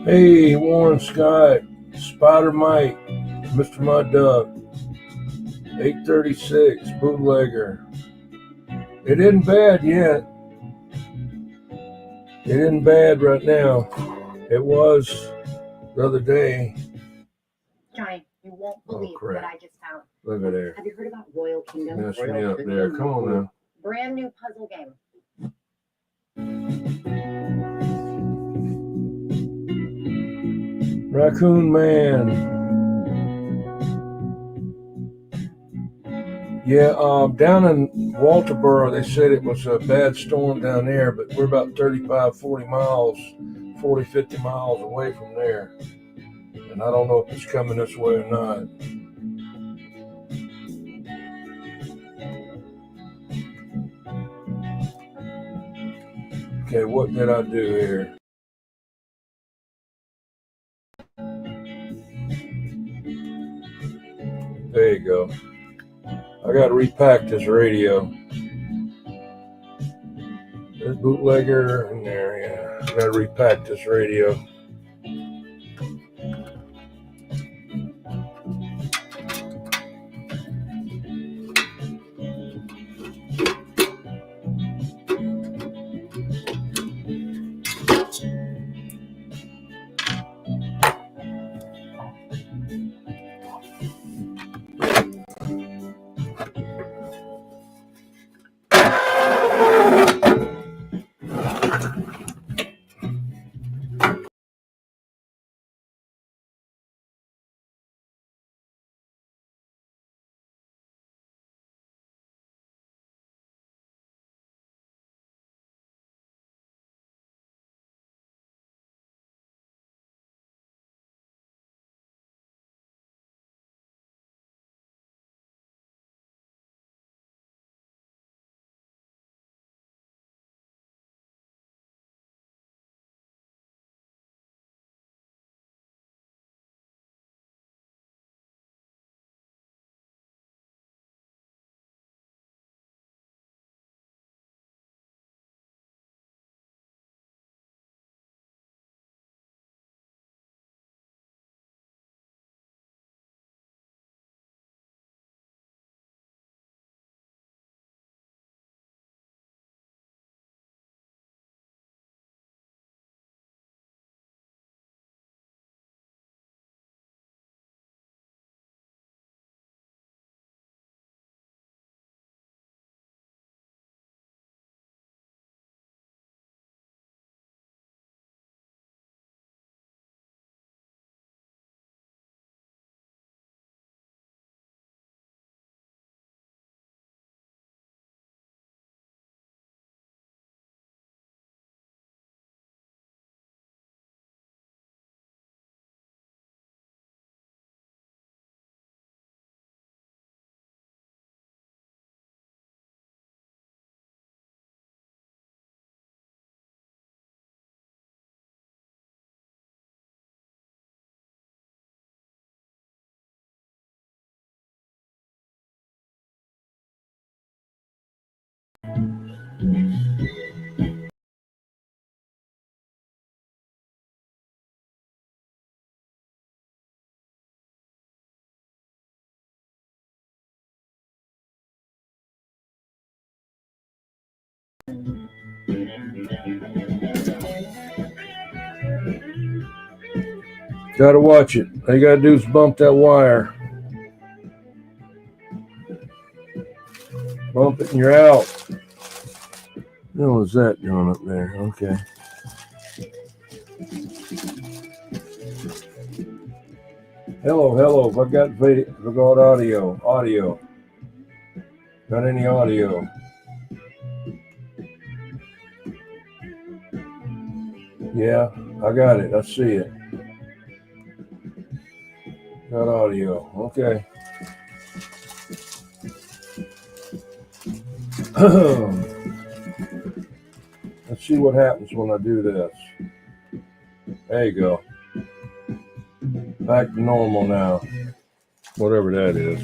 Hey, Warren Scott, Spider Mike, Mr. Mud Duck, 836, Bootlegger. It isn't bad yet. It isn't bad right now. It was the other day. Johnny, you won't believe what I just found. Look at there. Have you heard about Royal Kingdom? Mess me up there. Come on now. Brand new puzzle game. Raccoon Man. Yeah, down in Walterboro, they said it was a bad storm down there, but we're about 35, 40 miles, 40, 50 miles away from there. And I don't know if it's coming this way or not. Okay, what did I do here? There you go. I got to repack this radio. There's Bootlegger in there, yeah. I got to repack this radio. Gotta watch it. All you gotta do is bump that wire. Bump it and you're out. What was that doing up there? Okay. Hello. I got video. I got audio. Got any audio? Yeah, I got it. I see it. Got audio. Okay. Let's see what happens when I do this. There you go. Back to normal now. Whatever that is.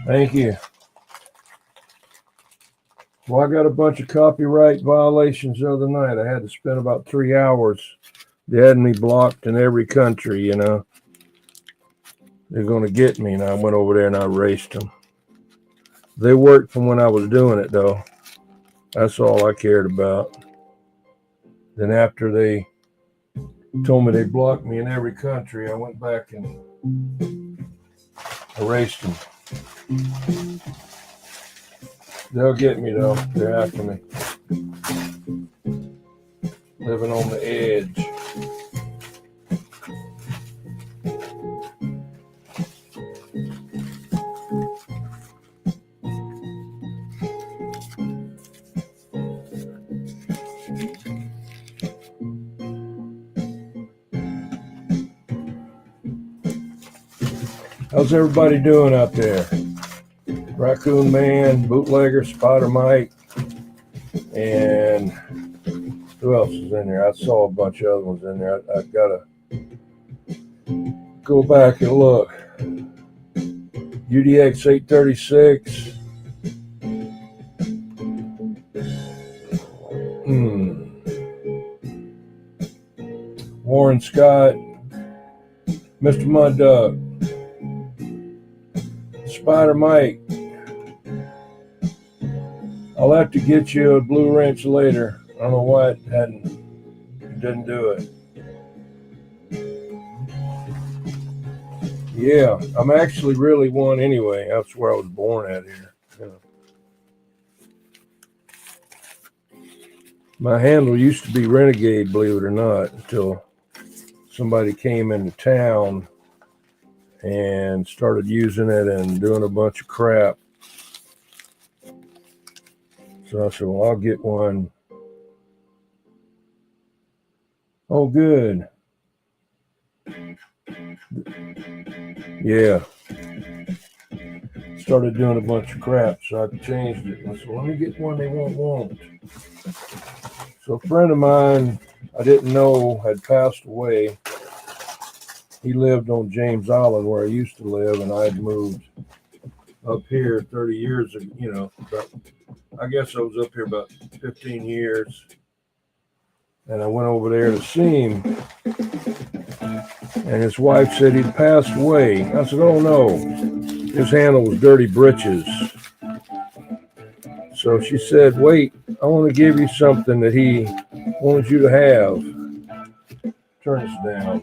Thank you. Well, I got a bunch of copyright violations the other night. I had to spend about 3 hours. They had me blocked in every country, you know. They're going to get me, and I went over there and I erased them. They worked from when I was doing it, though. That's all I cared about. Then after they told me they blocked me in every country, I went back and erased them. They'll get me, though. They're after me. Living on the edge. How's everybody doing out there? Raccoon Man, Bootlegger, Spider Mike, and who else is in there? I saw a bunch of other ones in there. I gotta go back and look. UDX 836. Warren Scott, Mr. Mud Duck, Spider Mike. I'll have to get you a Blue Wrench later. I don't know why it didn't do it. Yeah, I'm actually really one anyway. That's where I was born at here. Yeah. My handle used to be Renegade, believe it or not, until somebody came into town and started using it and doing a bunch of crap. So I said, well, I'll get one. Oh, good. Yeah. Started doing a bunch of crap, so I changed it. I said, well, let me get one they won't want. So a friend of mine I didn't know had passed away. He lived on James Island where I used to live, and I had moved up here 30 years ago, you know, but I guess I was up here about 15 years. And I went over there to see him, and his wife said he'd passed away. I said, oh no, his handle was Dirty Britches. So she said, wait, I want to give you something that he wanted you to have. Turn this down.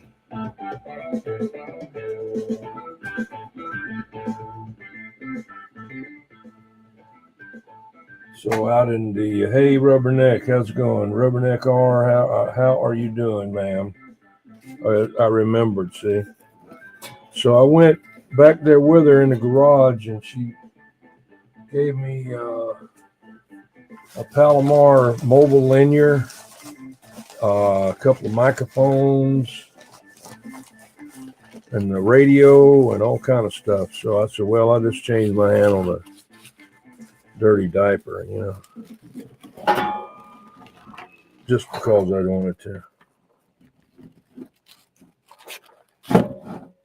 So out in the, hey, Rubberneck, how's it going? Rubberneck R, how are you doing, ma'am? I remembered, see. So I went back there with her in the garage, and she gave me a Palomar mobile linear, a couple of microphones, and the radio, and all kind of stuff. So I said, well, I just changed my handle to Dirty Diaper, you know, just because I wanted to.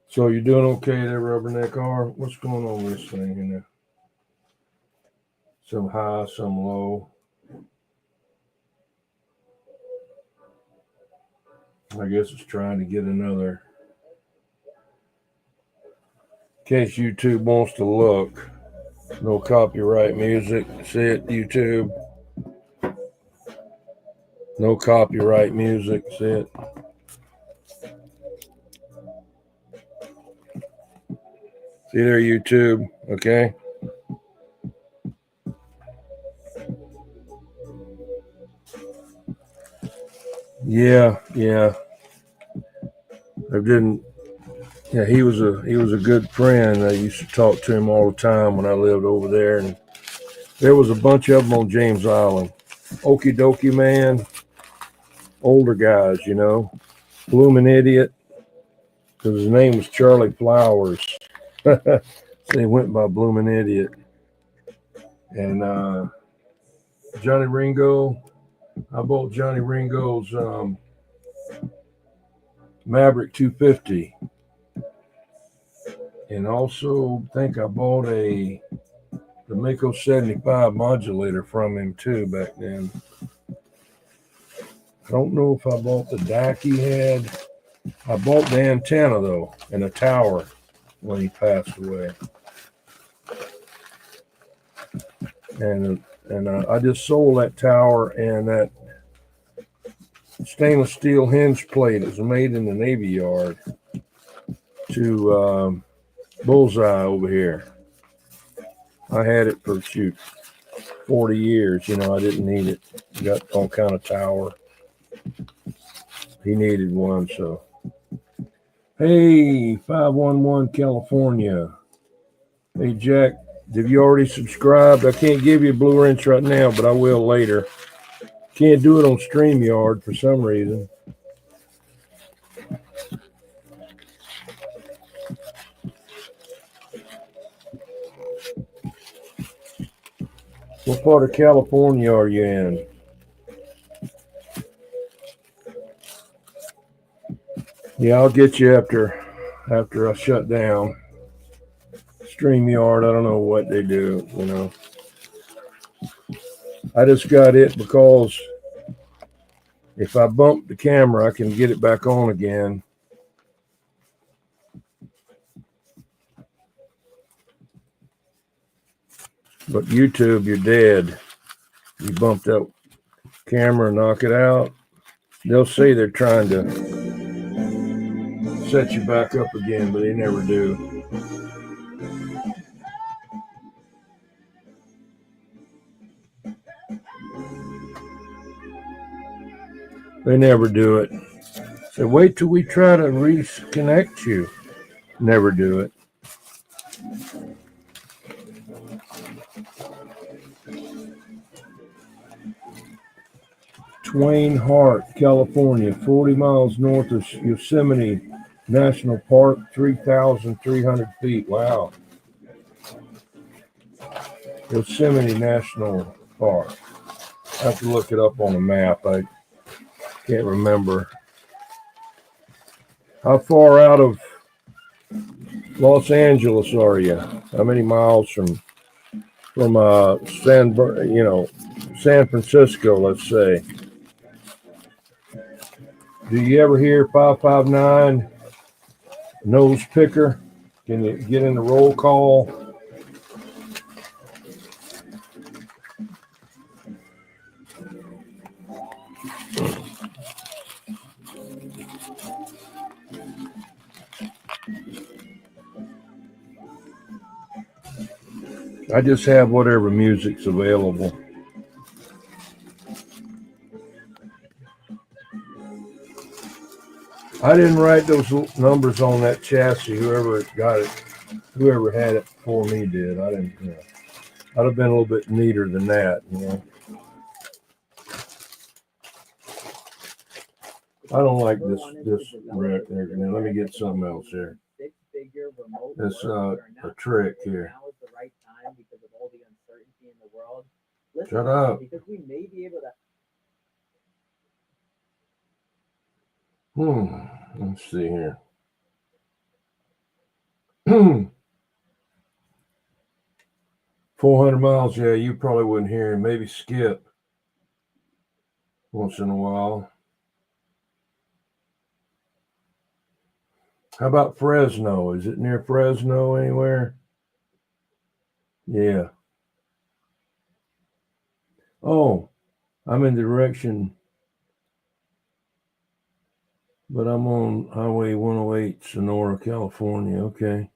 So you're doing okay there, Rubberneck R? What's going on with this thing in there? Some high, some low. I guess it's trying to get another. In case YouTube wants to look. No copyright music. See it, YouTube? No copyright music. See it? See there, YouTube? Okay. Yeah. I didn't. Yeah, he was a good friend. I used to talk to him all the time when I lived over there, and there was a bunch of them on James Island. Okie dokie, man. Older guys, you know. Blooming Idiot, because his name was Charlie Flowers. So he went by Blooming Idiot. And Johnny Ringo, I bought Johnny Ringo's Maverick 250. And also think I bought a the Demco 75 modulator from him too back then. I don't know if I bought the DAC he had. I bought the antenna though and a tower when he passed away. And I just sold that tower and that stainless steel hinge plate. It was made in the Navy Yard to Bullseye over here. I had it for 40 years. You know, I didn't need it. Got all kind of tower. He needed one, so. Hey, 511 California. Hey, Jack, have you already subscribed? I can't give you a Blue Wrench right now, but I will later. Can't do it on StreamYard for some reason. What part of California are you in? Yeah, I'll get you after I shut down. StreamYard, I don't know what they do, you know. I just got it because if I bump the camera, I can get it back on again. But YouTube, you're dead. You bump that camera and knock it out. They'll say they're trying to set you back up again, but they never do. They never do it. So wait till we try to reconnect you. Never do it. Twain Hart, California, 40 miles north of Yosemite National Park, 3,300 feet. Wow. Yosemite National Park. I have to look it up on a map. I can't remember. How far out of Los Angeles are you? How many miles from San Francisco, let's say? Do you ever hear 559 nose picker? Can you get in the roll call? I just have whatever music's available. I didn't write those numbers on that chassis. Whoever had it before me did. I didn't. You know, I'd have been a little bit neater than that. You know. I don't like this right there. Now let me get something else here. It's a trick here. Shut up. Because we may be able to. Let's see here. 400 miles. Yeah, you probably wouldn't hear him. Maybe Skip once in a while. How about Fresno? Is it near Fresno anywhere? Yeah. Oh, I'm in the direction, but I'm on Highway 108, Sonora, California. Okay.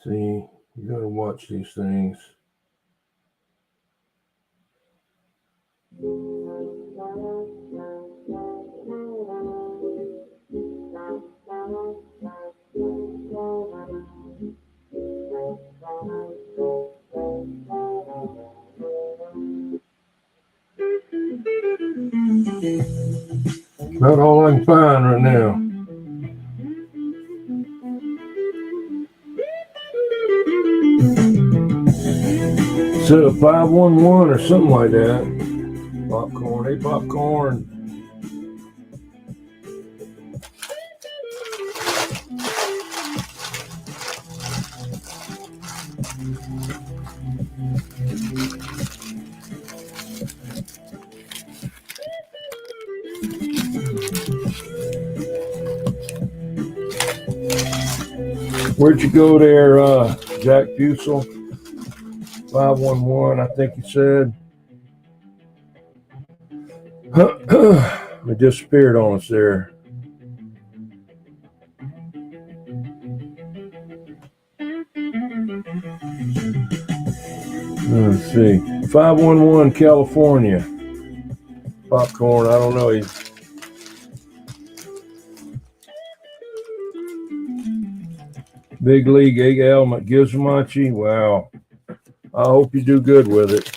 See, you gotta watch these things. Not all I can find right now. a 511 or something like that. Popcorn, hey popcorn. Where'd you go there, Jack Fusel? 511, I think you said. It disappeared on us there. Let's see. 511 California. Popcorn, I don't know. Big League 8 element Gizmochi. Wow. I hope you do good with it.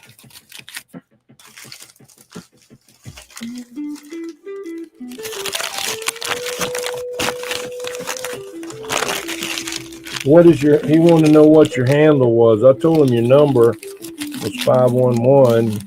What is your, he wanted to know what your handle was. I told him your number was 511.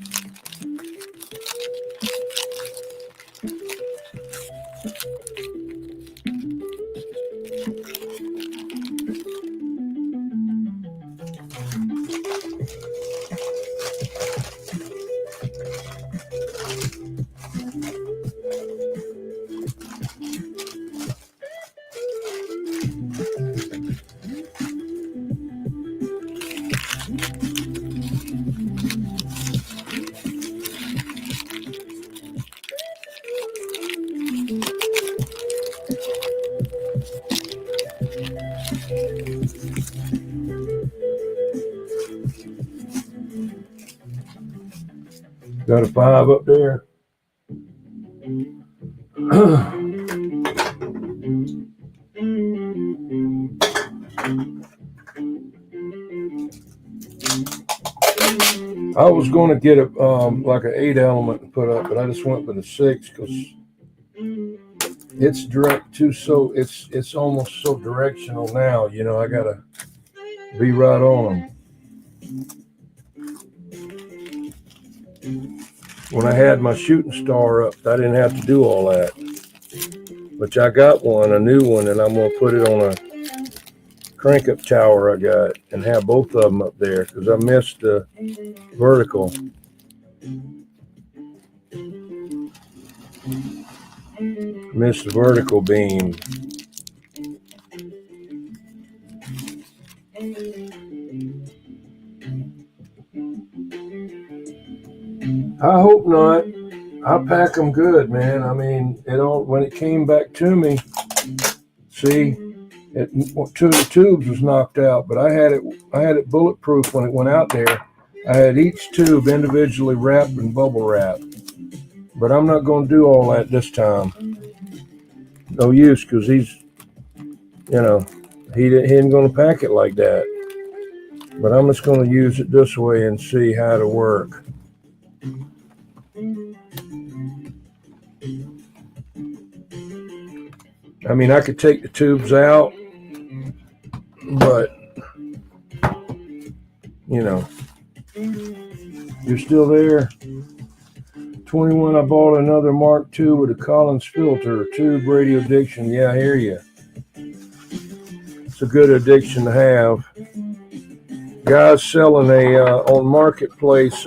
Got a 5 up there. I was going to get a like an 8 element and put up, but I just went with a 6 because it's direct too. So it's almost so directional now. You know, I gotta be right on them. When I had my shooting star up, I didn't have to do all that. But I got one, a new one, and I'm going to put it on a crank-up tower I got and have both of them up there because I missed the vertical. Missed the vertical beam. I hope not. I pack them good, man. I mean, it all, when it came back to me, see, 2 of the tubes was knocked out, but I had it bulletproof when it went out there. I had each tube individually wrapped and bubble wrapped, but I'm not going to do all that this time. No use, because he's, you know, he ain't going to pack it like that. But I'm just going to use it this way and see how to work. I mean, I could take the tubes out, but, you know, you're still there. 21, I bought another Mark II with a Collins filter, tube radio addiction. Yeah, I hear you. It's a good addiction to have. Guys selling on Marketplace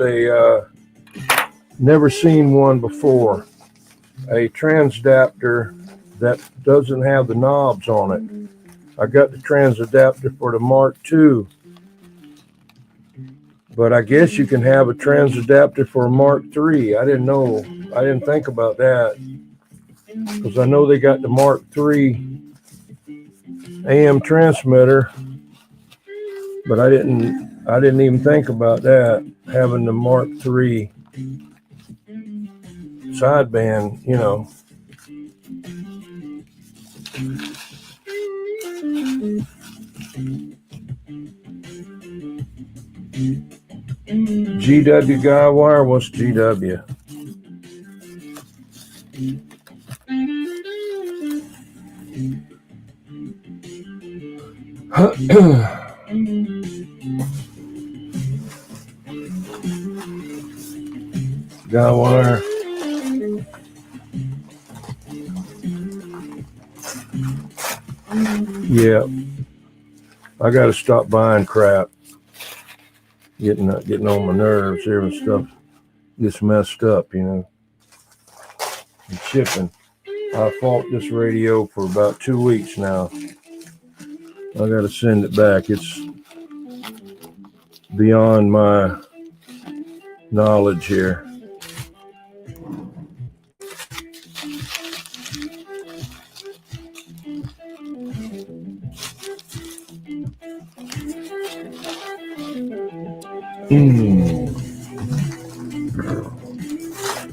never seen one before. A transdapter that doesn't have the knobs on it. I got the transadapter for the Mark II, but I guess you can have a transadapter for a Mark III. I didn't know. I didn't think about that because I know they got the Mark III AM transmitter, but I didn't even think about that, having the Mark III sideband, you know. GW guy wire, what's GW? Guy wire. Yeah, I got to stop buying crap. Getting on my nerves here and stuff gets messed up, you know. And shipping. I fought this radio for about 2 weeks now. I got to send it back. It's beyond my knowledge here.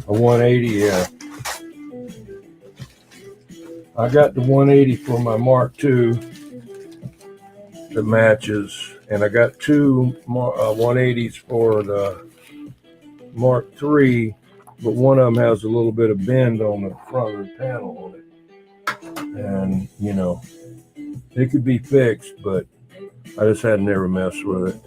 A 180, yeah. I got the 180 for my Mark II that matches, and I got two 180s for the Mark III, but one of them has a little bit of bend on the front of the panel on it. And, you know, it could be fixed, but I just had never messed with it.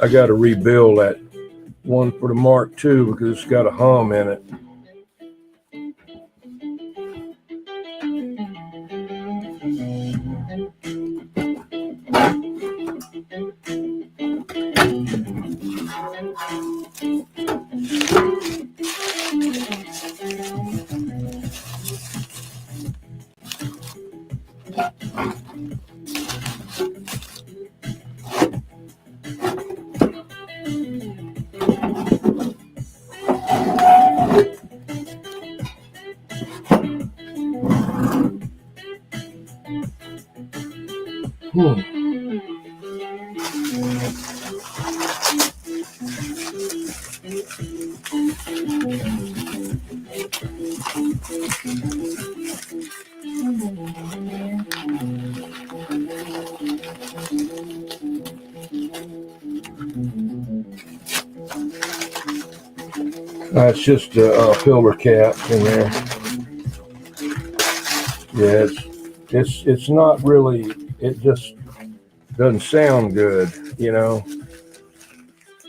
I got to rebuild that one for the Mark II because it's got a hum in it. It's just a filter cap in there. Yeah, it's not really. It just doesn't sound good, you know.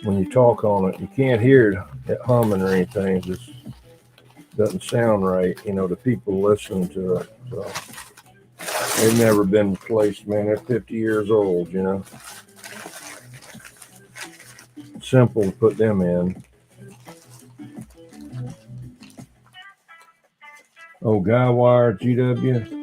When you talk on it, you can't hear it humming or anything. It just doesn't sound right, you know, to people listening to it. So they've never been replaced, man. They're 50 years old, you know. Simple to put them in. Oh, guy wire, GW.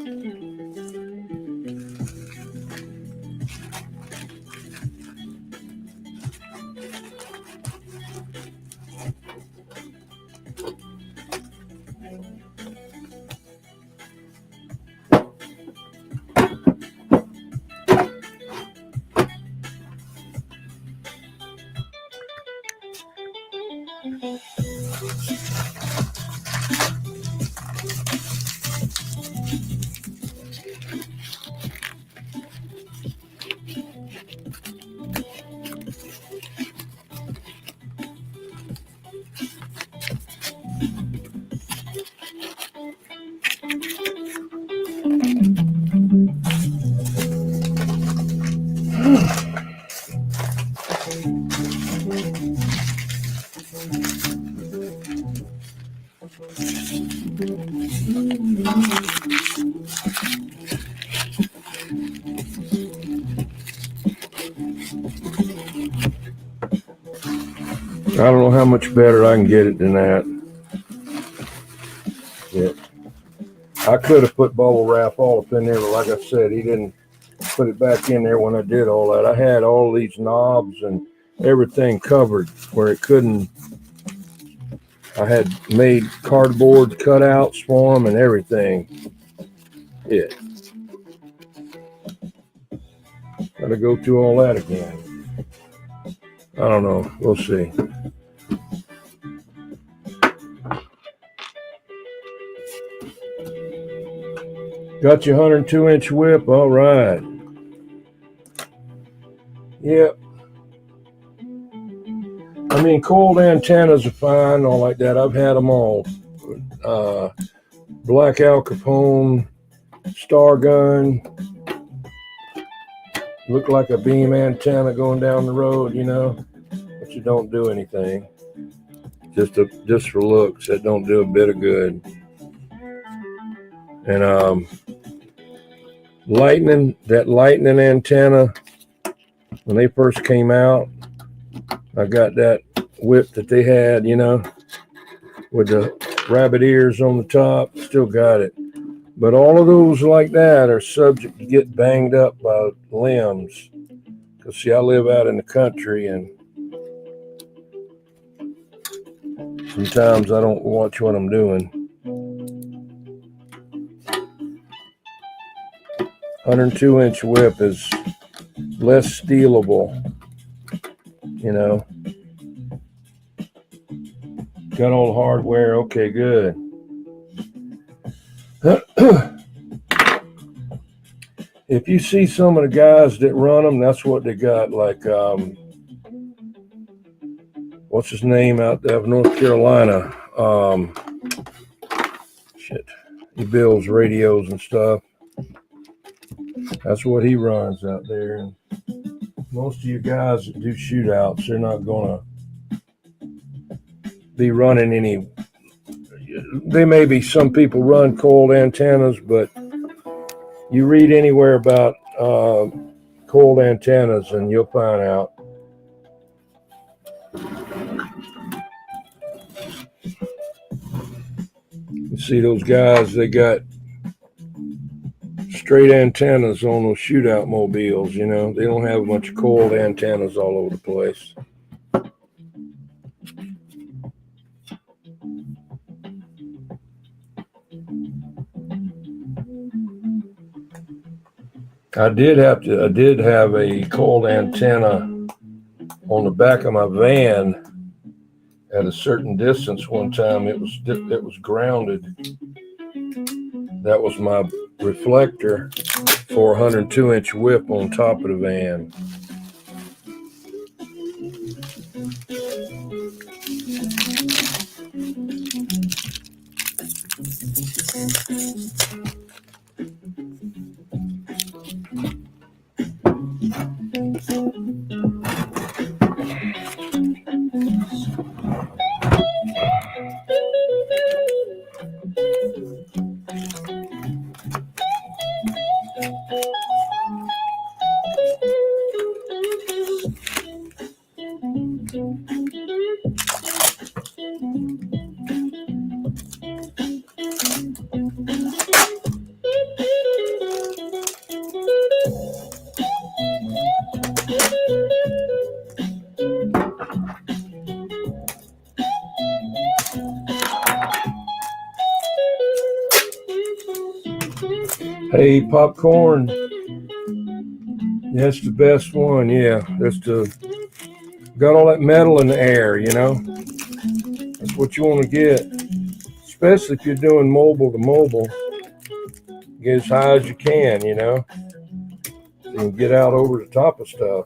I don't know how much better I can get it than that. Yeah. I could have put bubble wrap all up in there, but like I said, he didn't put it back in there when I did all that. I had all these knobs and everything covered where it couldn't. I had made cardboard cutouts for them and everything. Yeah. Gotta go through all that again. I don't know. We'll see. Got your 102-inch whip. All right. Yep. I mean, coiled antennas are fine, all like that. I've had them all. Black Al Capone, Star Gun. Look like a beam antenna going down the road, you know, but you don't do anything. Just for looks, that don't do a bit of good. And lightning antenna, when they first came out, I got that whip that they had, you know, with the rabbit ears on the top. Still got it. But all of those like that are subject to get banged up by limbs. Because, see, I live out in the country, and sometimes I don't watch what I'm doing. 102-inch whip is less stealable, you know. Got all the hardware. Okay, good. If you see some of the guys that run them, that's what they got. Like, what's his name out there of North Carolina? He builds radios and stuff. That's what he runs out there. And most of you guys that do shootouts, they're not going to be running any. There may be some people run coiled antennas, but you read anywhere about coiled antennas and you'll find out. You see those guys, they got straight antennas on those shootout mobiles, you know. They don't have a bunch of coiled antennas all over the place. I did have a coiled antenna on the back of my van at a certain distance one time. It was grounded. That was my reflector for a 102-inch whip on top of the van. Hey, popcorn. That's the best one. Yeah, got all that metal in the air, you know. That's what you want to get, especially if you're doing mobile to mobile. Get as high as you can, you know. You can get out over the top of stuff.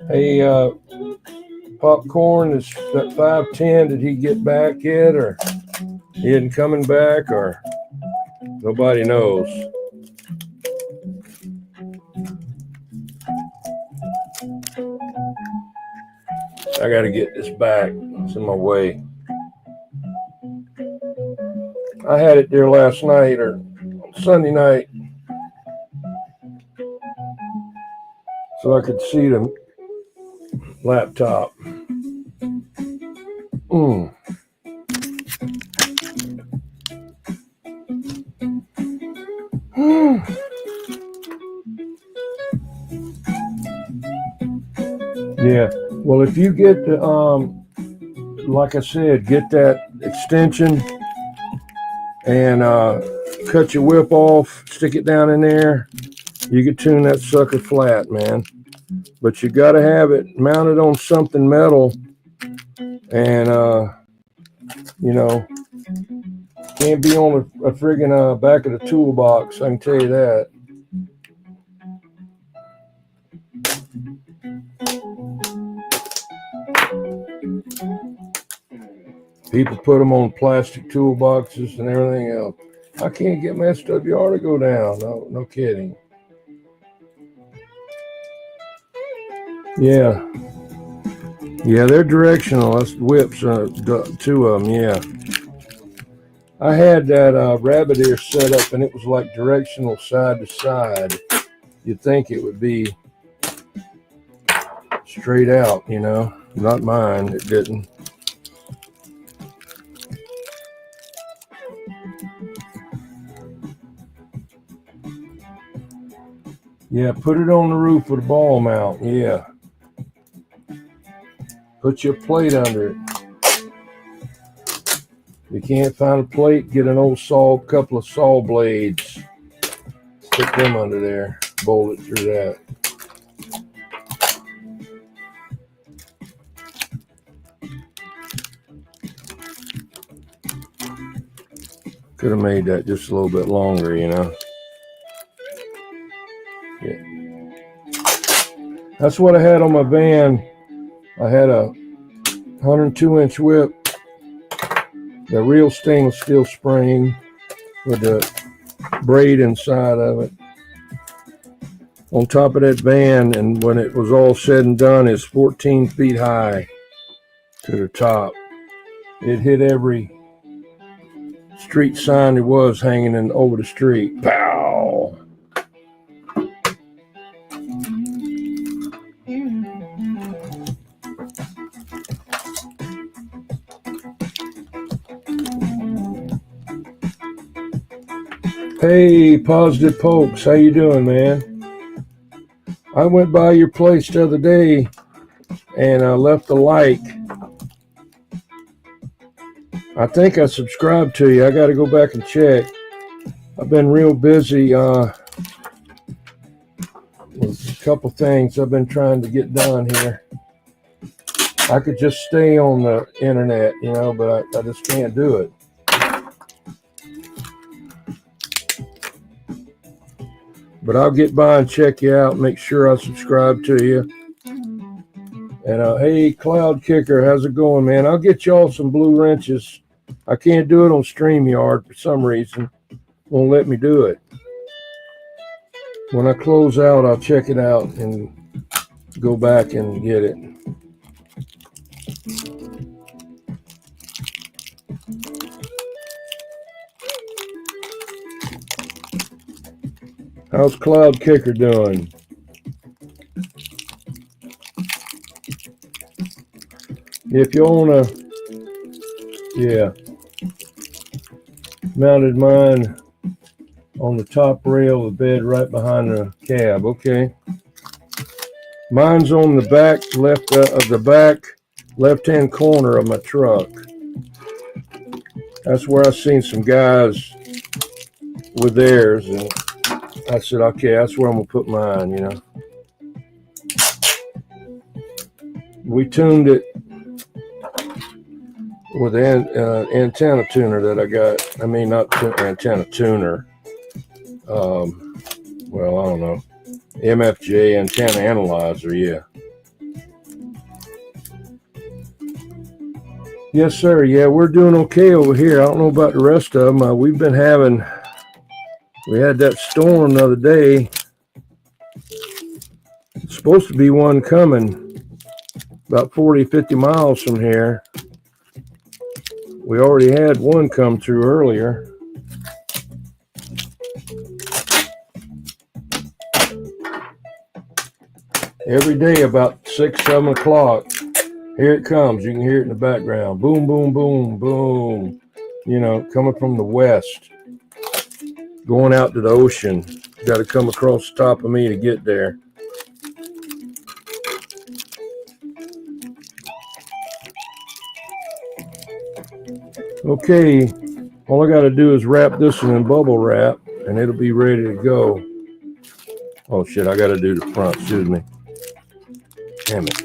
Hey, popcorn, is that 510? Did he get back yet, or he isn't coming back, or nobody knows? I got to get this back. It's in my way. I had it there last night or Sunday night, so I could see the laptop. Yeah. Well, if you get the, like I said, get that extension and cut your whip off, stick it down in there, you can tune that sucker flat, man. But you got to have it mounted on something metal, and you know, can't be on a friggin' back of the toolbox. I can tell you that. People put them on plastic toolboxes and everything else. I can't get my SWR to go down. No kidding. Yeah. Yeah, they're directional. That's whips, two of them, yeah. I had that rabbit ear set up, and it was like directional side to side. You'd think it would be straight out, you know. Not mine, it didn't. Yeah, put it on the roof with a ball mount, yeah. Put your plate under it. If you can't find a plate, get an old couple of saw blades. Put them under there. Bolt it through that. Could have made that just a little bit longer, you know. Yeah. That's what I had on my van. I had a 102-inch whip. The real stainless steel spring with the braid inside of it. On top of that van, and when it was all said and done, it's 14 feet high to the top. It hit every street sign there was hanging in over the street. Pow! Hey, Positive Pokes, how you doing, man? I went by your place the other day and I left a like. I think I subscribed to you. I got to go back and check. I've been real busy with a couple things I've been trying to get done here. I could just stay on the internet, you know, but I just can't do it. But I'll get by and check you out, make sure I subscribe to you. And hey, Cloud Kicker, how's it going, man? I'll get y'all some blue wrenches. I can't do it on StreamYard for some reason. Won't let me do it. When I close out, I'll check it out and go back and get it. How's Cloud Kicker doing? If you wanna, yeah, mounted mine on the top rail of the bed right behind the cab. Okay, mine's on the back left of the back left-hand corner of my truck. That's where I seen some guys with theirs, and I said, okay, that's where I'm gonna put mine, you know. We tuned it with an antenna tuner that I got. I mean, not antenna tuner. Well, I don't know. MFJ antenna analyzer, yeah. Yes, sir. Yeah, we're doing okay over here. I don't know about the rest of them. We had that storm the other day. It's supposed to be one coming about 40, 50 miles from here. We already had one come through earlier. Every day about 6, 7 o'clock, here it comes. You can hear it in the background. Boom, boom, boom, boom. You know, coming from the west. Going out to the ocean. Got to come across the top of me to get there. Okay, all I got to do is wrap this in bubble wrap, and it'll be ready to go. Oh shit, I got to do the front, excuse me. Damn it.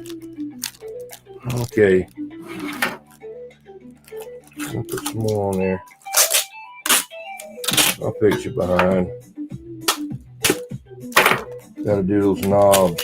Okay. I'll put some more on there. I'll fix it behind. Got to do those knobs.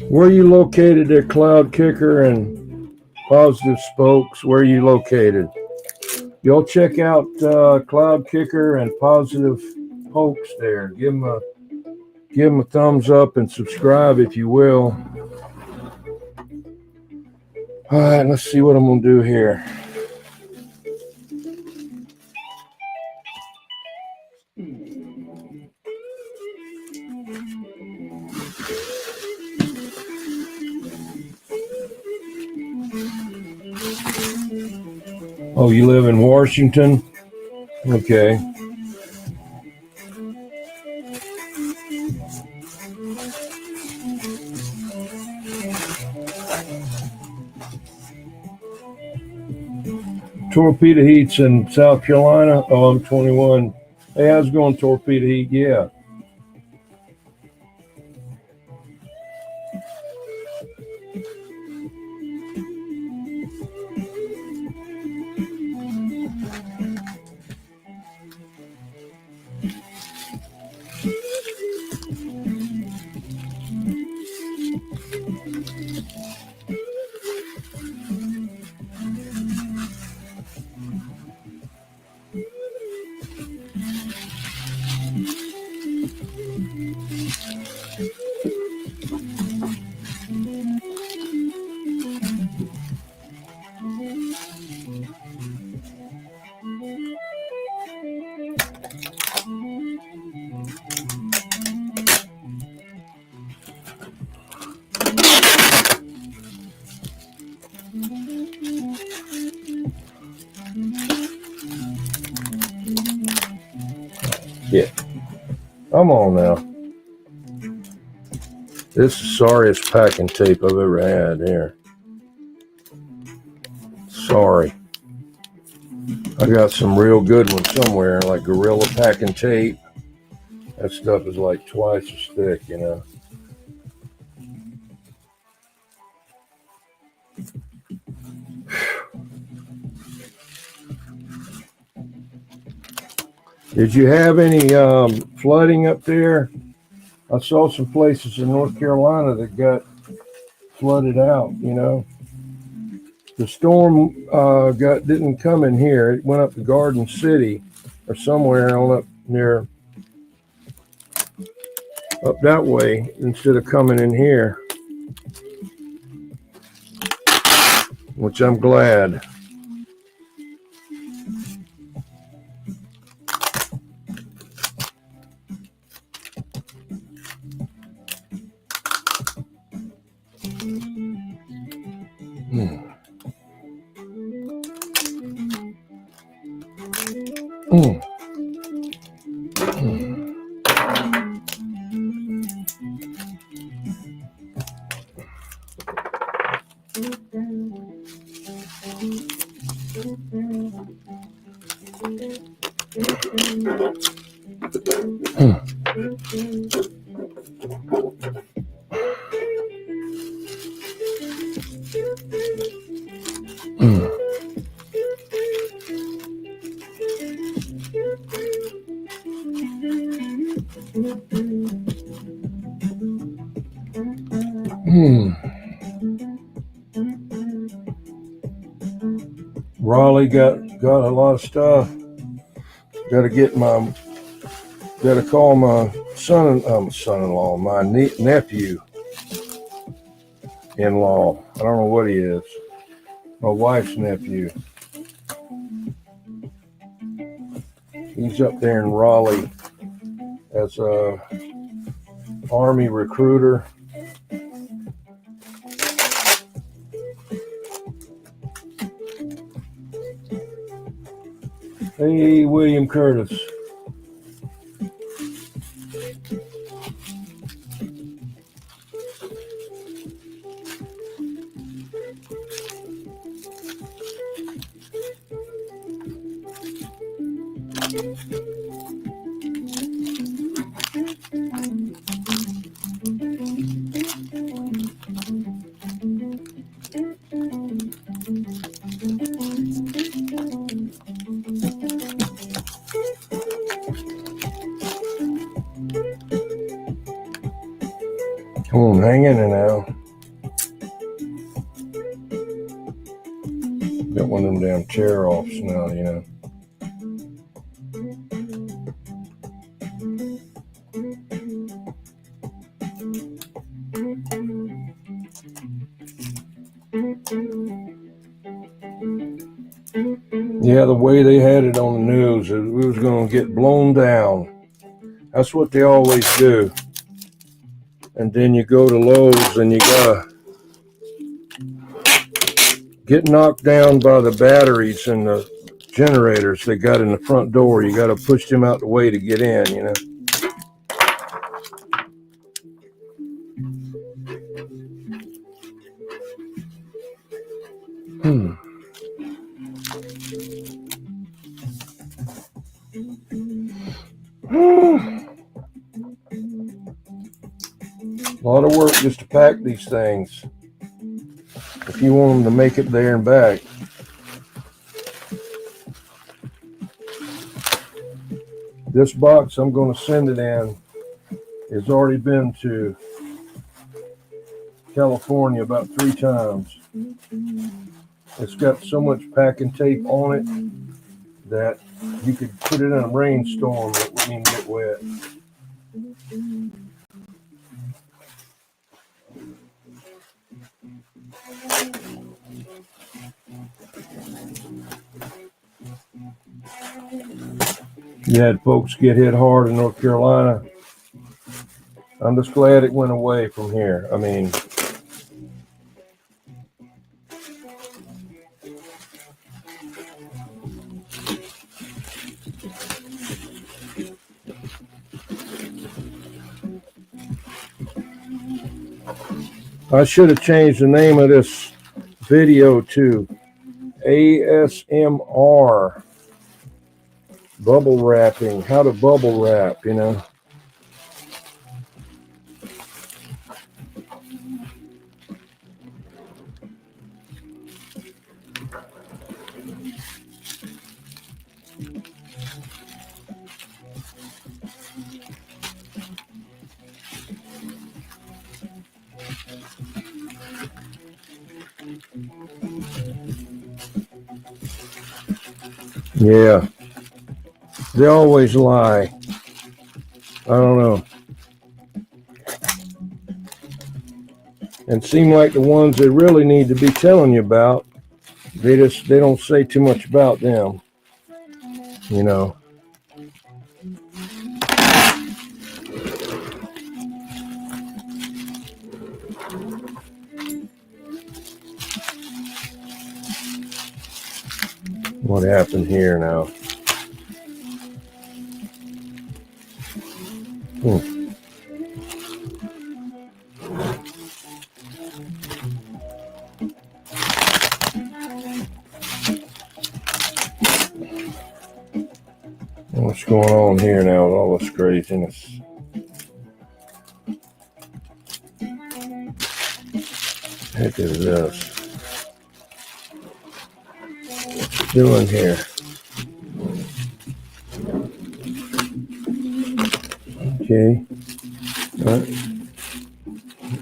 Where are you located at Cloud Kicker and Positive Spokes? Where are you located? Y'all check out Cloud Kicker and Positive Pokes there. Give them a thumbs up and subscribe if you will. All right, let's see what I'm going to do here. Oh, you live in Washington? Okay. Torpedo Heat's in South Carolina. Oh, I'm 21. Hey, how's it going, Torpedo Heat? Yeah. Yeah. Come on now. This is the sorriest packing tape I've ever had here. Sorry. I got some real good ones somewhere, like Gorilla packing tape. That stuff is like twice as thick, you know. Did you have any flooding up there? I saw some places in North Carolina that got flooded out, you know. The storm didn't come in here. It went up to Garden City or somewhere on up near, up that way instead of coming in here, which I'm glad. Raleigh got a lot of stuff. Got to call my son-in-law, my nephew-in-law. I don't know what he is. My wife's nephew. He's up there in Raleigh as a Army recruiter. Hey, William Curtis. Come on, hang in there now. Got one of them damn tear offs now, you know. Yeah, the way they had it on the news, it was going to get blown down. That's what they always do. And then you go to Lowe's and you gotta get knocked down by the batteries and the generators they got in the front door. You gotta push them out the way to get in, you know. A lot of work just to pack these things if you want them to make it there and back. This box I'm going to send it in has already been to California about 3 times. It's got so much packing tape on it that you could put it in a rainstorm and it wouldn't even get wet. You had folks get hit hard in North Carolina. I'm just glad it went away from here. I mean, I should have changed the name of this video to ASMR bubble wrapping, how to bubble wrap, you know. Yeah, they always lie. I don't know. And seem like the ones they really need to be telling you about, they don't say too much about them, you know. What happened here now? What's going on here now with all this craziness? Heck is this? What's it doing here? Okay. All right.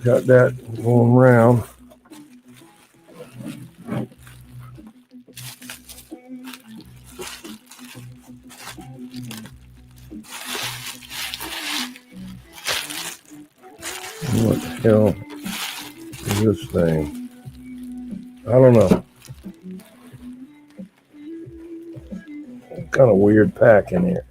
Got that going around. What the hell is this thing? I don't know. Kind of weird pack in here.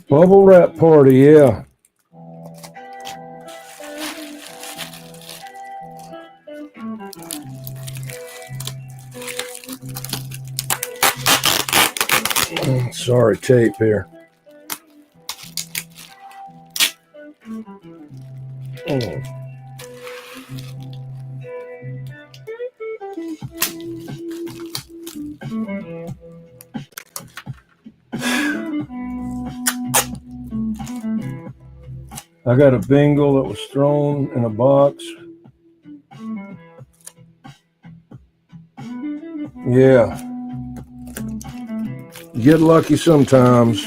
Bubble wrap party, yeah. Sorry, tape here. Oh. I got a bingle that was thrown in a box. Yeah. You get lucky sometimes.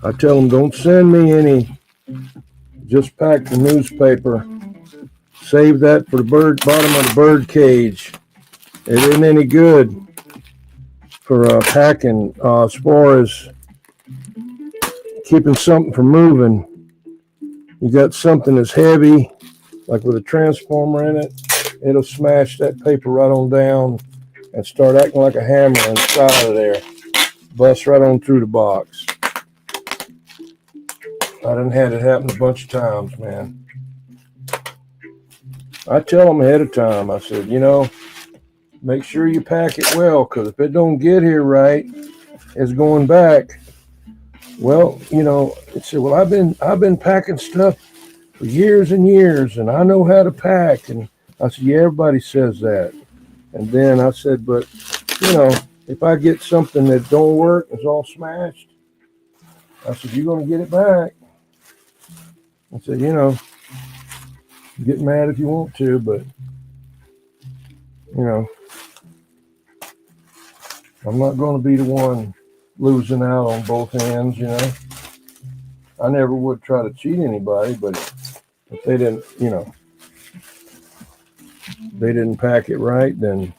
I tell them, don't send me any. Just pack the newspaper. Save that for the bottom of the bird cage. It isn't any good for packing as far as keeping something from moving. You got something that's heavy, like with a transformer in it, it'll smash that paper right on down and start acting like a hammer inside of there. Bust right on through the box. I done had it happen a bunch of times, man. I tell them ahead of time, I said, make sure you pack it well, because if it don't get here right, it's going back. Well, it said, well, I've been packing stuff for years and years, and I know how to pack. And I said, yeah, everybody says that. And then I said, but if I get something that don't work, it's all smashed, I said, you're going to get it back. I said, get mad if you want to, but I'm not going to be the one losing out on both ends. I never would try to cheat anybody, but if they didn't, they didn't pack it right, then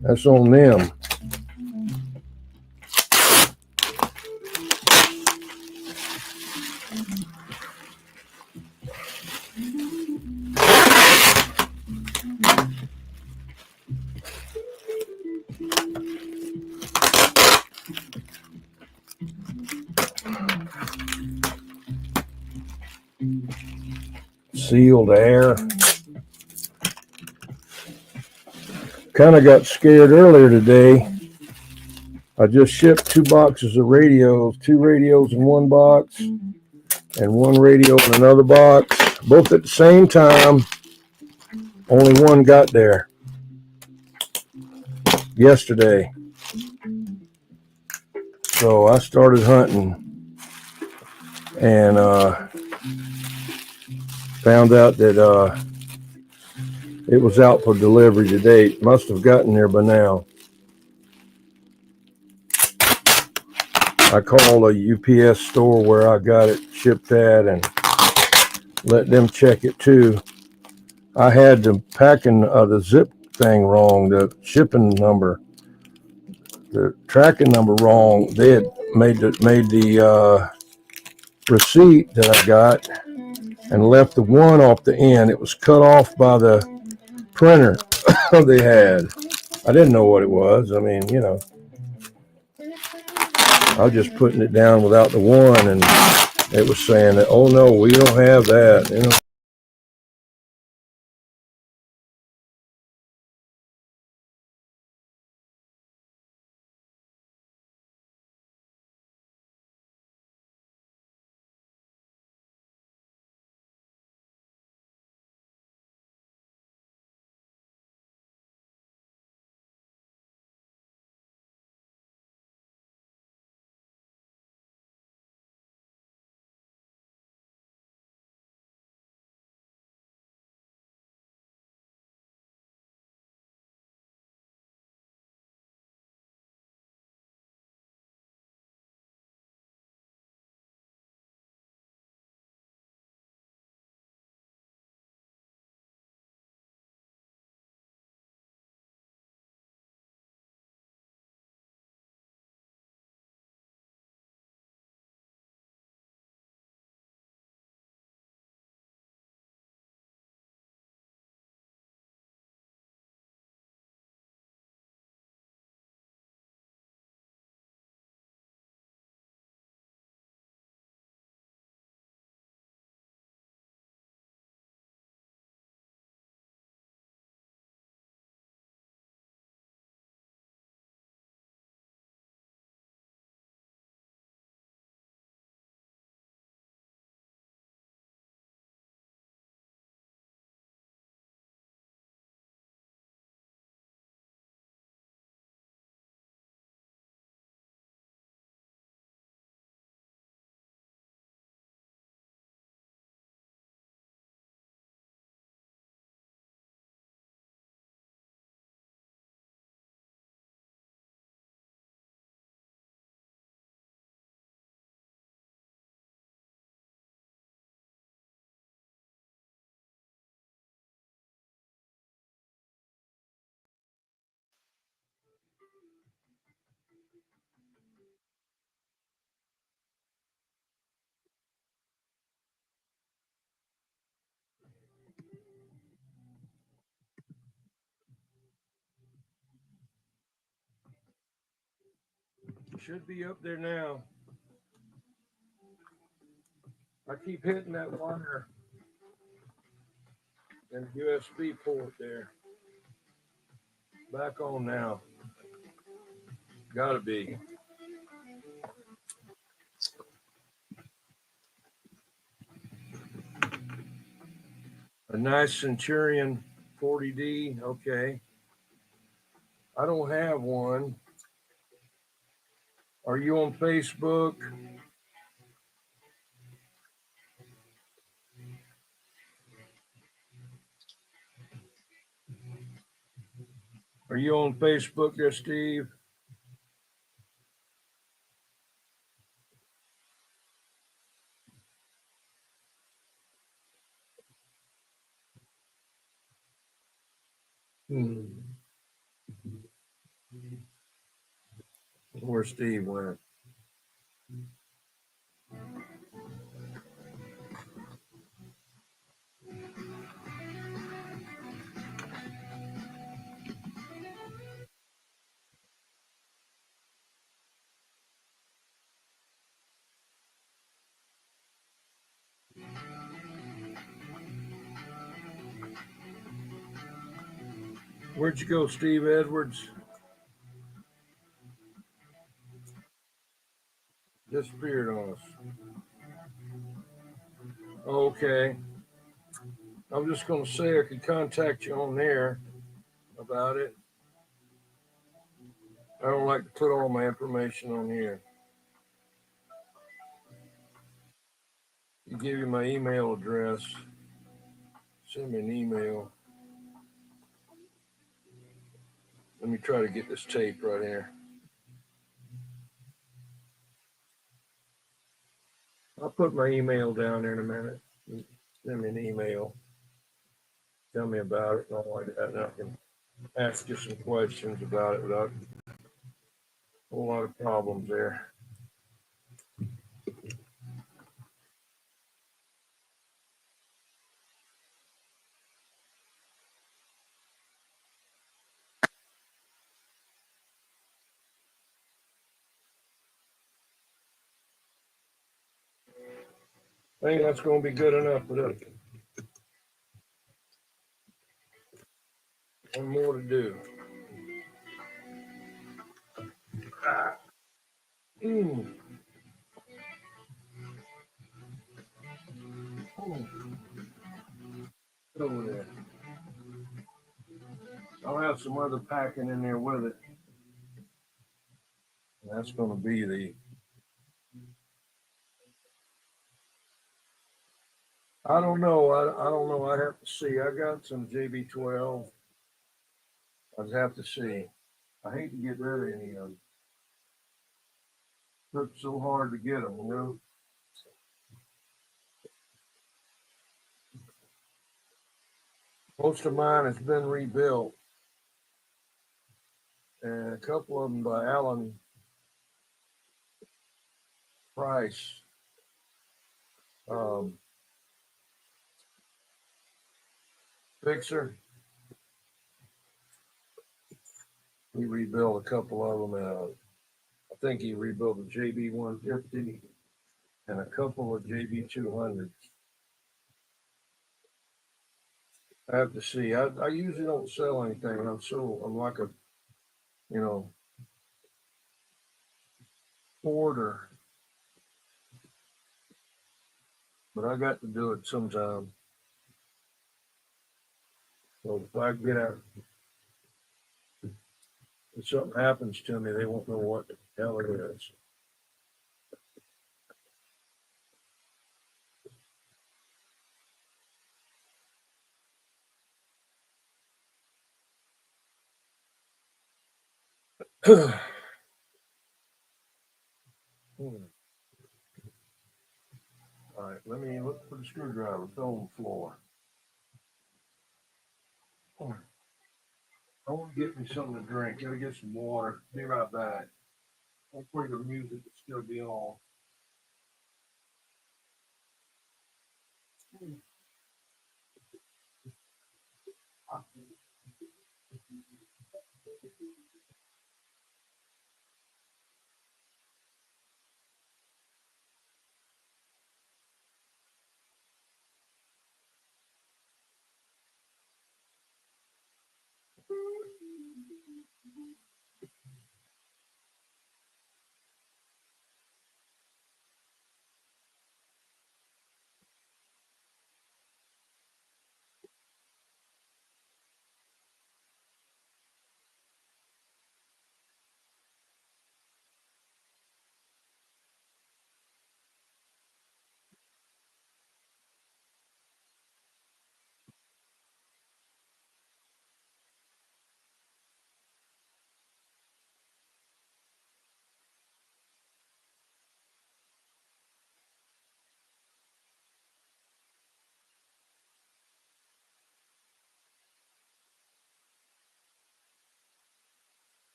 that's on them. Sealed air. Kind of got scared earlier today. I just shipped 2 boxes of radios, 2 radios in one box and 1 radio in another box, both at the same time. Only one got there yesterday. So I started hunting and found out that it was out for delivery today. It must have gotten there by now. I called a UPS store where I got it shipped at and let them check it too. I had the packing the zip thing wrong, the shipping number, the tracking number wrong. They had made the receipt that I got and left the 1 off the end. It was cut off by the printer they had. I didn't know what it was. I mean, I was just putting it down without the 1, and it was saying that, oh no, we don't have that. should be up there now. I keep hitting that wire and USB port there. Back on now. Gotta be. A nice Centurion 40D. Okay. I don't have one. Are you on Facebook? Are you on Facebook there, Steve? Where Steve went. Where'd you go, Steve Edwards? Disappeared on us. Okay. I'm just going to say I could contact you on there about it. I don't like to put all my information on here. You give you my email address. Send me an email. Let me try to get this tape right here. I'll put my email down there in a minute. Send me an email. Tell me about it and all like that. And I can ask you some questions about it without a whole lot of problems there. I think that's going to be good enough for this. One more to do. Over there. I'll have some other packing in there with it. And that's going to be the. I don't know. I don't know. I have to see. I got some JB12. I'd have to see. I hate to get rid of any of them. Took so hard to get them, you know. Most of mine has been rebuilt, and a couple of them by Alan Price. Fixer. He rebuilt a couple of them. I think he rebuilt a JB 150 and a couple of JB 200s. I have to see. I usually don't sell anything. I'm like a, hoarder. But I got to do it sometime. So if I get out, if something happens to me, they won't know what the hell it is. All right, let me look for the screwdriver. It's on the floor. I want to get me something to drink. Gotta get some water. Be right back. Hopefully the music will still be on.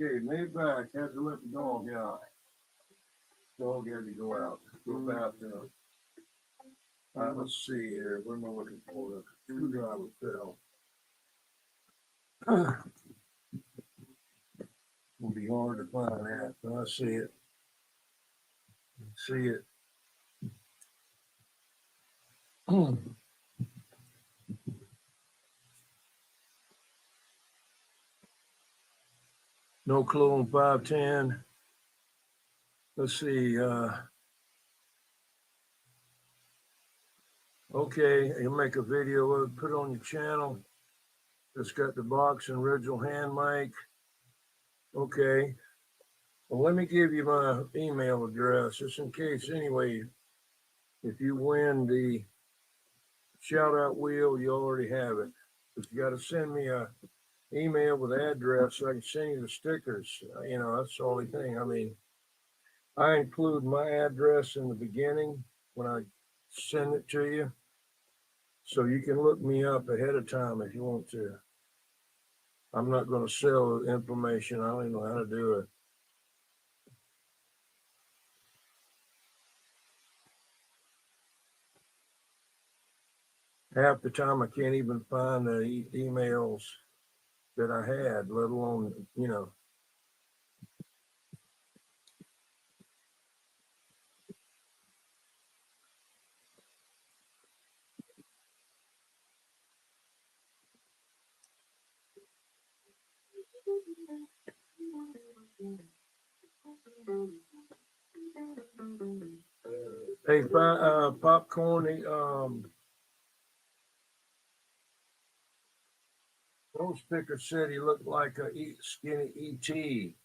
Okay, made back. Had to let the dog out. Dog had to go out. Go bathroom. Let's see here. What am I looking for? The screwdriver fell. Will be hard to find that, but I see it. See it. No clue on 510. Let's see. Okay, you'll make a video of it, put it on your channel. It's got the box and original hand mic. Okay. Well, let me give you my email address just in case. Anyway, if you win the shout out wheel, you already have it. But you got to send me a email with address so I can send you the stickers. That's the only thing. I mean, I include my address in the beginning when I send it to you. So you can look me up ahead of time if you want to. I'm not going to sell information. I don't even know how to do it. Half the time I can't even find the emails that I had, let alone, Hey, Popcorn, those picker said he looked like a skinny E.T.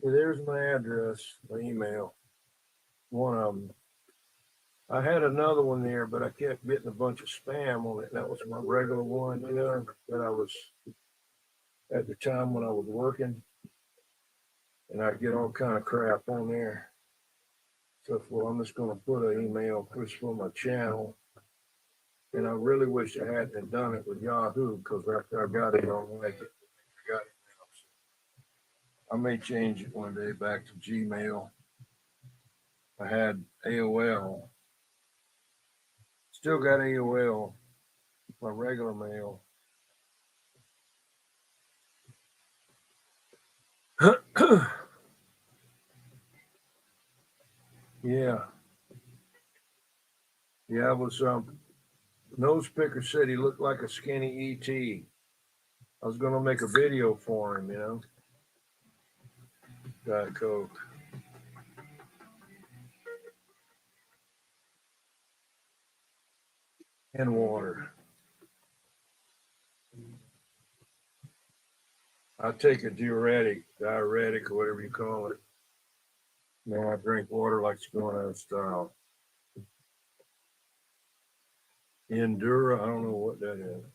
There's my address, my email, one of them. I had another one there, but I kept getting a bunch of spam on it. That was my regular one, that I was at the time when I was working, and I get all kind of crap on there. So, well, I'm just going to put an email just for my channel. And I really wish I hadn't done it with Yahoo, because after I got it, I don't like it. I got it now. So I may change it one day back to Gmail. I had AOL. Still got AOL, my regular mail. Yeah. Yeah, it was nose picker said he looked like a skinny ET. I was gonna make a video for him, Diet Coke. And water. I take a diuretic, or whatever you call it. Man, I drink water like it's going out of style. Endura, I don't know what that is.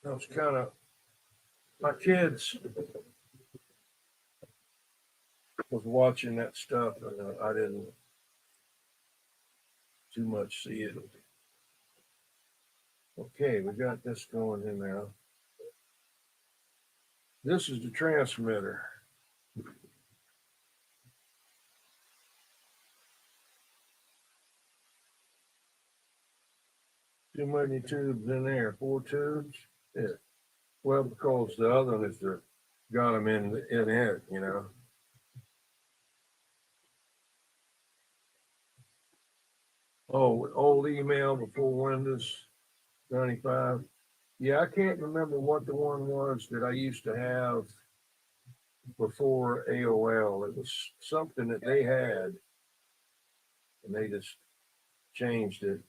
I was kind of, my kids was watching that stuff, and I didn't too much see it. Okay, we got this going in there. This is the transmitter. Too many tubes in there, 4 tubes. Yeah. Well, because the other one is got them in it. Oh, old email before Windows 95. Yeah, I can't remember what the one was that I used to have before AOL. It was something that they had, and they just changed it.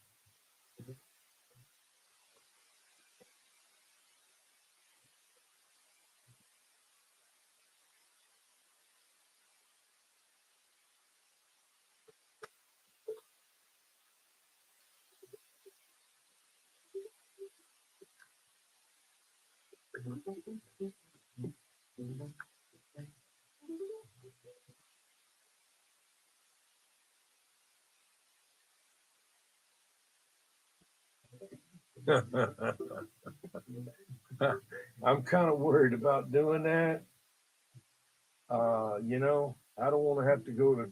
I'm kind of worried about doing that. I don't want to have to go to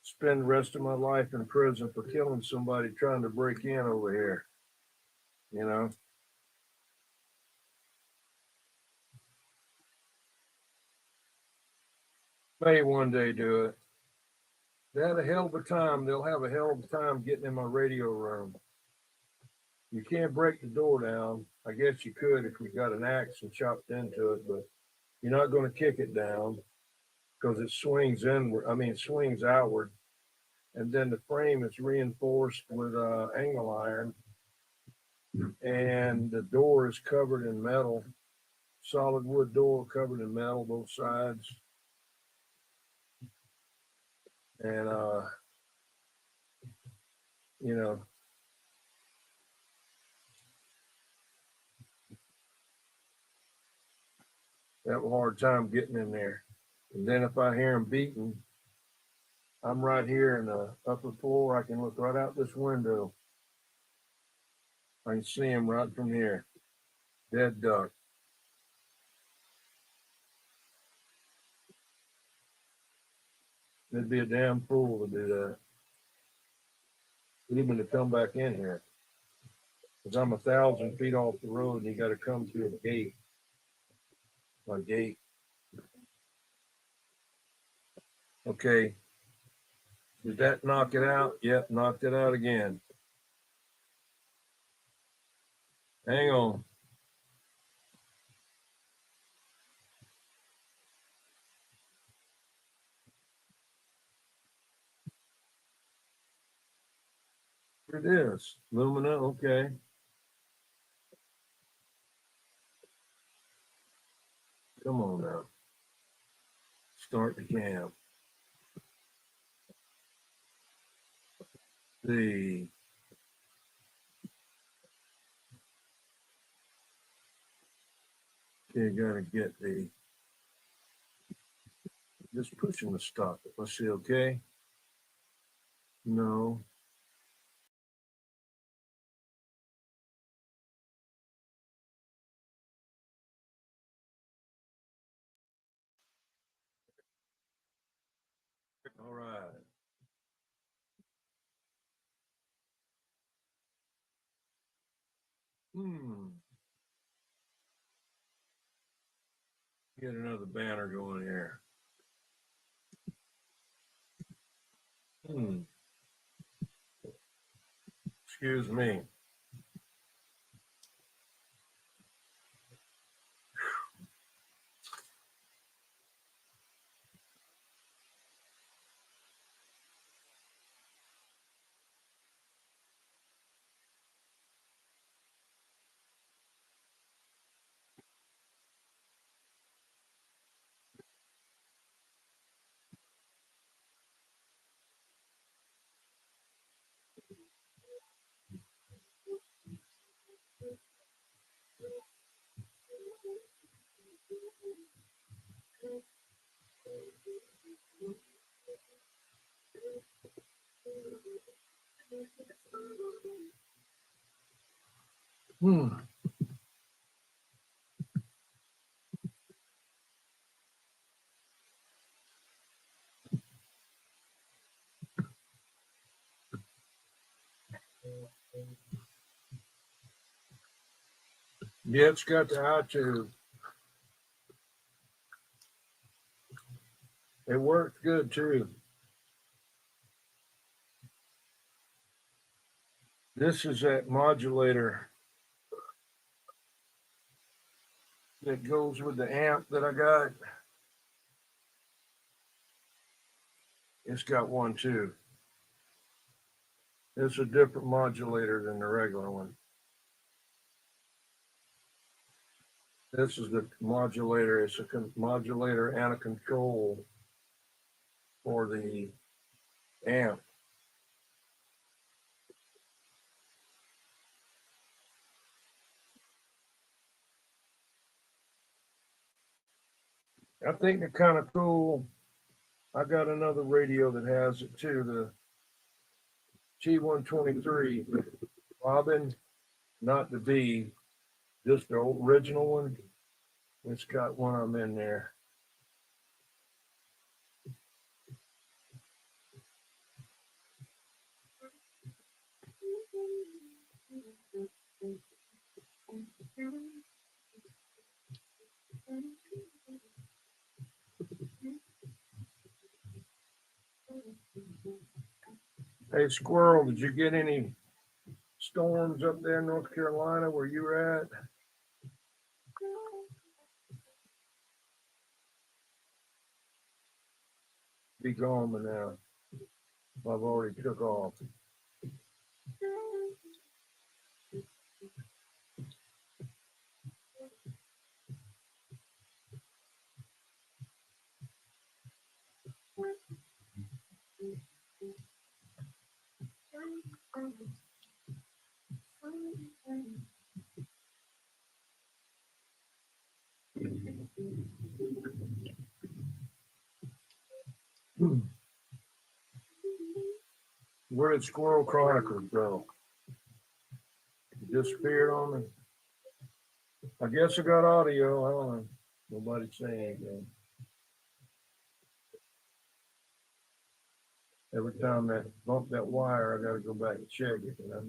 spend the rest of my life in prison for killing somebody trying to break in over here. You know, may one day do it. They had a hell of a time. They'll have a hell of a time getting in my radio room. You can't break the door down. I guess you could if you got an axe and chopped into it, but you're not going to kick it down because it swings inward. It swings outward, and then the frame is reinforced with angle iron, and the door is covered in metal, solid wood door covered in metal both sides, and you know, have a hard time getting in there. And then if I hear them beating, I'm right here in the upper floor. I can look right out this window. I can see them right from here. Dead duck. It'd be a damn fool to do that. Even to come back in here. Because I'm 1,000 feet off the road and you got to come through a gate. my gate. Okay. Did that knock it out? Yep, knocked it out again. Hang on. Here it is. Lumina, okay. Come on now. Start the cam. See. Okay, gotta get the, just pushing the stop. Let's see, okay? No. All right. Get another banner going here. Excuse me. Yeah, it's got the iTunes. It works good too. This is that modulator that goes with the amp that I got. It's got one too. It's a different modulator than the regular one. This is the modulator. It's a modulator and a control for the amp. I think they're kind of cool. I got another radio that has it too, the G123 Robin, not the B, just the original one. It's got one of them in there. Hey, Squirrel, did you get any storms up there in North Carolina where you were at? Be gone by now. I've already took off. Where did Squirrel Chronicles go? It disappeared on me. I guess I got audio. I don't know. Nobody's saying anything. Every time that bump that wire, I got to go back and check it. You know?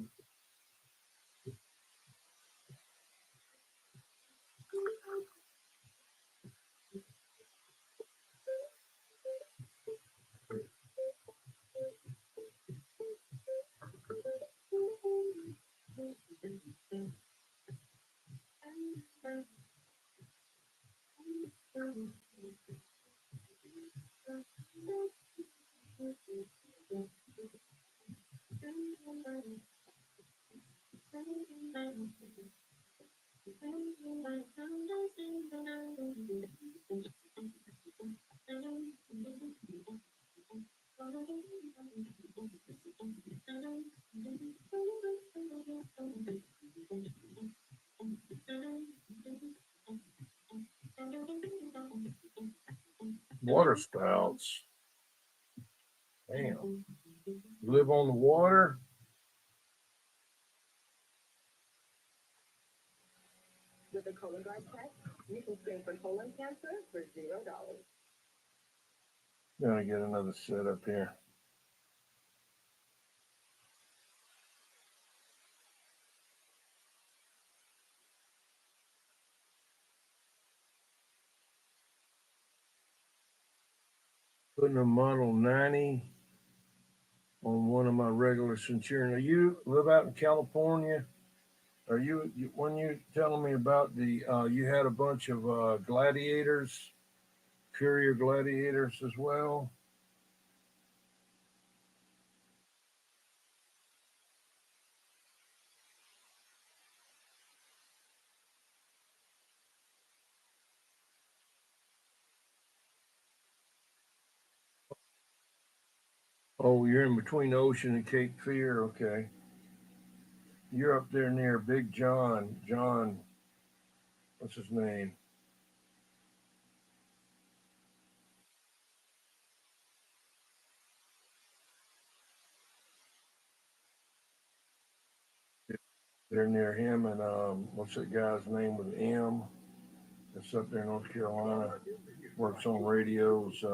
Water spouts. Damn. Live on the water. With a colon guard test, you can screen for colon cancer for $0. Gotta get another set up here. Putting a Model 90 on one of my regular Centurion. You live out in California? Are you when you telling me about the you had a bunch of gladiators, Courier gladiators as well? Oh, you're in between Ocean and Cape Fear. Okay, you're up there near Big John. John, what's his name? They're near him, and what's that guy's name with M? That's up there in North Carolina. Works on radios.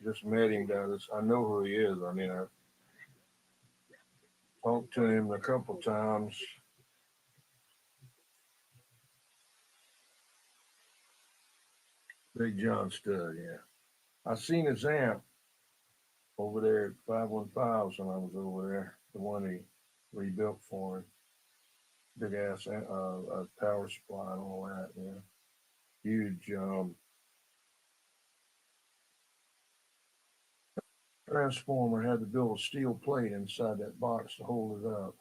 Just met him down this. I know who he is. I mean, I talked to him a couple times. Big John Stud, yeah. I seen his amp over there at 515s when I was over there. The one he rebuilt for him. Big ass power supply and all that, yeah. Huge transformer. Had to build a steel plate inside that box to hold it up.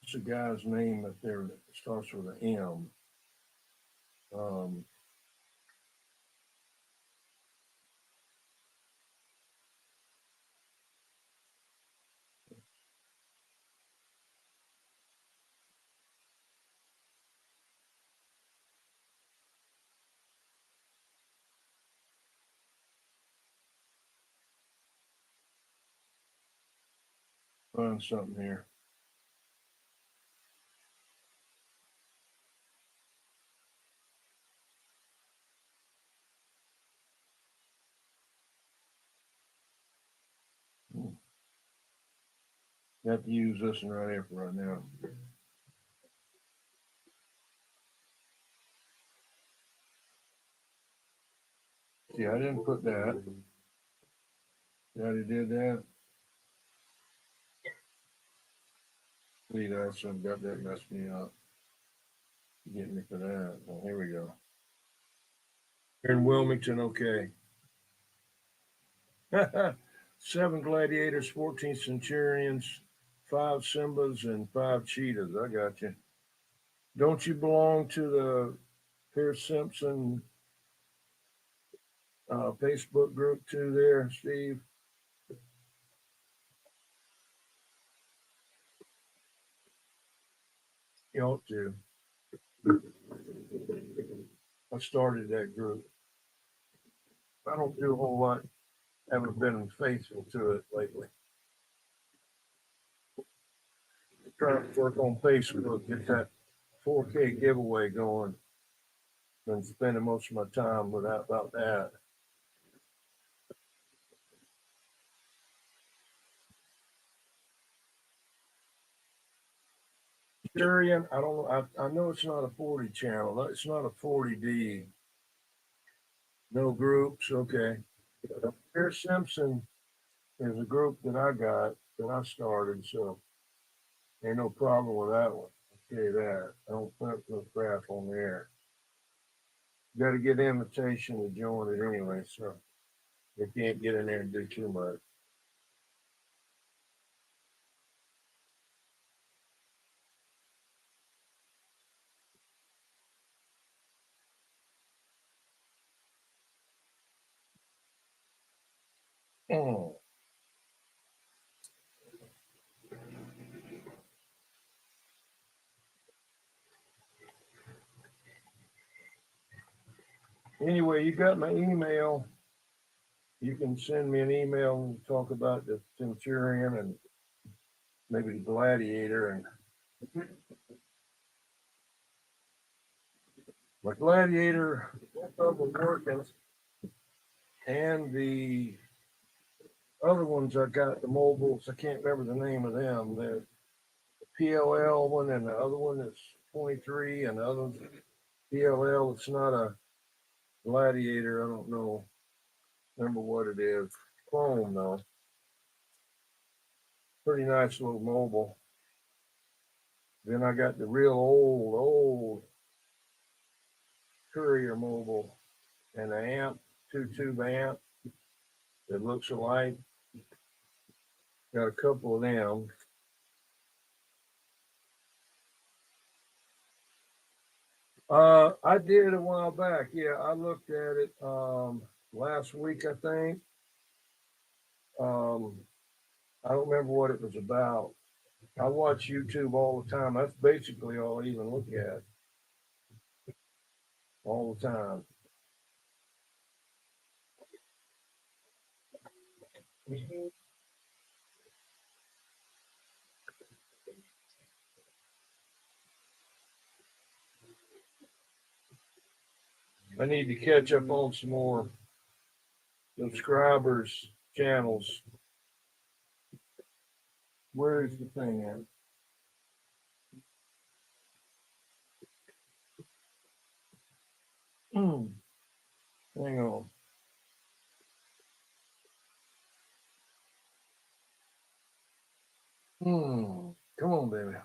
What's the guy's name up there that starts with an M? Um, Find something here. You have to use this one right here for right now. See, I didn't put that. Daddy did that. See, that's I've got that messed me up. Get me for that. Well, here we go. Here in Wilmington, okay. 7 gladiators, 14 centurions, 5 Simbas, and 5 cheetahs. I got you. Don't you belong to the Pierce Simpson Facebook group too there, Steve? You ought to. I started that group. I don't do a whole lot. Haven't been faithful to it lately. Trying to work on Facebook, get that 4K giveaway going. Been spending most of my time without about that. Syrian, I don't know. I know it's not a 40 channel. It's not a 40D. No groups. Okay. Pierce Simpson There's a group that I started, so ain't no problem with that one. I'll tell you that. I don't put no crap on there. Got to get invitation to join it anyway, so they can't get in there and do too much. Mm. Anyway, you got my email. You can send me an email and talk about the Centurion and maybe the Gladiator. And my Gladiator, both of them working, and the other ones I got, the mobiles, I can't remember the name of them. The PLL one and the other one is 23, and the other PLL, it's not a Gladiator, I don't know, remember what it is. Chrome though. Pretty nice little mobile. Then I got the real old Courier mobile and the amp, 2-tube amp that looks alike. Got a couple of them. I did a while back. Yeah, I looked at it last week, I think. I don't remember what it was about. I watch YouTube all the time. That's basically all I even look at all the time. I need to catch up on some more subscribers channels. Where's the thing at? Hang on. Come on, baby.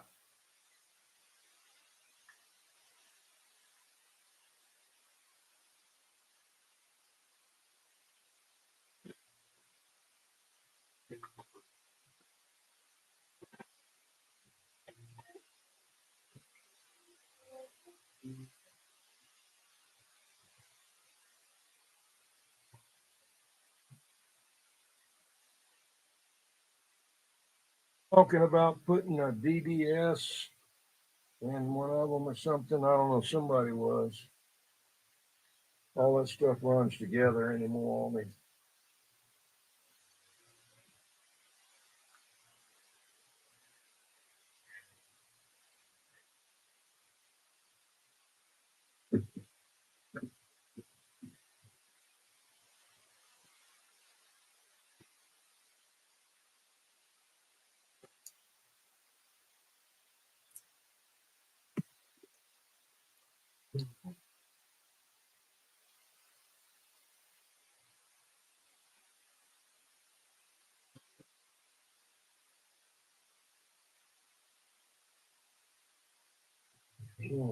Talking about putting a DDS in one of them or something. I don't know. Somebody was. All that stuff runs together anymore on me. Hmm.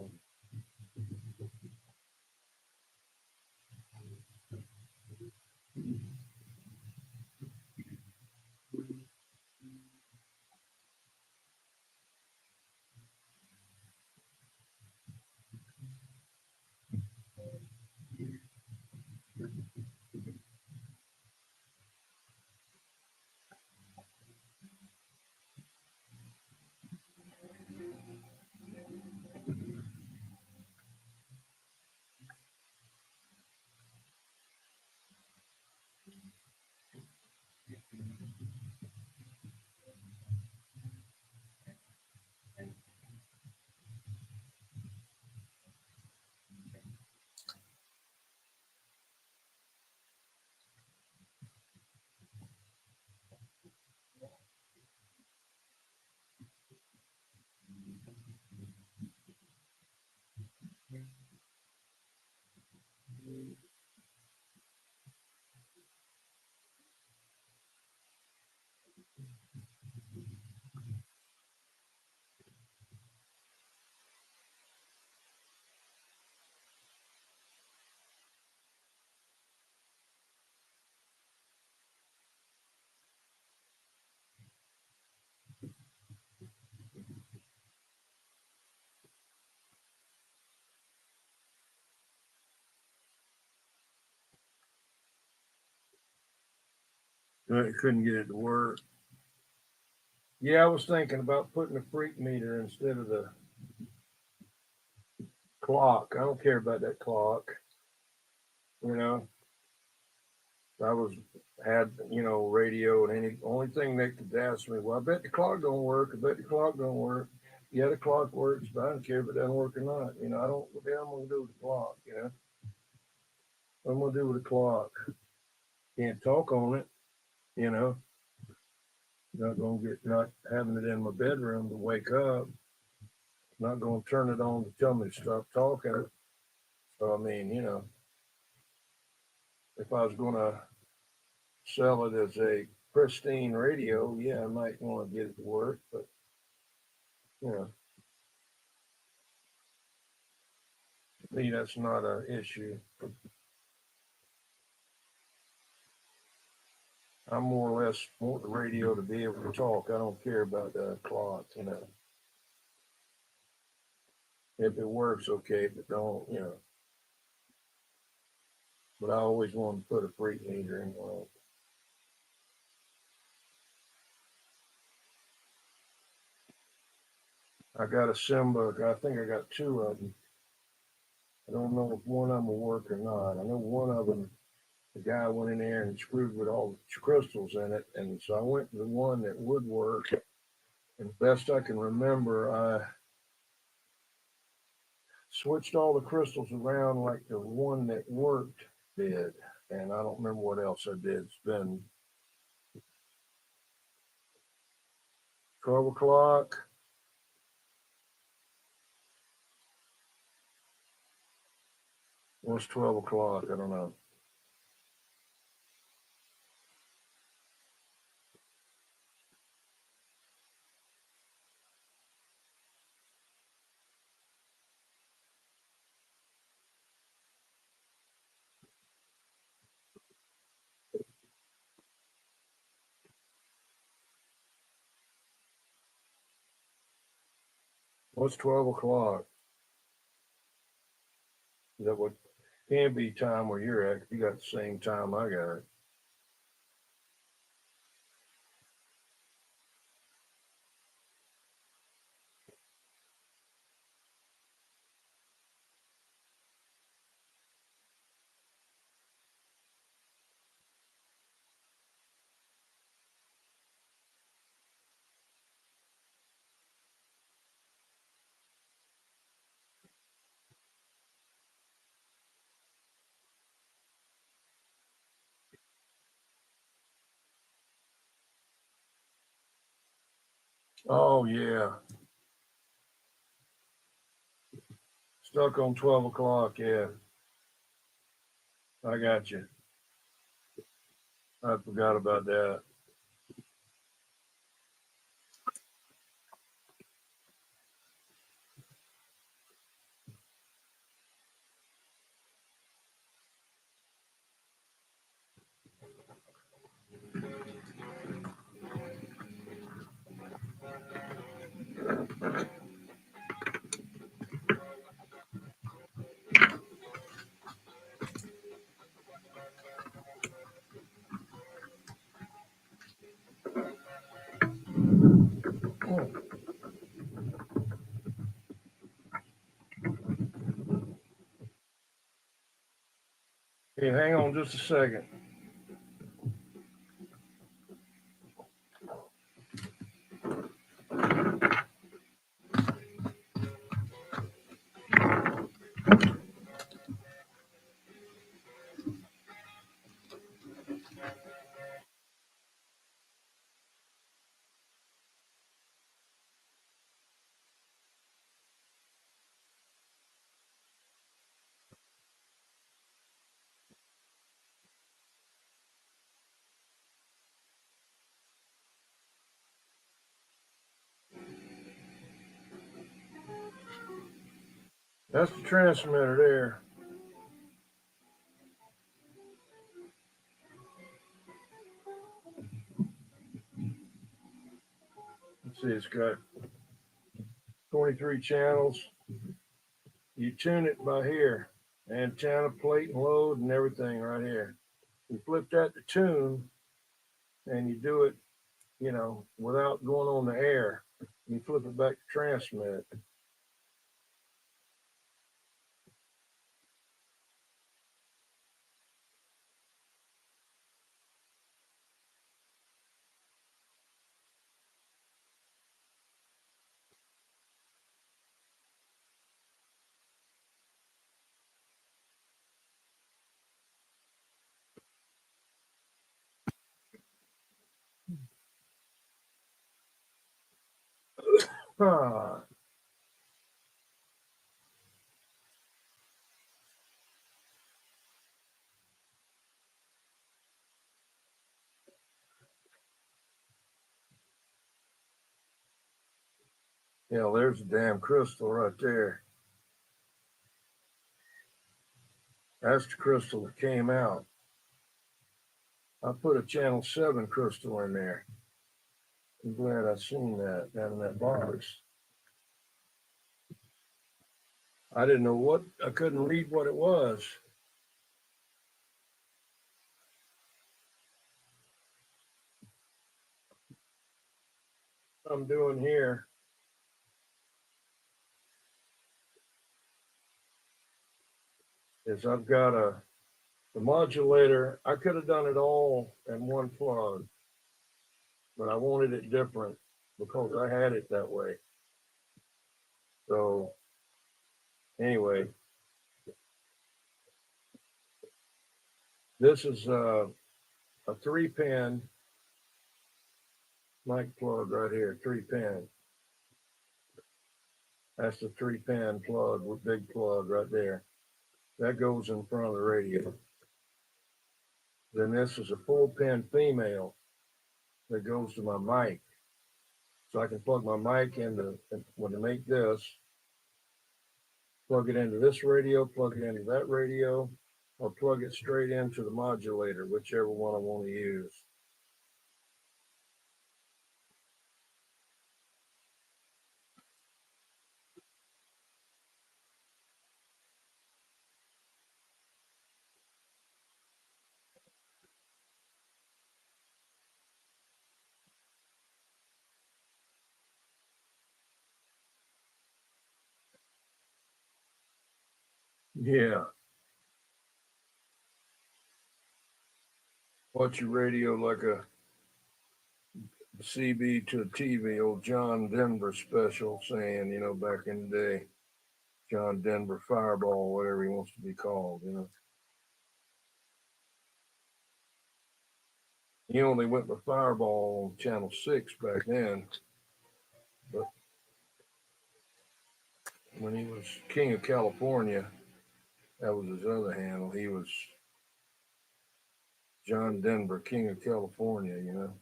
I couldn't get it to work. Yeah, I was thinking about putting a freak meter instead of the clock. I don't care about that clock. You know, I had radio and any only thing they could ask me. Well, I bet the clock don't work. I bet the clock don't work. Yeah, the clock works, but I don't care if it doesn't work or not. I don't. What the hell I'm gonna do with the clock? What I'm gonna do with the clock? Can't talk on it. You know, not having it in my bedroom to wake up. Not gonna turn it on to tell me to stop talking. So I mean, if I was gonna sell it as a pristine radio, yeah, I might want to get it to work, but you know, to me that's not an issue. I more or less want the radio to be able to talk. I don't care about the clock, If it works, okay. If it don't, But I always want to put a freak meter in one. I got a Simba. I think I got two of them. I don't know if one of them will work or not. I know one of them, the guy went in there and screwed with all the crystals in it. And so I went to the one that would work. And best I can remember, I switched all the crystals around like the one that worked did. And I don't remember what else I did. It's been 12 o'clock. What's 12 o'clock? I don't know. What's 12 o'clock? Is that what can be time where you're at? You got the same time I got. Oh, yeah. Stuck on 12 o'clock. Yeah. I got you. I forgot about that. Hey, hang on just a second. That's the transmitter there. Let's see, it's got 23 channels. You tune it by here. Antenna, plate, and load, and everything right here. You flip that to tune, and you do it, you know, without going on the air. You flip it back to transmit. Ah, you know, there's a damn crystal right there. That's the crystal that came out. I put a channel 7 crystal in there. I'm glad I seen that down in that box. I didn't know what, I couldn't read what it was. What I'm doing here is I've got the modulator. I could have done it all in one plug, but I wanted it different because I had it that way. So anyway, this is a 3-pin mic plug right here, 3-pin. That's the 3-pin plug with big plug right there. That goes in front of the radio. Then this is a 4-pin female that goes to my mic. So I can plug my mic into, when I make this, plug it into this radio, plug it into that radio, or plug it straight into the modulator, whichever one I want to use. Yeah. Watch your radio like a CB to a TV, old John Denver special saying, you know, back in the day, John Denver Fireball, whatever he wants to be called, you know. He only went with Fireball on Channel 6 back then, but when he was King of California, that was his other handle. He was John Denver, King of California, you know.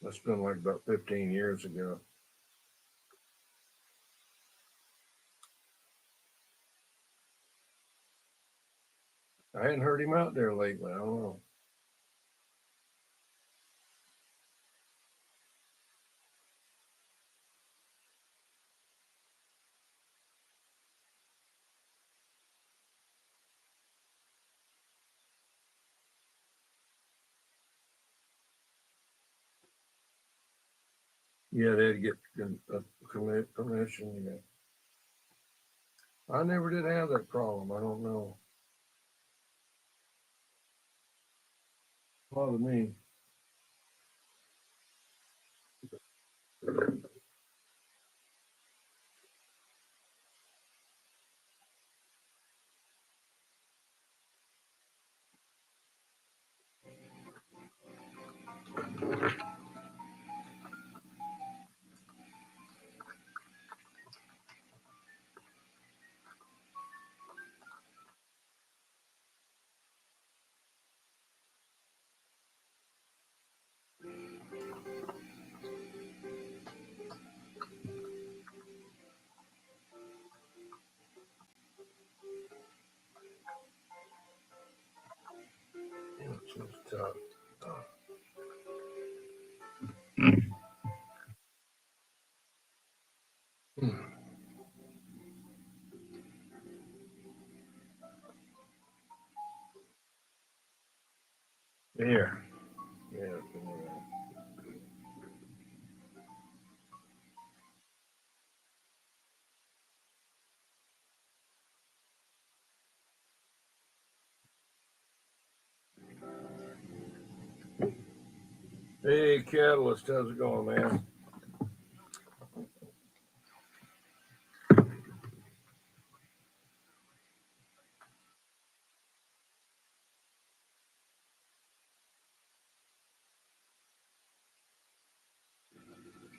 That's been like about 15 years ago. I hadn't heard him out there lately. I don't know. Yeah, they had to get permission. Yeah. I never did have that problem. I don't know. Bother me. It's just tough. There. Hey, Catalyst, how's it going, man?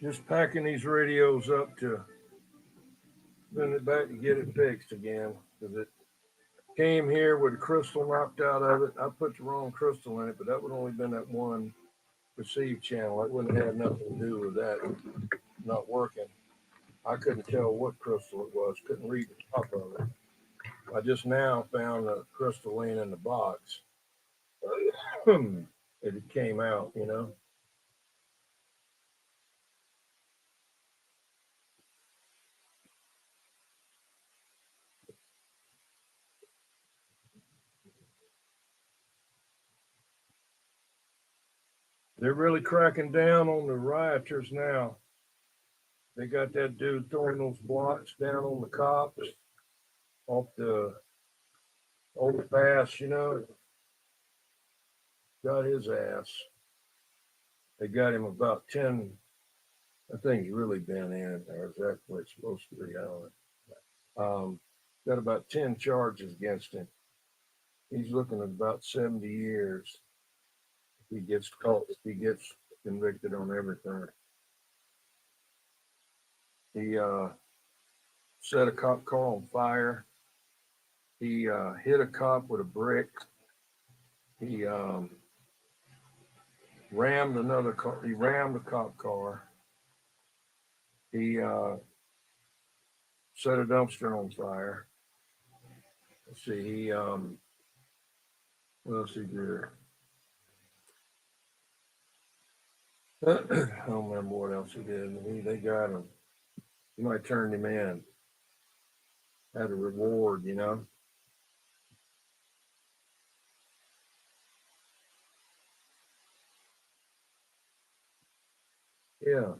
Just packing these radios up to send it back to get it fixed again, because it came here with a crystal knocked out of it. I put the wrong crystal in it, but that would only been that one receive channel. It wouldn't have nothing to do with that not working. I couldn't tell what crystal it was, couldn't read the top of it. I just now found a crystal laying in the box. It came out, you know. They're really cracking down on the rioters now. They got that dude throwing those blocks down on the cops off the overpass, you know. Got his ass. They got him about 10. I think he's really been in there. Is that what it's supposed to be? I don't know. Got about 10 charges against him. He's looking at about 70 years. If he gets caught, if he gets convicted on everything. He set a cop car on fire. He hit a cop with a brick. He rammed another car. He rammed a cop car. He set a dumpster on fire. Let's see. He what else he did? I don't remember what else he did. They got him. You might turn him in. Had a reward, you know. Yeah.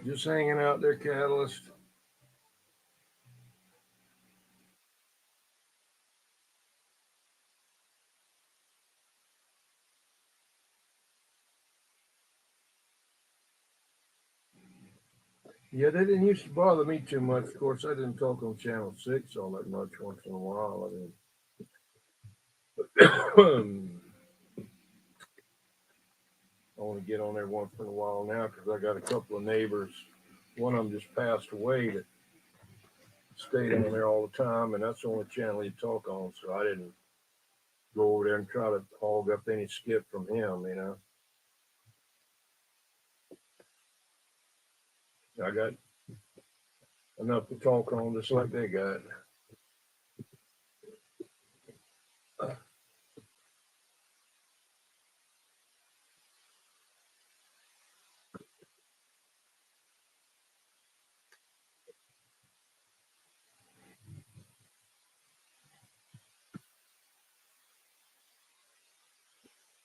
Just hanging out there, Catalyst. Yeah, they didn't used to bother me too much. Of course, I didn't talk on Channel 6 all that much once in a while. I mean, I only get on there once in a while now because I got a couple of neighbors. One of them just passed away that stayed on there all the time, and that's the only channel you talk on. So I didn't go over there and try to hog up any skip from him, you know. I got enough to talk on just like they got.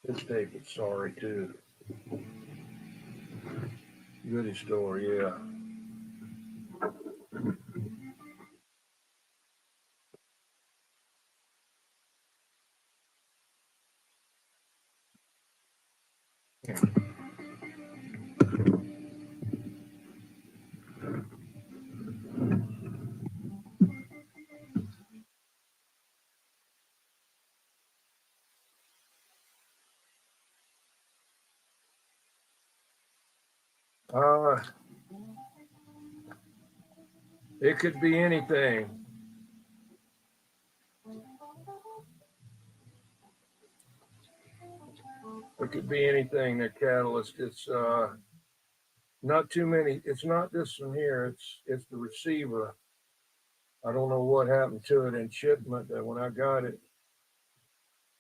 This tape is sorry too. Goody story, yeah. Uh, it could be anything. It could be anything. That catalyst. It's not too many. It's not this one here. It's the receiver. I don't know what happened to it in shipment. When I got it,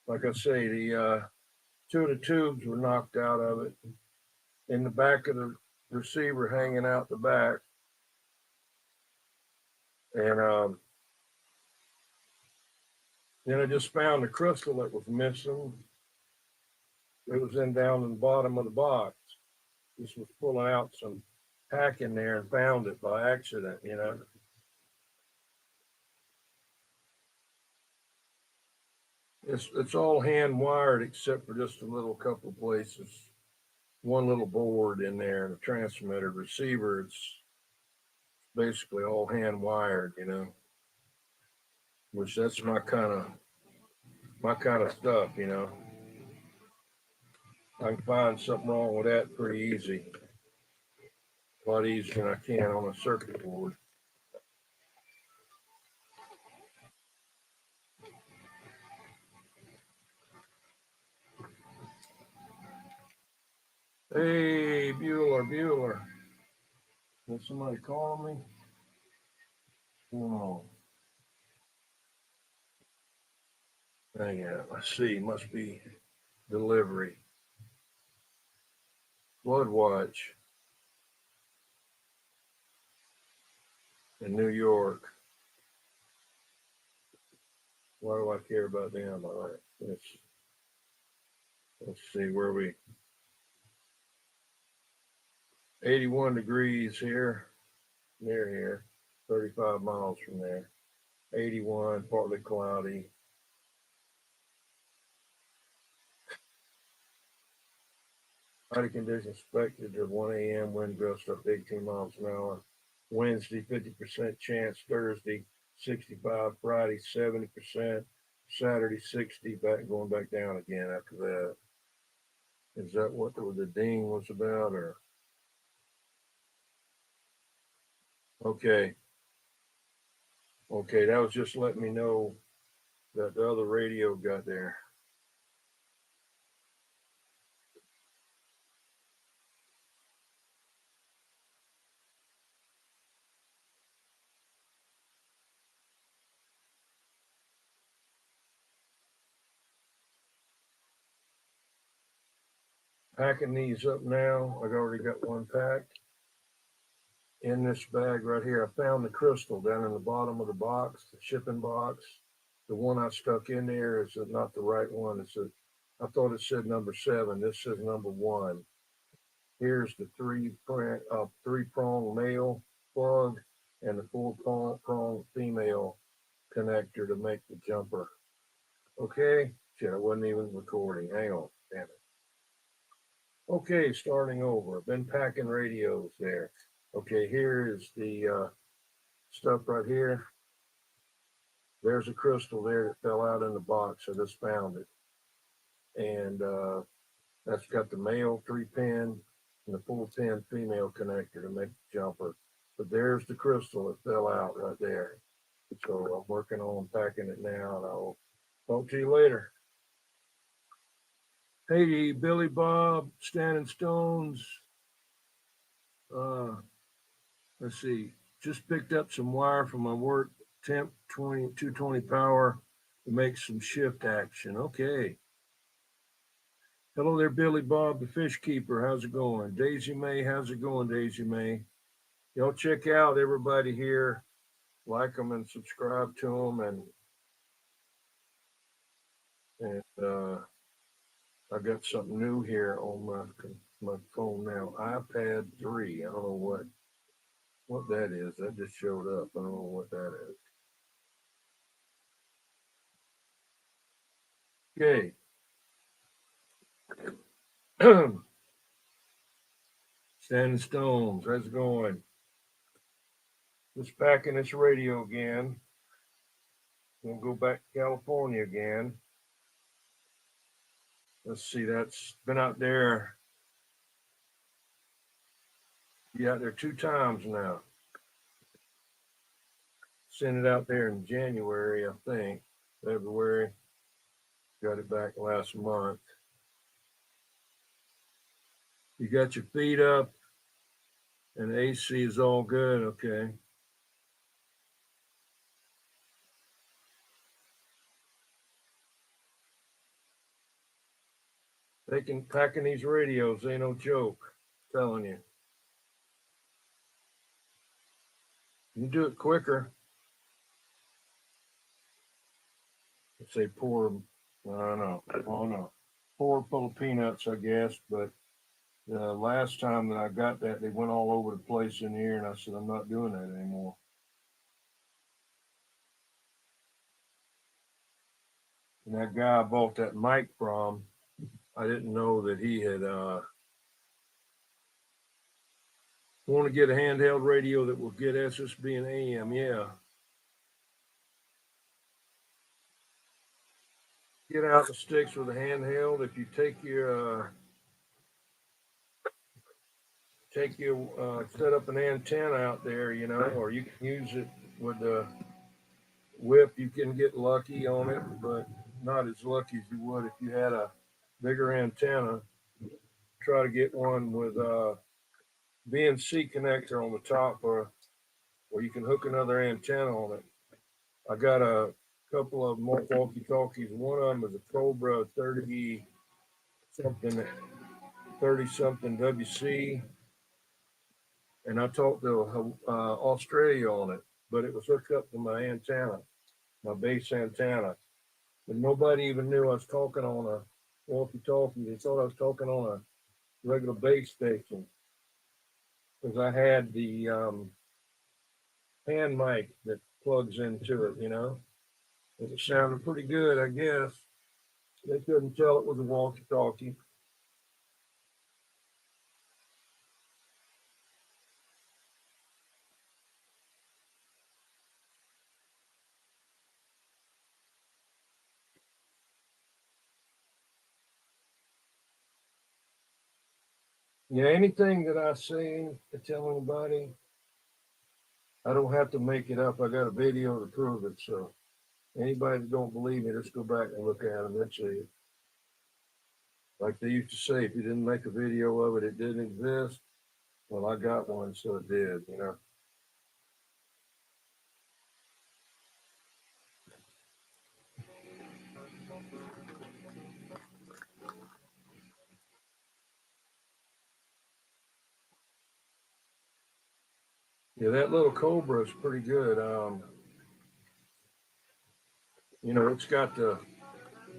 like I say, the two of the tubes were knocked out of it. in the back of the receiver, hanging out the back. And then I just found the crystal that was missing. It was down in the bottom of the box. Just was pulling out some pack in there and found it by accident, you know. It's all hand wired except for just a little couple of places. One little board in there and a transmitter receiver. It's basically all hand wired, you know. Which that's my kind of stuff, you know. I can find something wrong with that pretty easy. A lot easier than I can on a circuit board. Hey, Bueller. Did somebody call me? No. Hang on. Let's see. Must be delivery. Blood Watch in New York. Why do I care about them? All right. Let's see where we 81 degrees here, near here, 35 miles from there. 81, partly cloudy. Cloudy conditions expected at 1 a.m. Wind gusts up 18 miles an hour. Wednesday, 50% chance. Thursday, 65. Friday, 70%. Saturday, 60. Going back down again after that. Is that what the ding was about, or? Okay. Okay, that was just letting me know that the other radio got there. Packing these up now. I've already got one packed. In this bag right here, I found the crystal down in the bottom of the box, the shipping box. The one I stuck in there is not the right one. I thought it said number 7. This says number 1. Here's the three-prong male plug and the four-prong female connector to make the jumper. Okay, shit, I wasn't even recording. Hang on, damn it. Okay, starting over. I've been packing radios there. Okay, here is the stuff right here. There's a crystal there that fell out in the box. I just found it. And that's got the male 3-pin and the 4-pin female connector to make the jumper. But there's the crystal that fell out right there. So I'm working on packing it now, and I'll talk to you later. Hey, Billy Bob, Standing Stones. Let's see. Just picked up some wire from my work temp 220 power to make some shift action. Okay. Hello there, Billy Bob, the fish keeper. How's it going? Daisy May, how's it going, Daisy May? Y'all check out everybody here. Like them and subscribe to them. And I got something new here on my phone now. iPad 3. I don't know what that is. That just showed up. I don't know what that is. Okay. Standing Stones, how's it going? Just packing this radio again. We'll go back to California again. Let's see, that's been out there. Be out there 2 times now. Sent it out there in January, I think. February. Got it back last month. You got your feet up and the AC is all good. Okay. Packing these radios ain't no joke. telling you. You do it quicker. Say pour, I don't know. I don't know. Pour full of peanuts, I guess. But the last time that I got that, they went all over the place in here, and I said, I'm not doing that anymore. And that guy I bought that mic from, I didn't know that he had want to get a handheld radio that will get SSB and AM. Yeah. Get out the sticks with a handheld. If you take your set up an antenna out there, you know, or you can use it with the whip. You can get lucky on it, but not as lucky as you would if you had a bigger antenna. Try to get one with BNC connector on the top, or you can hook another antenna on it. I got a couple of walkie-talkies. One of them is a Cobra 30 something WC, and I talked to Australia on it, but it was hooked up to my antenna, my base antenna. But nobody even knew I was talking on a walkie-talkie. They thought I was talking on a regular base station because I had the hand mic that plugs into it, you know. It sounded pretty good, I guess. They couldn't tell it was a walkie-talkie. Yeah, anything that I say to tell anybody, I don't have to make it up. I got a video to prove it. So anybody that don't believe me, just go back and look at them and see it. Like they used to say, if you didn't make a video of it, it didn't exist. Well, I got one, so it did, you know. Yeah, that little Cobra is pretty good. You know, it's got the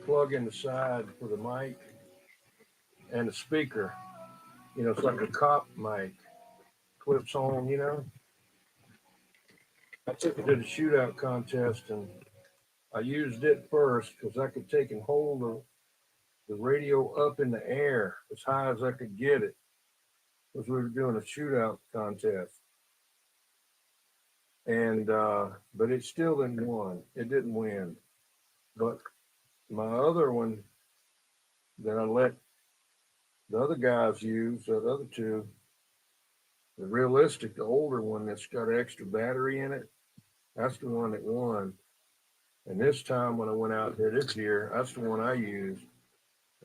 plug in the side for the mic and the speaker. You know, it's like a cop mic, clips on, you know. I took it to the shootout contest and I used it first because I could take and hold the radio up in the air as high as I could get it because we were doing a shootout contest. And, but it still didn't win. It didn't win. But my other one that I let the other guys use, the other two, the realistic, the older one that's got an extra battery in it, that's the one that won. And this time when I went out there this year, that's the one I used.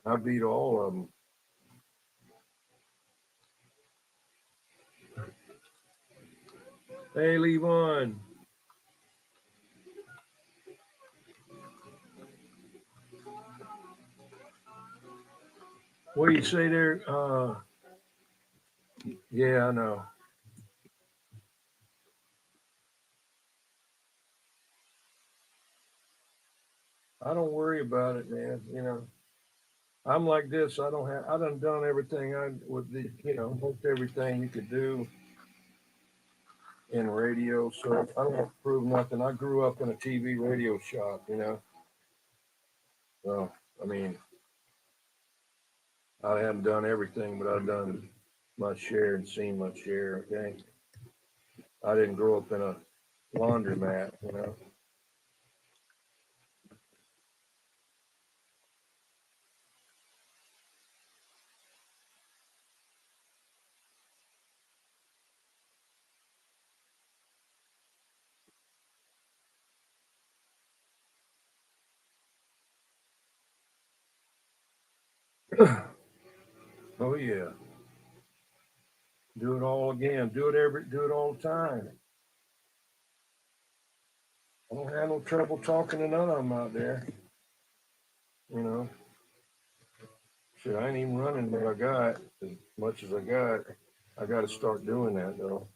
I beat all of them. Hey, Levon. What do you say there? Yeah, I know. I don't worry about it, man. You know, I'm like this. I done everything I with the, you know, most everything you could do in radio. So I don't have to prove nothing. I grew up in a TV radio shop, you know. So, I mean, I haven't done everything, but I've done my share and seen my share, okay? I didn't grow up in a laundromat, you know. Oh yeah. Do it all again. Do it all the time. I don't have no trouble talking to none of them out there. You know. Shit, I ain't even running what I got as much as I got. I got to start doing that though.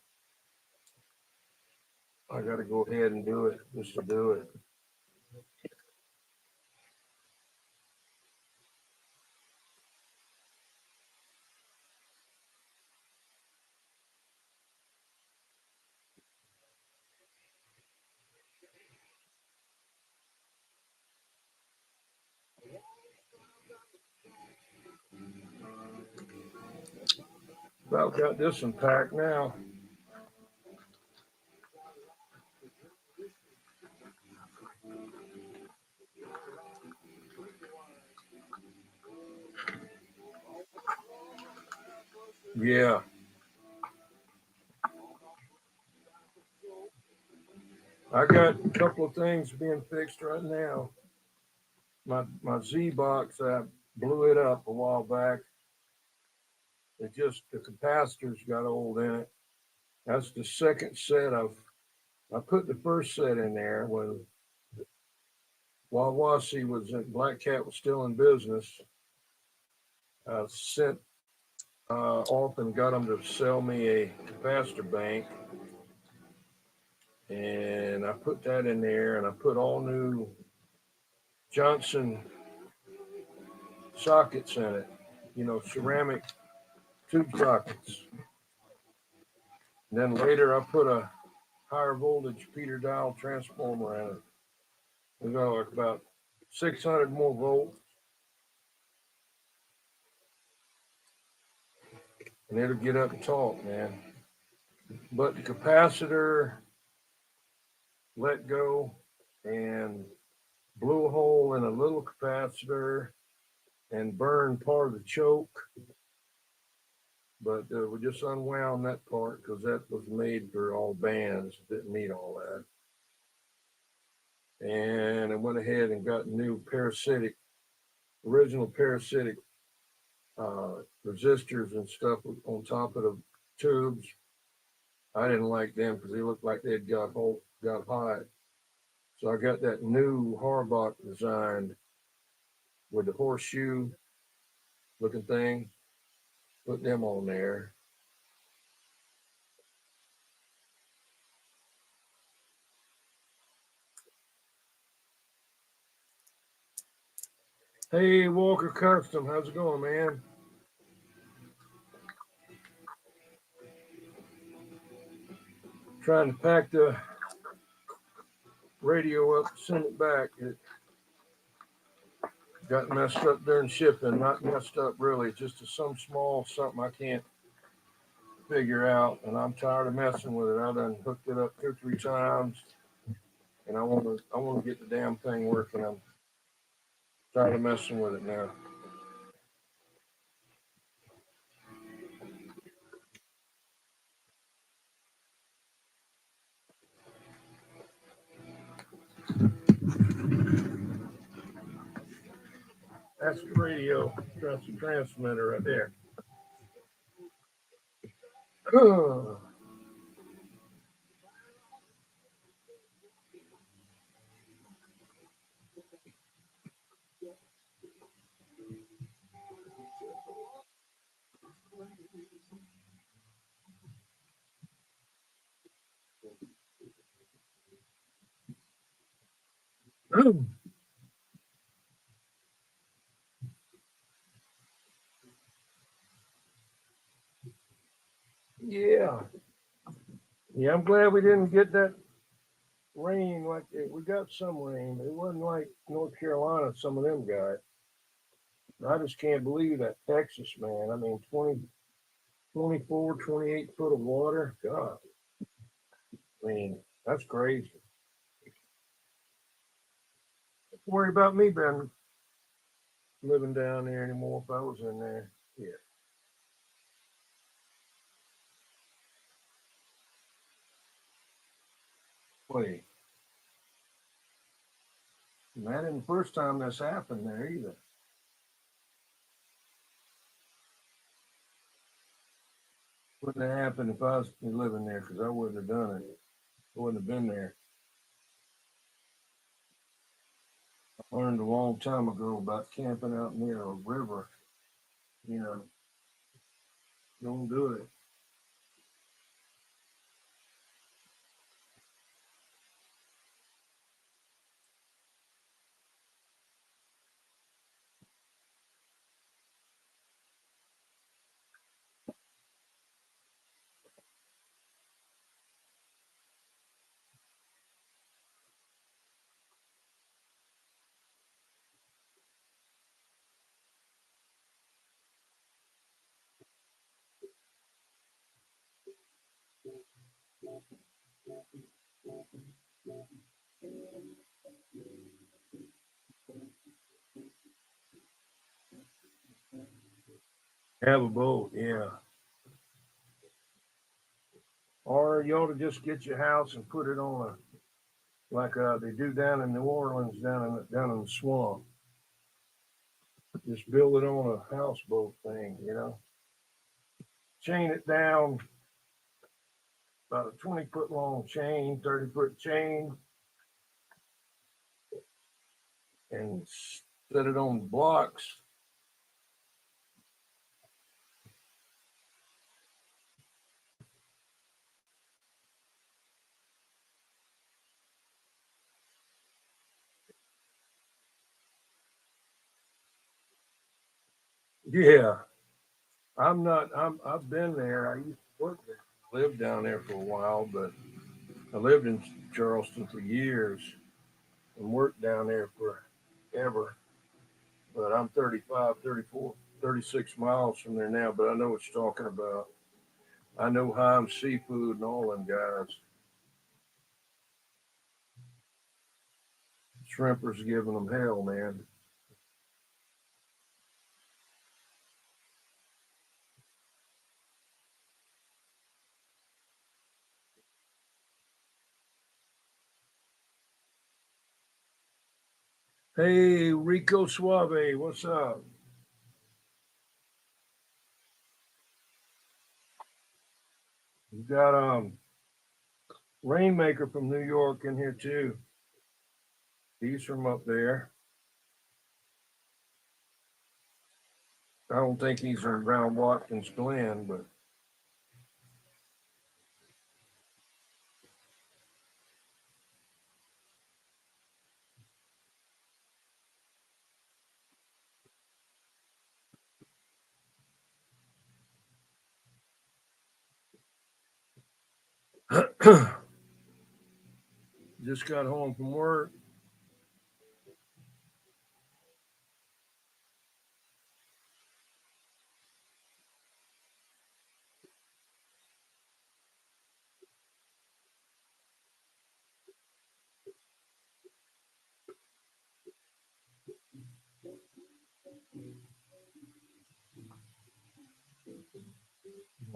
I got to go ahead and do it just to do it. About got this one packed now. Yeah. I got a couple of things being fixed right now. My Z box, I blew it up a while back. It just the capacitors got old in it. That's the second set I put the first set in there when Wawasi was in, Black Cat was still in business. I sent off and got them to sell me a capacitor bank, and I put that in there, and I put all new Johnson sockets in it, ceramic tube sockets. And then later I put a higher voltage Peter dial transformer in it. We got like about 600 more volts, and it'll get up and talk, man. But the capacitor let go and blew a hole in a little capacitor and burned part of the choke. But we just unwound that part because that was made for all bands. It didn't need all that. And I went ahead and got new original parasitic resistors and stuff on top of the tubes. I didn't like them because they looked like they'd got hot. So I got that new Harbach designed with the horseshoe looking thing. Put them on there. Hey, Walker Custom, how's it going, man? Trying to pack the radio up, send it back. It got messed up during shipping. Not messed up really, just some small something I can't figure out, and I'm tired of messing with it. I done hooked it up 2 or 3 times, and I want to get the damn thing working. I'm tired of messing with it now. That's the radio. That's the transmitter right there. Yeah. Yeah, I'm glad we didn't get that rain like it. We got some rain, but it wasn't like North Carolina, some of them got. I just can't believe that Texas, man. I mean, 20, 24, 28 foot of water. God, I mean, that's crazy. Don't worry about me being living down there anymore if I was in there. Yeah. Wait, that isn't the first time that's happened there either. Wouldn't have happened if I was living there because I wouldn't have done it. I wouldn't have been there. I learned a long time ago about camping out near a river. You know, don't do it. Have a boat, yeah. Or you ought to just get your house and put it on like they do down in New Orleans, down in the swamp. Just build it on a houseboat thing, Chain it down, about a 20-foot long chain, 30-foot chain, and set it on blocks. Yeah, I've been there. I used to work there, lived down there for a while, but I lived in Charleston for years and worked down there forever. But I'm 35, 34, 36 miles from there now, but I know what you're talking about. I know Heim Seafood and all them guys. Shrimpers giving them hell, man. Hey, Rico Suave, what's up? You got Rainmaker from New York in here too. He's from up there. I don't think he's from around Watkins Glen, but just got home from work.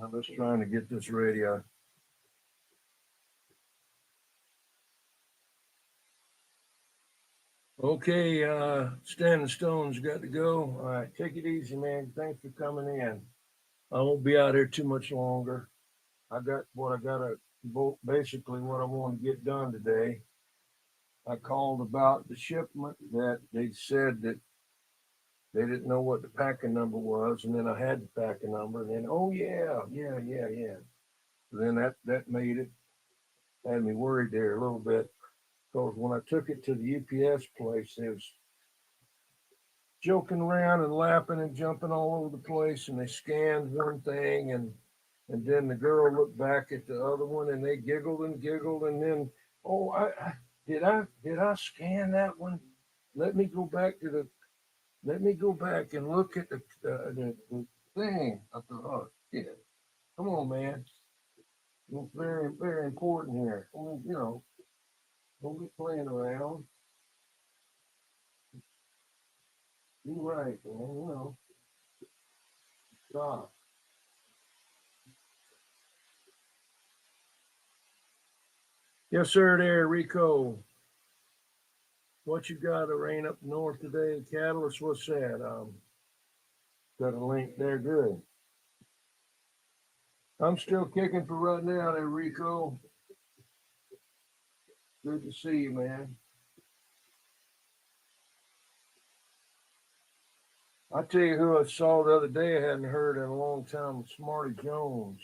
I'm just trying to get this radio. Okay, Standing Stone's got to go. All right, take it easy, man. Thanks for coming in. I won't be out here too much longer. I got what I got to basically what I want to get done today. I called about the shipment that they said that they didn't know what the packing number was, and then I had the packing number, and then oh yeah. So then that made it had me worried there a little bit because when I took it to the UPS place, they was joking around and laughing and jumping all over the place, and they scanned one thing and then the girl looked back at the other one and they giggled and then oh I scan that one? Let me go back to the let me go back and look at the thing. I thought, oh shit, come on, man, it's very important here. I mean, don't be playing around. Be right, man. Stop. Yes, sir. There, Rico. What you got to rain up north today? Catalyst, what's that? Got a link there. Good. I'm still kicking for right now there, Rico. Good to see you, man. I tell you who I saw the other day I hadn't heard in a long time, Smarty Jones.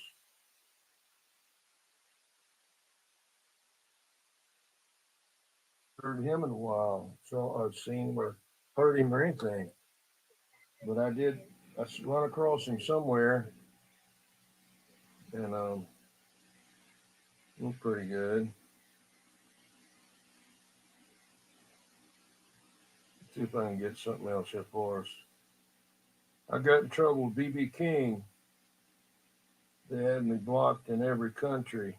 Heard him in a while. So I've seen him or heard him or anything. But I run across him somewhere and it was pretty good. See if I can get something else here for us. I got in trouble with BB King. They had me blocked in every country.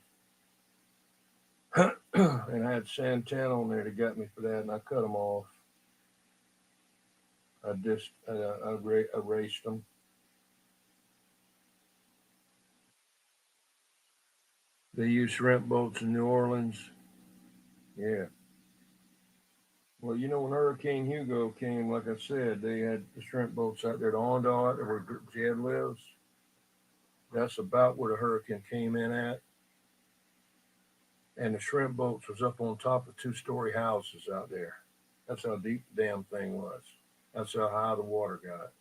And I had Santana on there that got me for that, and I cut them off. I erased them. They use shrimp boats in New Orleans. Yeah. Well, you know, when Hurricane Hugo came, like I said, they had the shrimp boats out there to Ondot, where Jed lives. That's about where the hurricane came in at. And the shrimp boats was up on top of 2-story houses out there. That's how deep the damn thing was. That's how high the water got.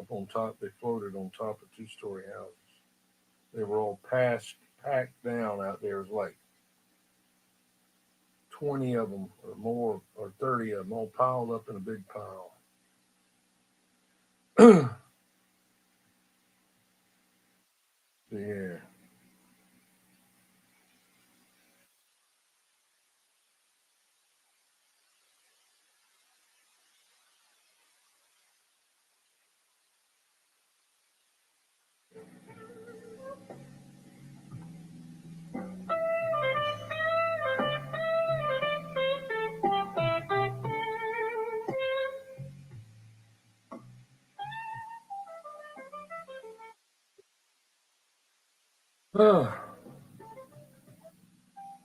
Up on top, they floated on top of 2-story houses. They were all packed down out there. It was like 20 of them or more, or 30 of them all piled up in a big pile. Yeah.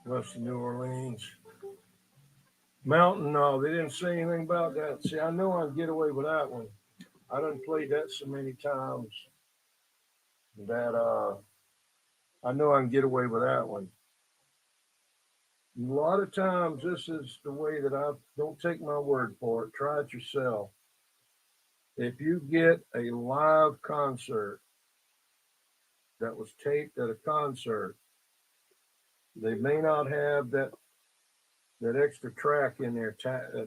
West of New Orleans. Mountain, no, they didn't say anything about that. See, I know I'd get away with that one. I done played that so many times that I know I can get away with that one. A lot of times, this is the way that I don't take my word for it. Try it yourself. If you get a live concert that was taped at a concert, they may not have that extra track in there,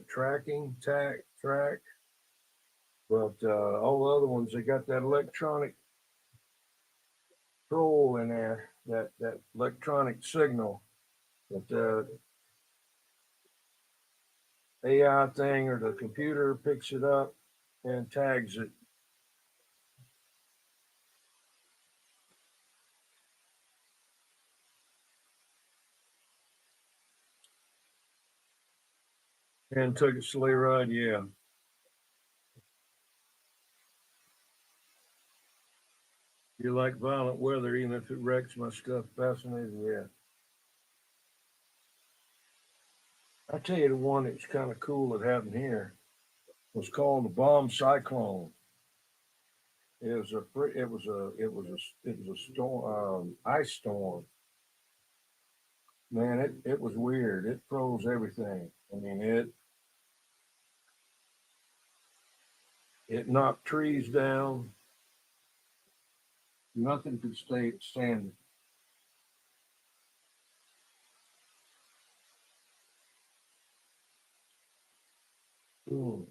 track, but all the other ones, they got that electronic control in there, that electronic signal that the AI thing or the computer picks it up and tags it. And took a sleigh ride, yeah. You like violent weather, even if it wrecks my stuff. Fascinating, yeah. I tell you, the one that's kind of cool that happened here was called the bomb cyclone. It was a storm, ice storm. Man, it was weird. It froze everything. I mean, it knocked trees down. Nothing could stay standing. Mm.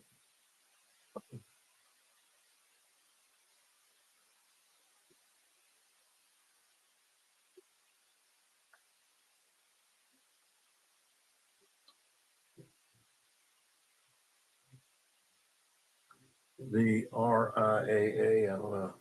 The RIAA, I don't know.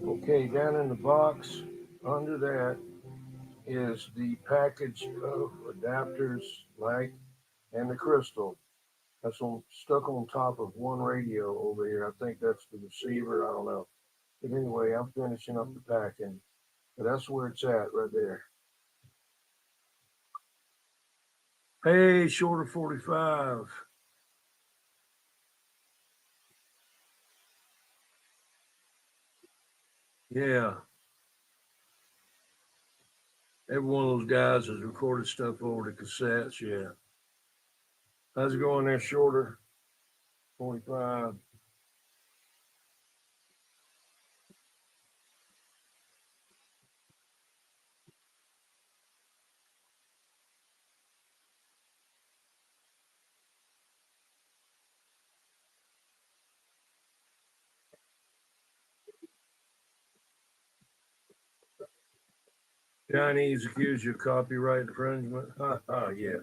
Okay, down in the box under that is the package of adapters, light, and the crystal. That's stuck on top of one radio over here. I think that's the receiver. I don't know. But anyway, I'm finishing up the packing. But that's where it's at right there. Hey, shorter 45. Yeah. Every one of those guys has recorded stuff over the cassettes. Yeah. How's it going there, Shorter? 45. Chinese accuse you of copyright infringement. Yeah.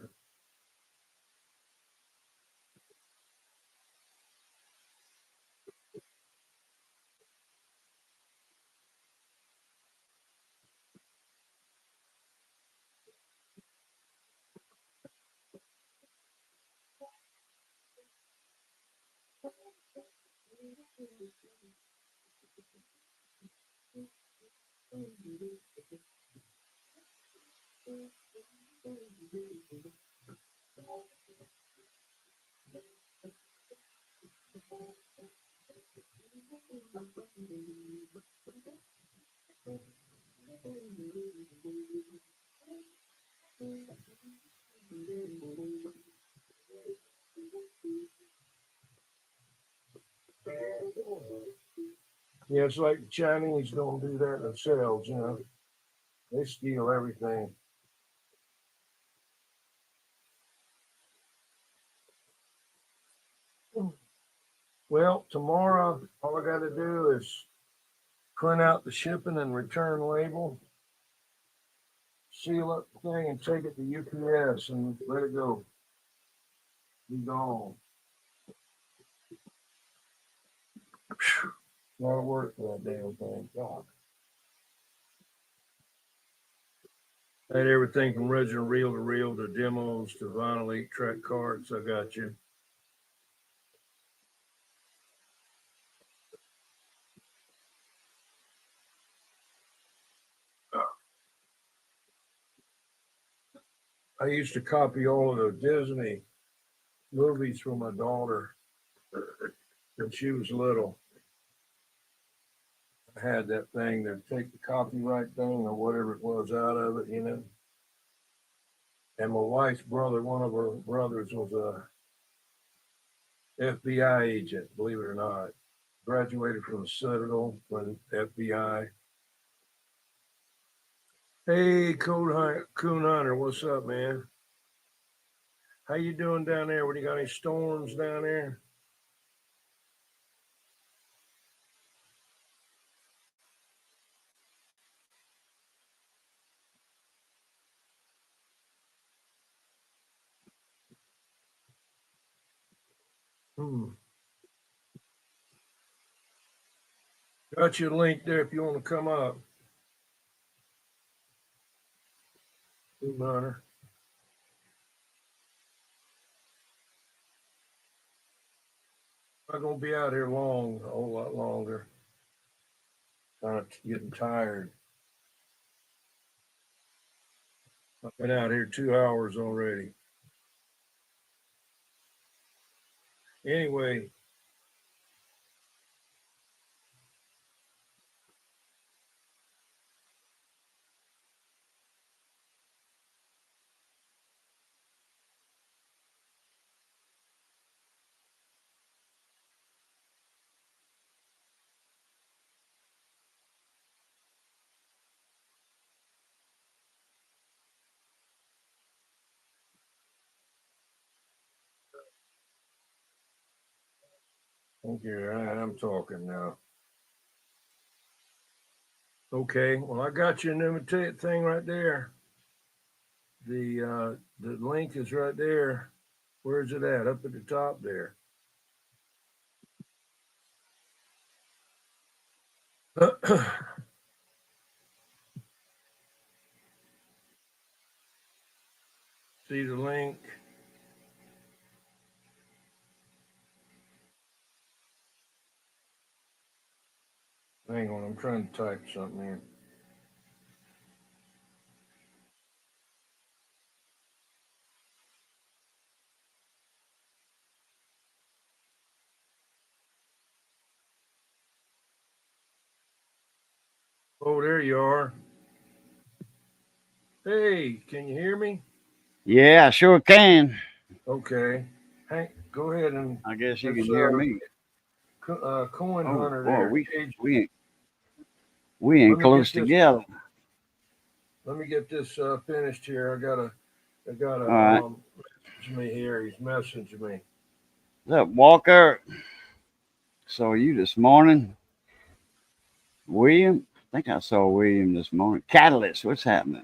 Yeah, it's like the Chinese don't do that themselves, you know. They steal everything. Well, tomorrow, all I got to do is print out the shipping and return label, seal up the thing, and take it to UPS and let it go. Be gone. A lot of work for that damn thing. God. I had everything from original reel to reel to demos to vinyl 8-track cards. I got you. I used to copy all of the Disney movies for my daughter when she was little. I had that thing to take the copyright thing or whatever it was out of it, you know. And my wife's brother, one of her brothers, was a FBI agent, believe it or not. Graduated from the Citadel from FBI. Hey, Coon Hunter, what's up, man? How you doing down there? What, you got any storms down there? Got you a link there if you want to come up. Coon Hunter. Not gonna be out here long, a whole lot longer. Kind of getting tired. I've been out here 2 hours already. Anyway, okay, I'm talking now. Okay, well, I got you an imitate thing right there. The link is right there. Where's it at? Up at the top there. See the link? Hang on, I'm trying to type something in. Oh, there you are. Hey, can you hear me? Yeah, I sure can. Okay. Hank, go ahead and I guess you let's can hear me. coin Oh hunter boy, there. we Cage. we ain't we Let ain't me get close this. together. Let me get this finished here. I gotta All right. message me here. He's messaging me. What's up, Walker? Saw you this morning. William? I think I saw William this morning. Catalyst, what's happening?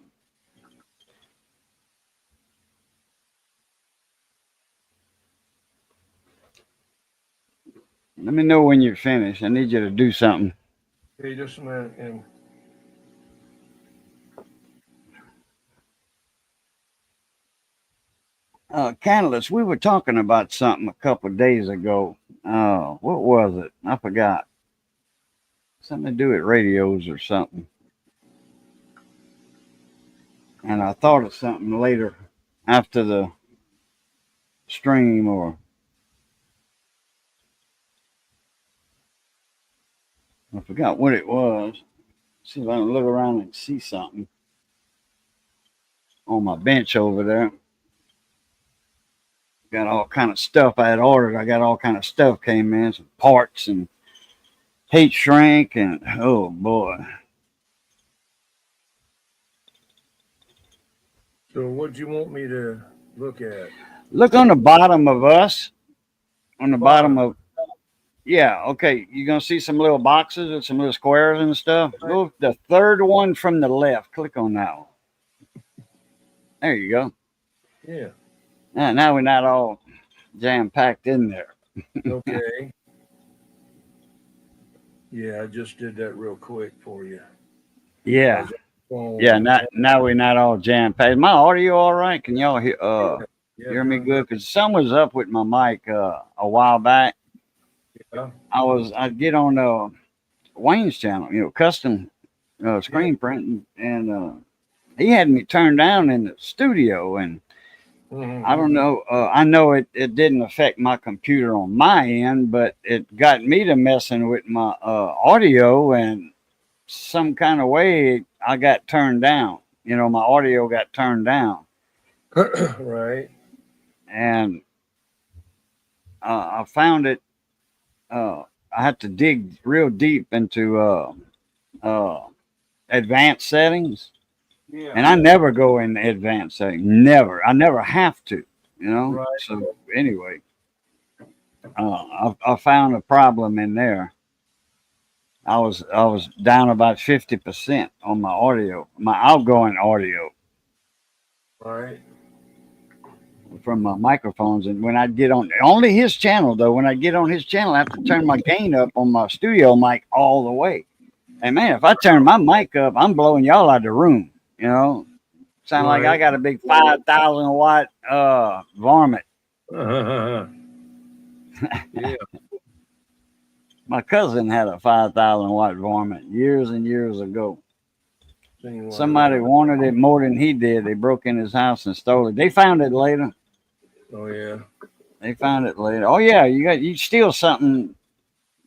Let me know when you're finished. I need you to do something. Hey, just a minute. And Catalyst, we were talking about something a couple of days ago. What was it? I forgot. Something to do with radios or something. And I thought of something later after the stream, or I forgot what it was. See if I can look around and see something on my bench over there. Got all kind of stuff I had ordered. I got all kind of stuff came in, some parts and heat shrink, and oh boy. so, what do you want me to look at? Look on the bottom of us. On the bottom Bottom. of, yeah, okay. You're gonna see some little boxes with some little squares and stuff. Go the third one from the left. Click on that one. There you go. Yeah. Now we're not all jam packed in there. Okay. Yeah, I just did that real quick for you. Yeah. Yeah, now we're not all jam packed. My audio all right? Can y'all hear me doing good? Because something was up with my mic a while back. Yeah. I'd get on Wayne's channel, custom screen Yeah. printing, and he had me turned down in the studio, and I don't know. I know it didn't affect my computer on my end, but it got me to messing with my audio, and some kind of way I got turned down. My audio got turned down, Right. and I found it. I had to dig real deep into uh, advanced settings, Yeah. and I never go in advanced settings. Never. I never have to. Right. So anyway, I found a problem in there. I was down about 50% on my audio, my outgoing audio Right. from my microphones. And when I get on only his channel, though, when I get on his channel, I have to turn my gain up on my studio mic all the way. And man, if I turn my mic up, I'm blowing y'all out of the room. Sound like I Right. got a big 5,000 watt varmint. Yeah. My cousin had a 5,000 watt varmint years and years ago. Seen one of Somebody them. wanted it more than he did. They broke in his house and stole it. They found it later. Oh yeah. They found it later. Oh yeah, you steal something,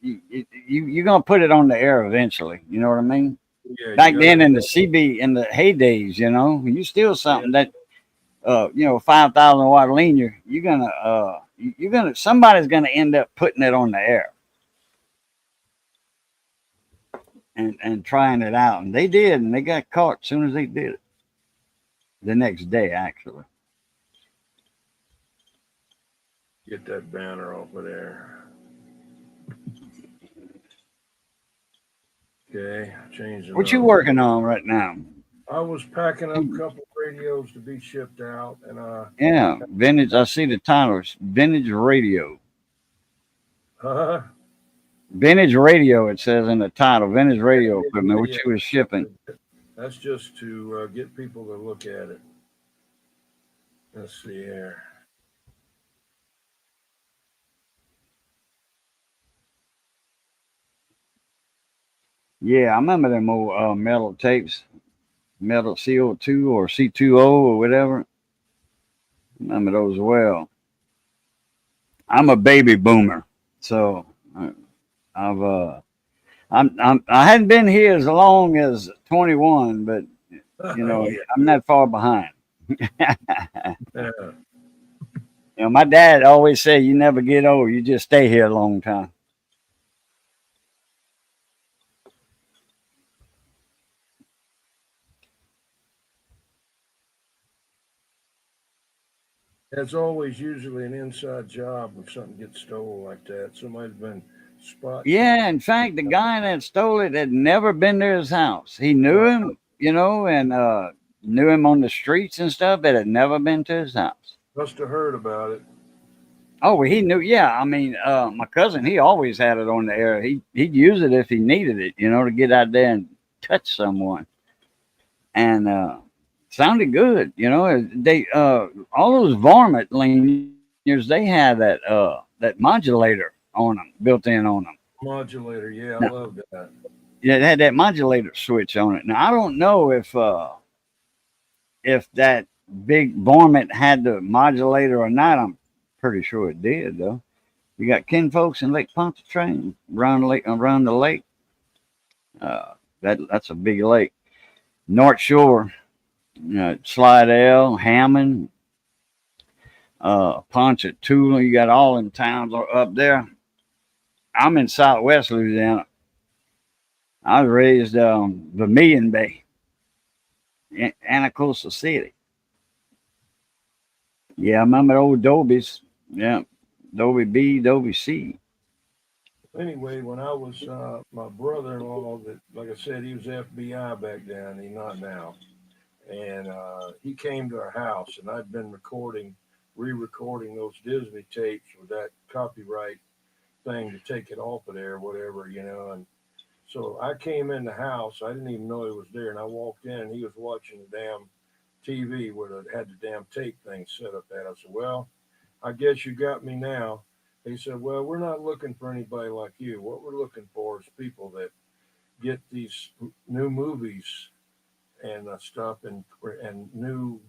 you're gonna put it on the air eventually. You know what I mean? Yeah. Back You then gotta. in the CB in the heydays, you steal Yeah. something that 5,000 watt linear, somebody's gonna end up putting it on the air and trying it out. And they did, and they got caught as soon as they did it. The next day, actually. Get that banner off of there. Okay. Changing What you up. working on right now? I was packing up a couple radios to be shipped out, and Yeah, vintage. I see the titles. Vintage radio. uh, Vintage radio. It says in the title. Vintage radio equipment. What yeah, you was shipping? that's just to get people to look at it. Let's see here. Yeah, I remember them old metal tapes, metal CO2 or C2O or whatever. Remember those well. I'm a baby boomer, so I've I hadn't been here as long as 21, but you know, Yeah. I'm not far behind. Yeah. You know, my dad always said, "You never get old. You just stay here a long time." There's always usually an inside job if something gets stolen like that. Somebody's been spotting. Yeah, in fact, the guy that stole it had never been to his house. He knew him, you know, and knew him on the streets and stuff, but had never been to his house. Must have heard about it. Oh, well, he knew. Yeah, I mean, my cousin, he always had it on the air. He'd use it if he needed it, you know, to get out there and touch someone. And sounded good, you know. They all those varmint lanyards, they had that modulator on them, built in on them. Modulator, yeah, I Now, love that. yeah, it had that modulator switch on it. Now I don't know if that big varmint had the modulator or not. I'm pretty sure it did though. You got kin folks in Lake Pontchartrain around the lake. That's a big lake. North Shore, Slidell, Hammond, Ponchatoula. You got all them towns up there. I'm in Southwest Louisiana. I was raised Vermilion Bay, Anacosa City. Yeah, I remember old Dobies. Yeah, Dobie B, Dobie C. Anyway, when I was my brother-in-law, that like I said, he was FBI back then. He's not now, and he came to our house, and I'd been re-recording those Disney tapes with that copyright thing to take it off of there, whatever, and so I came in the house. I didn't even know he was there, and I walked in, and he was watching the damn TV where it had the damn tape thing set up at. I said, "Well, I guess you got me now." He said, "Well, we're not looking for anybody like you. What we're looking for is people that get these new movies and stuff and new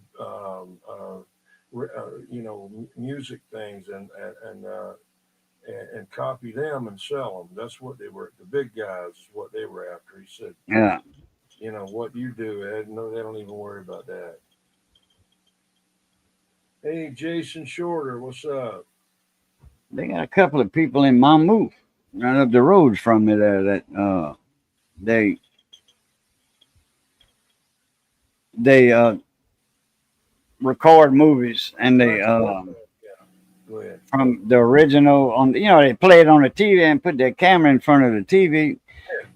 music things and copy them and sell them. That's what they were. The big guys is what they were after." He said, Yeah, "What you do, Ed? No, they don't even worry about that." Hey, Jason Shorter, what's up? they got a couple of people in Mammoth, right up the road from me there that they they record movies and they Yeah, go ahead. from the original on they play it on the TV and put their camera in front of the TV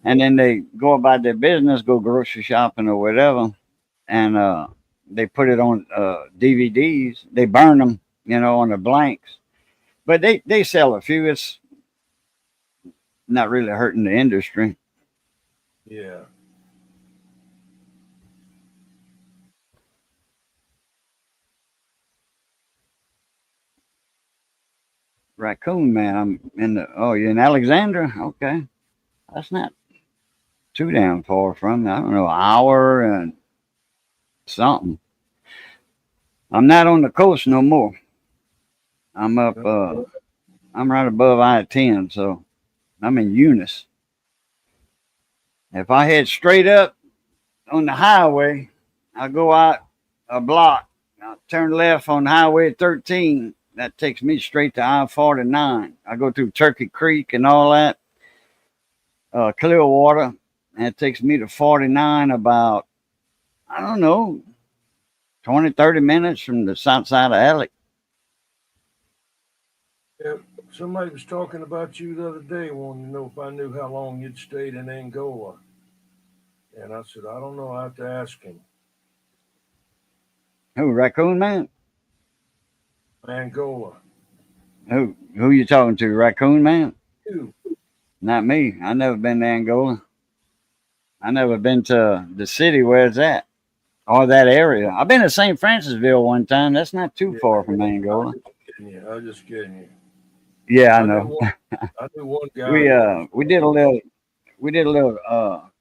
and then they go about their business, go grocery shopping or whatever, and they put it on DVDs. They burn them, on the blanks, but they sell a few. It's not really hurting the industry. Yeah. Raccoon Man, I'm in the. Oh, you're in Alexandria? Okay, that's not too damn far from me. I don't know, hour and something. I'm not on the coast no more. I'm up. I'm right above I-10, so I'm in Eunice. If I head straight up on the highway, I go out a block. I turn left on Highway 13. That takes me straight to I-49. I go through Turkey Creek and all that, Clearwater, and it takes me to 49 about, I don't know, 20, 30 minutes from the south side of Alec. Yeah. Somebody was talking about you the other day, wanting to know if I knew how long you'd stayed in Angola. And I said, "I don't know. I have to ask him." Who, Raccoon Man? Angola. Who you talking to, Raccoon Man? You. Not me. I never been to Angola. I never been to the city where it's at or that area. I've been to St. Francisville one time. That's not too far from Angola. I was just kidding you. Yeah, I know. I knew one guy. We did a little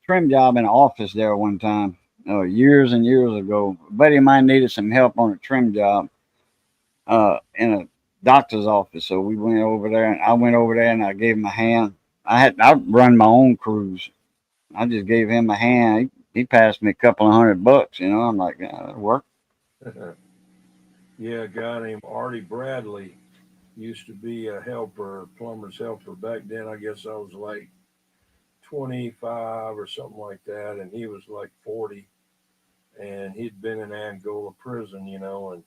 trim job in an office there one time, years and years ago. A buddy of mine needed some help on a trim job in a doctor's office, so we went over there, and I went over there and I gave him a hand. I run my own crews. I just gave him a hand. He passed me a couple of $100. You know, I'm like, yeah, that'll work. Yeah, a guy named Artie Bradley used to be a helper, plumber's helper. Back then, I guess I was like 25 or something like that, and he was like 40, and he'd been in Angola prison, you know,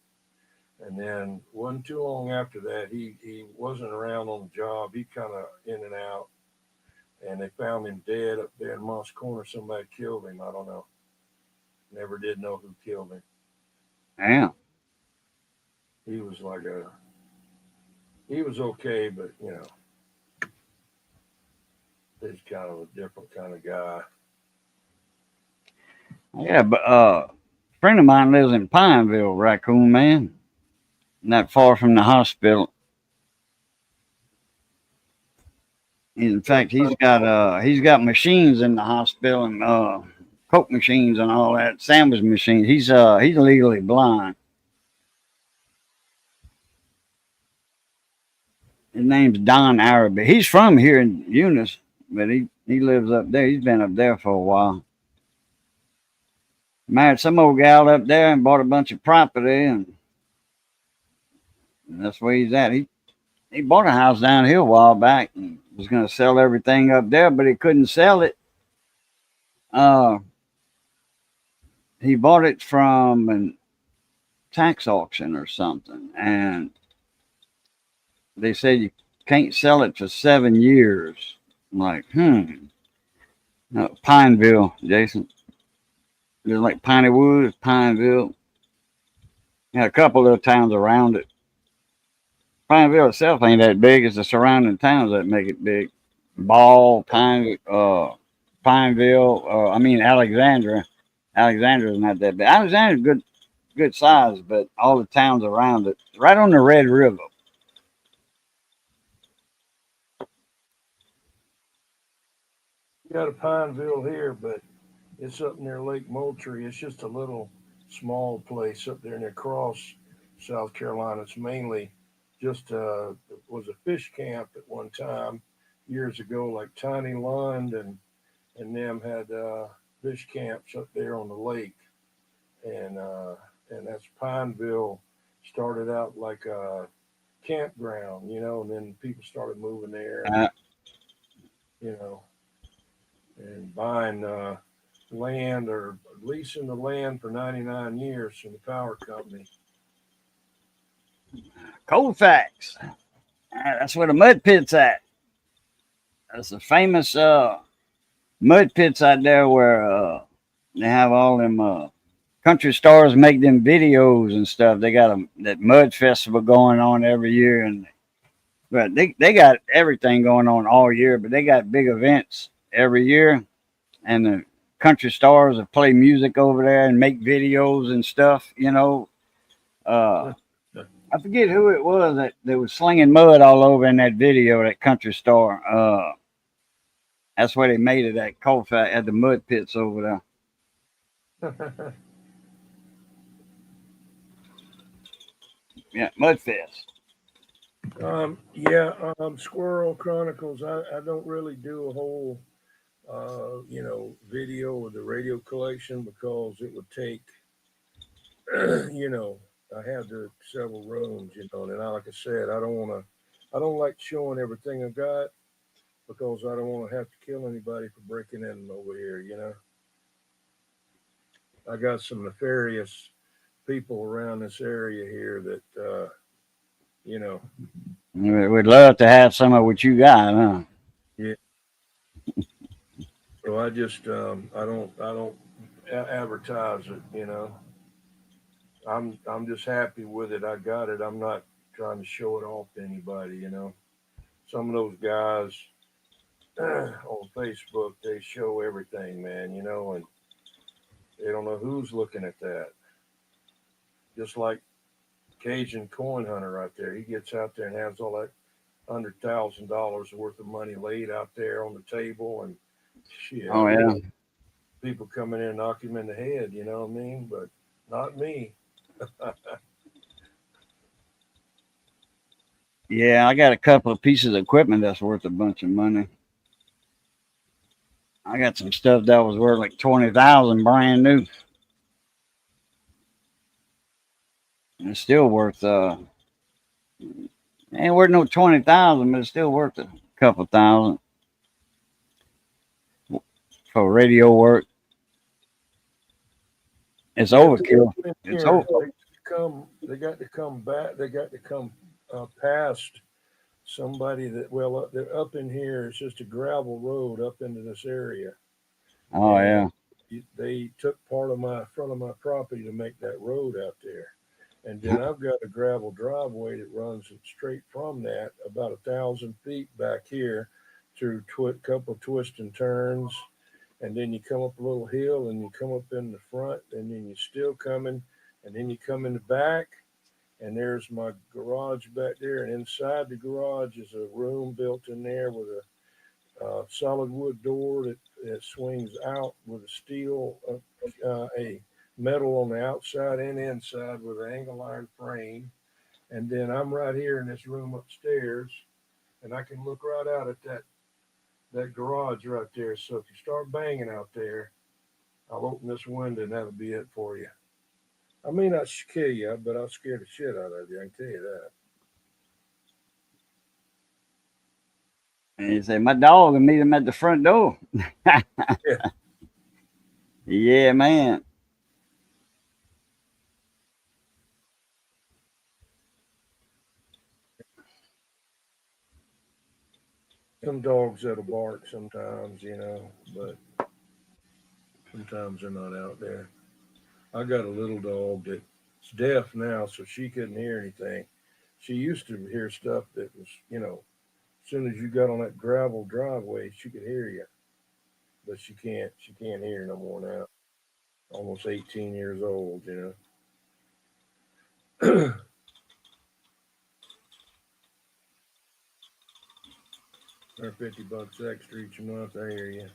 and then wasn't too long after that, he wasn't around on the job. He kind of in and out, and they found him dead up there in Moss Corner. Somebody killed him. I don't know. Never did know who killed him. Damn. He was like he was okay, but you know, he's kind of a different kind of guy. Yeah, but a friend of mine lives in Pineville, Raccoon Man, not far from the hospital. In fact, he's got machines in the hospital and Coke machines and all that, sandwich machines. He's legally blind. His name's Don Araby. He's from here in Eunice, but he lives up there. He's been up there for a while. Married some old gal up there and bought a bunch of property, and that's where he's at. He bought a house down here a while back and was going to sell everything up there, but he couldn't sell it. He bought it from a tax auction or something, and they said you can't sell it for 7 years. I'm like, No, Pineville, Jason. There's like Piney Woods, Pineville. Yeah, a couple little towns around it. Pineville itself ain't that big. It's the surrounding towns that make it big. Ball, Pineville. Alexandria. Alexandria's not that big. Alexandria's good size, but all the towns around it, right on the Red River. We got a Pineville here, but it's up near Lake Moultrie. It's just a little small place up there near Cross, South Carolina. It's mainly just was a fish camp at one time years ago, like Tiny Lund and them had fish camps up there on the lake, and that's Pineville started out like a campground, you know, and then people started moving there, you know, and buying land or leasing the land for 99 years from the power company. Colfax. That's where the mud pit's at. That's the famous mud pits out there where they have all them country stars make them videos and stuff. They got that mud festival going on every year, but they got everything going on all year. But they got big events every year, and the country stars that play music over there and make videos and stuff. You know, I forget who it was that was slinging mud all over in that video. That country star. That's where they made it at Colfax at the mud pits over there. Yeah, Mudfest. Squirrel Chronicles. I don't really do a whole, video of the radio collection because it would take, I have the several rooms, and like I said, I don't like showing everything I got because I don't want to have to kill anybody for breaking in over here, you know. I got some nefarious people around this area here that, We'd love to have some of what you got, huh? Yeah. So I just, I don't advertise it, you know. I'm just happy with it. I got it. I'm not trying to show it off to anybody, you know. Some of those guys on Facebook, they show everything, man, you know, and they don't know who's looking at that. Just like Cajun Coin Hunter right there. He gets out there and has all that $100,000 worth of money laid out there on the table, and shit. Oh yeah. People coming in and knock him in the head, you know what I mean? But not me. Yeah, I got a couple of pieces of equipment that's worth a bunch of money. I got some stuff that was worth like 20,000 brand new. And it's still worth ain't worth no 20,000, but it's still worth a couple thousand for radio work. It's overkill. It's over. They got to come back. They got to come past somebody that, well, they're up in here. It's just a gravel road up into this area. Oh, And yeah. they took part of my front of my property to make that road out there. And then I've got a gravel driveway that runs straight from that about 1,000 feet back here through a couple of twists and turns. And then you come up a little hill and you come up in the front, and then you're still coming, and then you come in the back, and there's my garage back there. And inside the garage is a room built in there with a solid wood door that swings out with a steel, a metal on the outside and inside with an angle iron frame. And then I'm right here in this room upstairs, and I can look right out at that garage right there. So if you start banging out there, I'll open this window and that'll be it for you. I may not scare you, but I'll scare the shit out of you. I can tell you that. And he said, my dog will meet him at the front door. Yeah. Yeah, man. Some dogs that'll bark sometimes, but sometimes they're not out there. I got a little dog that's deaf now, so she couldn't hear anything. She used to hear stuff that was, as soon as you got on that gravel driveway, she could hear you. But she can't hear no more now. Almost 18 years old, Or $50 extra each month. I hear you.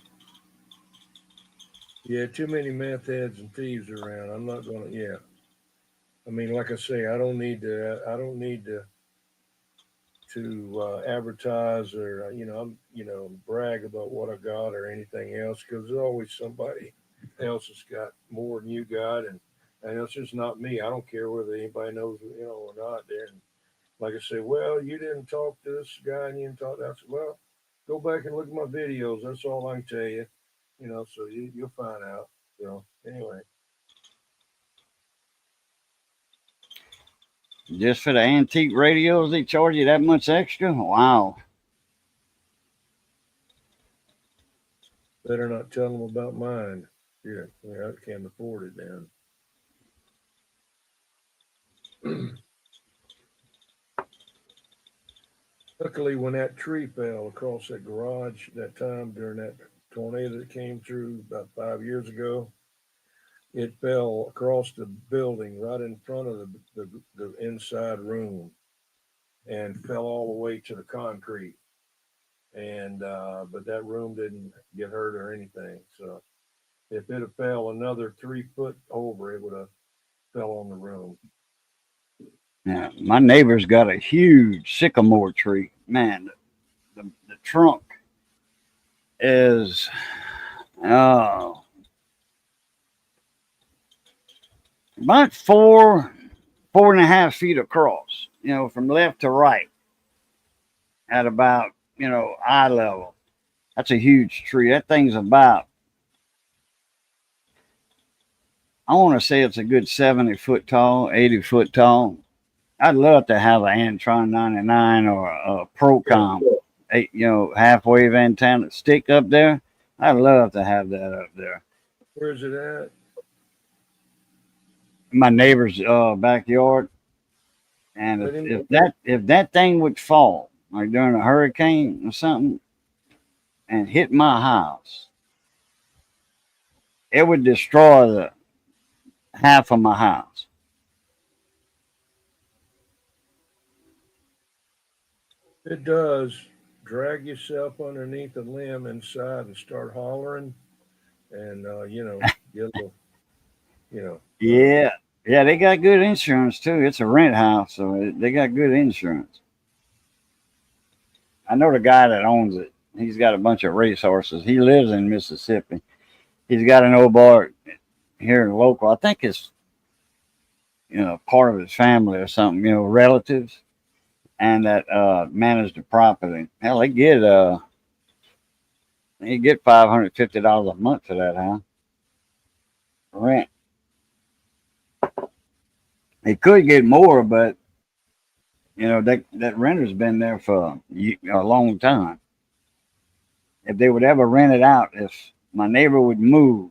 Yeah, too many meth heads and thieves around. I'm not gonna. Yeah, I mean, like I say, I don't need to advertise or brag about what I got or anything else, because there's always somebody else that's got more than you got, and it's just not me. I don't care whether anybody knows or not. There, and like I say, well, you didn't talk to this guy and you didn't talk to that. Well, go back and look at my videos. That's all I can tell you. So you'll find out. Anyway. Just for the antique radios, they charge you that much extra? Wow. Better not tell them about mine. Yeah, I can't afford it then. Luckily, when that tree fell across that garage that time during that tornado that came through about 5 years ago, it fell across the building right in front of the inside room and fell all the way to the concrete. And but that room didn't get hurt or anything. So if it had fell another 3 foot over, it would have fell on the room. Yeah, my neighbor's got a huge sycamore tree. Man, the trunk is about 4.5 feet across, from left to right at about, eye level. That's a huge tree. That thing's about, I want to say it's a good 70 foot tall, 80 foot tall. I'd love to have an Antron 99 or a Procom, half-wave antenna stick up there. I'd love to have that up there. Where's it at? My neighbor's backyard. And if that thing would fall, like during a hurricane or something, and hit my house, it would destroy the half of my house. It does. Drag yourself underneath a limb inside and start hollering, and get a little, Yeah, yeah, they got good insurance too. It's a rent house, so they got good insurance. I know the guy that owns it. He's got a bunch of racehorses. He lives in Mississippi. He's got an old boy here in local. I think it's, part of his family or something, relatives, and that manage the property. Hell, they get $550 a month for that, huh? Rent. He could get more, but that renter's been there for a long time. If they would ever rent it out, if my neighbor would move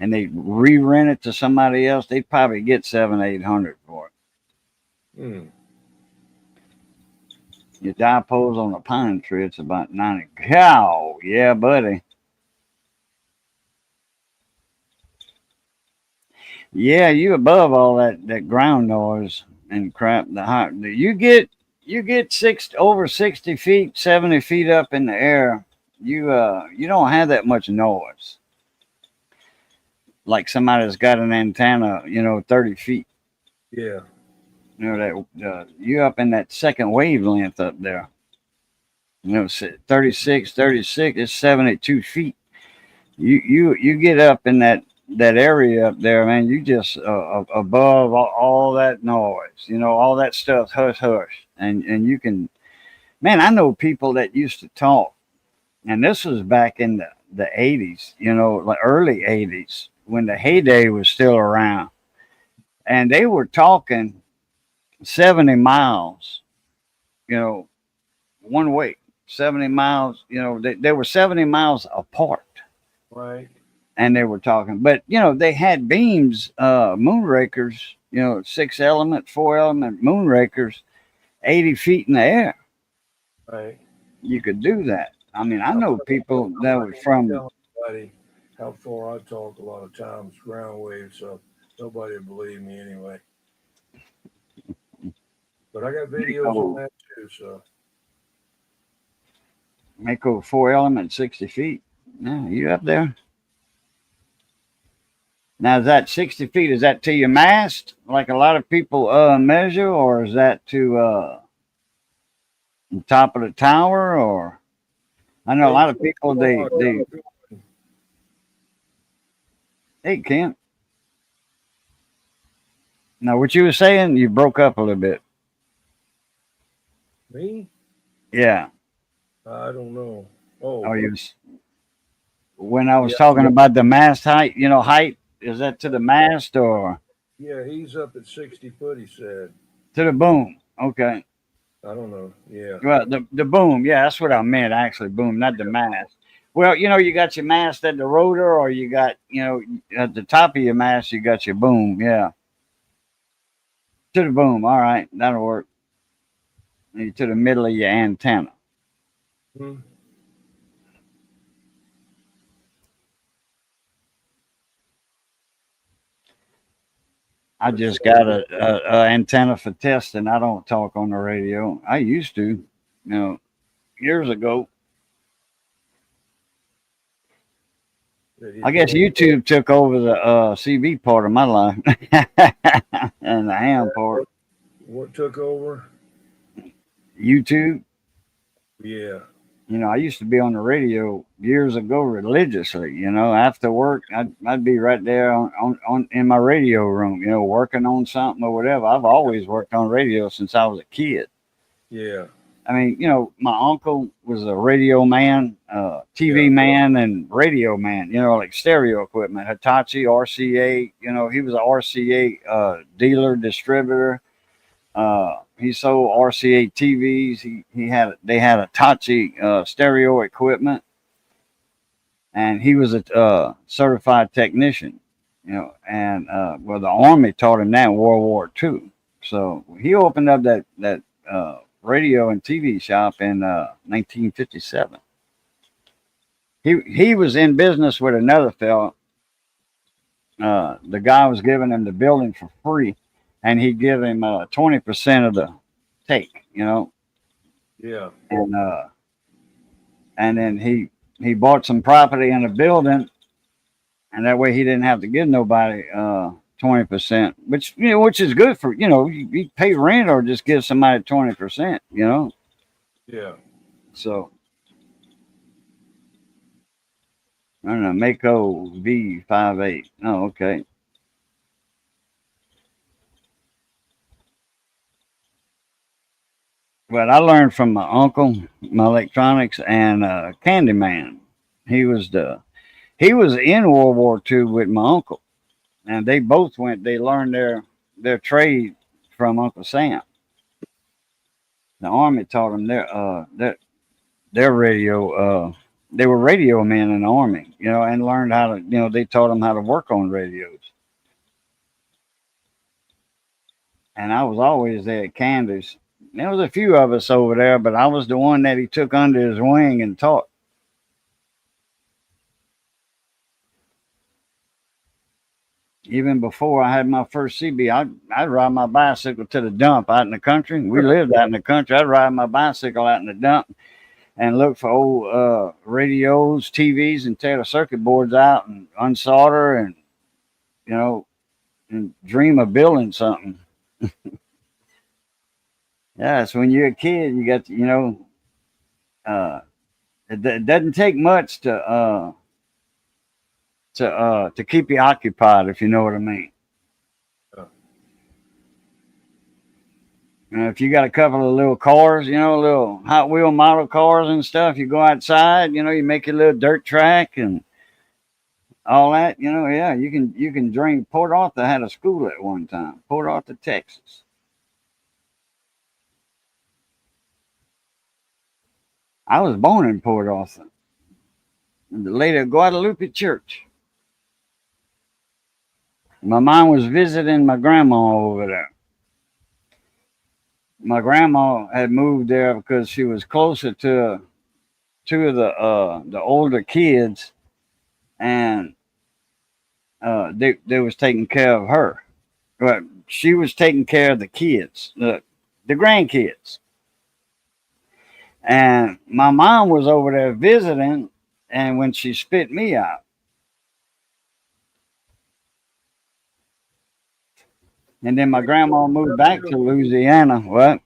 and they re-rent it to somebody else, they'd probably get $700-800 for it. Mm. Your dipose on a pine tree, it's about 90. Cow, yeah, buddy. Yeah, you above all that ground noise and crap. You get over 60 feet, 70 feet up in the air. You don't have that much noise. Like somebody that's got an antenna, 30 feet. Yeah. You up in that second wavelength up there. 36, it's 72 feet. You get up in that area up there, man. You just above all that noise, all that stuff, hush, and you can, man. I know people that used to talk, and this was back in the 80s, like early 80s when the heyday was still around, and they were talking 70 miles, one way, 70 miles. They were 70 miles apart. Right. And they were talking, but they had beams, moonrakers, 6 element, 4 element moonrakers, 80 feet in the air. Right. You could do that. I mean, I know people that were from. Nobody how far I talk a lot of times, ground waves, so nobody will believe me anyway. But I got videos on that too, so. Mako 4 element, 60 feet. Yeah, you up there? Now, is that 60 feet? Is that to your mast, like a lot of people measure, or is that to the top of the tower? Or I know a lot of people they. Hey, Kent. Now, what you were saying, you broke up a little bit. Me? Yeah. I don't know. Oh, when I was talking about the mast height, height. Is that to the mast or? Yeah, he's up at 60 foot, he said. To the boom. Okay. I don't know. Yeah. Well, the boom. Yeah, that's what I meant, actually. Boom, not the mast. Well, you got your mast at the rotor, or you got, at the top of your mast, you got your boom. Yeah. To the boom. All right. That'll work. To the middle of your antenna. Hmm. I just got a antenna for testing. I don't talk on the radio. I used to, years ago. I guess YouTube took over the CB part of my life and the ham part. What took over? YouTube. Yeah. I used to be on the radio years ago religiously. After work, I'd be right there on in my radio room, working on something or whatever. I've always worked on radio since I was a kid. Yeah. I mean, my uncle was a radio man, TV man, and radio man. Like stereo equipment, Hitachi, RCA. He was an RCA dealer distributor. He sold RCA TVs. They had Hitachi stereo equipment, and he was a certified technician. And the Army taught him that in World War II. So he opened up that radio and TV shop in 1957. He was in business with another fellow. The guy was giving him the building for free, and he'd give him 20% of the take, Yeah. And then he bought some property in a building, and that way he didn't have to give nobody 20%, which is good for you pay rent or just give somebody 20%, Yeah. So I don't know, Mako V58. Oh, okay. But I learned from my uncle, my electronics, and Candyman. He was in World War II with my uncle, and they both went. They learned their trade from Uncle Sam. The Army taught them their radio. They were radio men in the Army, and learned how to. They taught them how to work on radios. And I was always there at Candace. There was a few of us over there, but I was the one that he took under his wing and taught. Even before I had my first CB, I'd ride my bicycle to the dump out in the country. We lived out in the country. I'd ride my bicycle out in the dump and look for old radios, TVs, and tear the circuit boards out and unsolder and dream of building something. Yeah, so when you're a kid, you got it doesn't take much to keep you occupied, if you know what I mean. If you got a couple of little cars, little Hot Wheel model cars and stuff, you go outside, you make your little dirt track and all that, yeah, you can dream. Port Arthur had a school at one time, Port Arthur, Texas. I was born in Port Arthur, in the Lady of Guadalupe Church. My mom was visiting my grandma over there. My grandma had moved there because she was closer to two of the older kids, and they was taking care of her. But she was taking care of the kids, the grandkids. And my mom was over there visiting, and when she spit me out. And then my grandma moved back to Louisiana. What?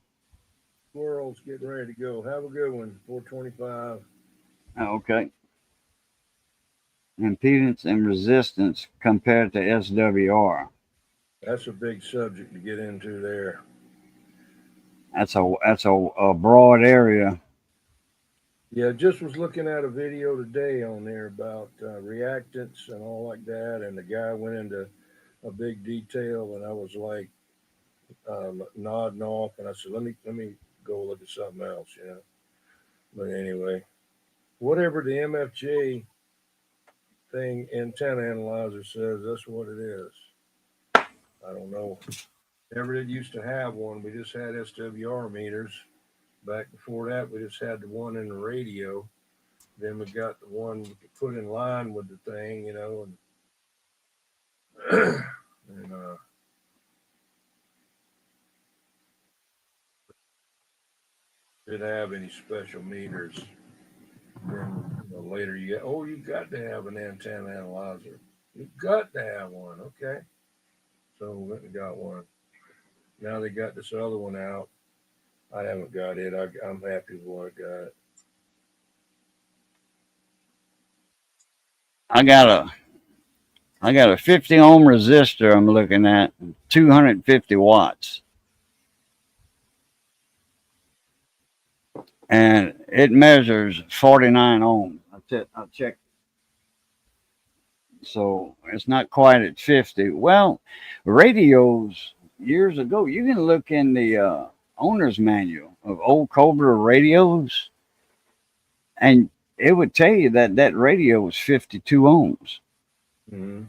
Squirrel's getting ready to go. Have a good one. 425. Okay. Impedance and resistance compared to SWR. That's a big subject to get into there. That's a broad area. Yeah, just was looking at a video today on there about reactants and all like that, and the guy went into a big detail, and I was like nodding off, and I said, let me go look at something else, But anyway, whatever the MFJ thing antenna analyzer says, that's what it is. I don't know. Never did used to have one. We just had SWR meters. Back before that, we just had the one in the radio. Then we got the one we could put in line with the thing, and and didn't have any special meters. Then later you got to have an antenna analyzer. You got to have one, okay? So we went and got one. Now they got this other one out. I haven't got it. I'm happy with what I got. I got a 50 ohm resistor I'm looking at, 250 watts. And it measures 49 ohms. I checked. So it's not quite at 50. Well, radios years ago, you can look in the owner's manual of old Cobra radios, and it would tell you that radio was 52 ohms. Mm-hmm.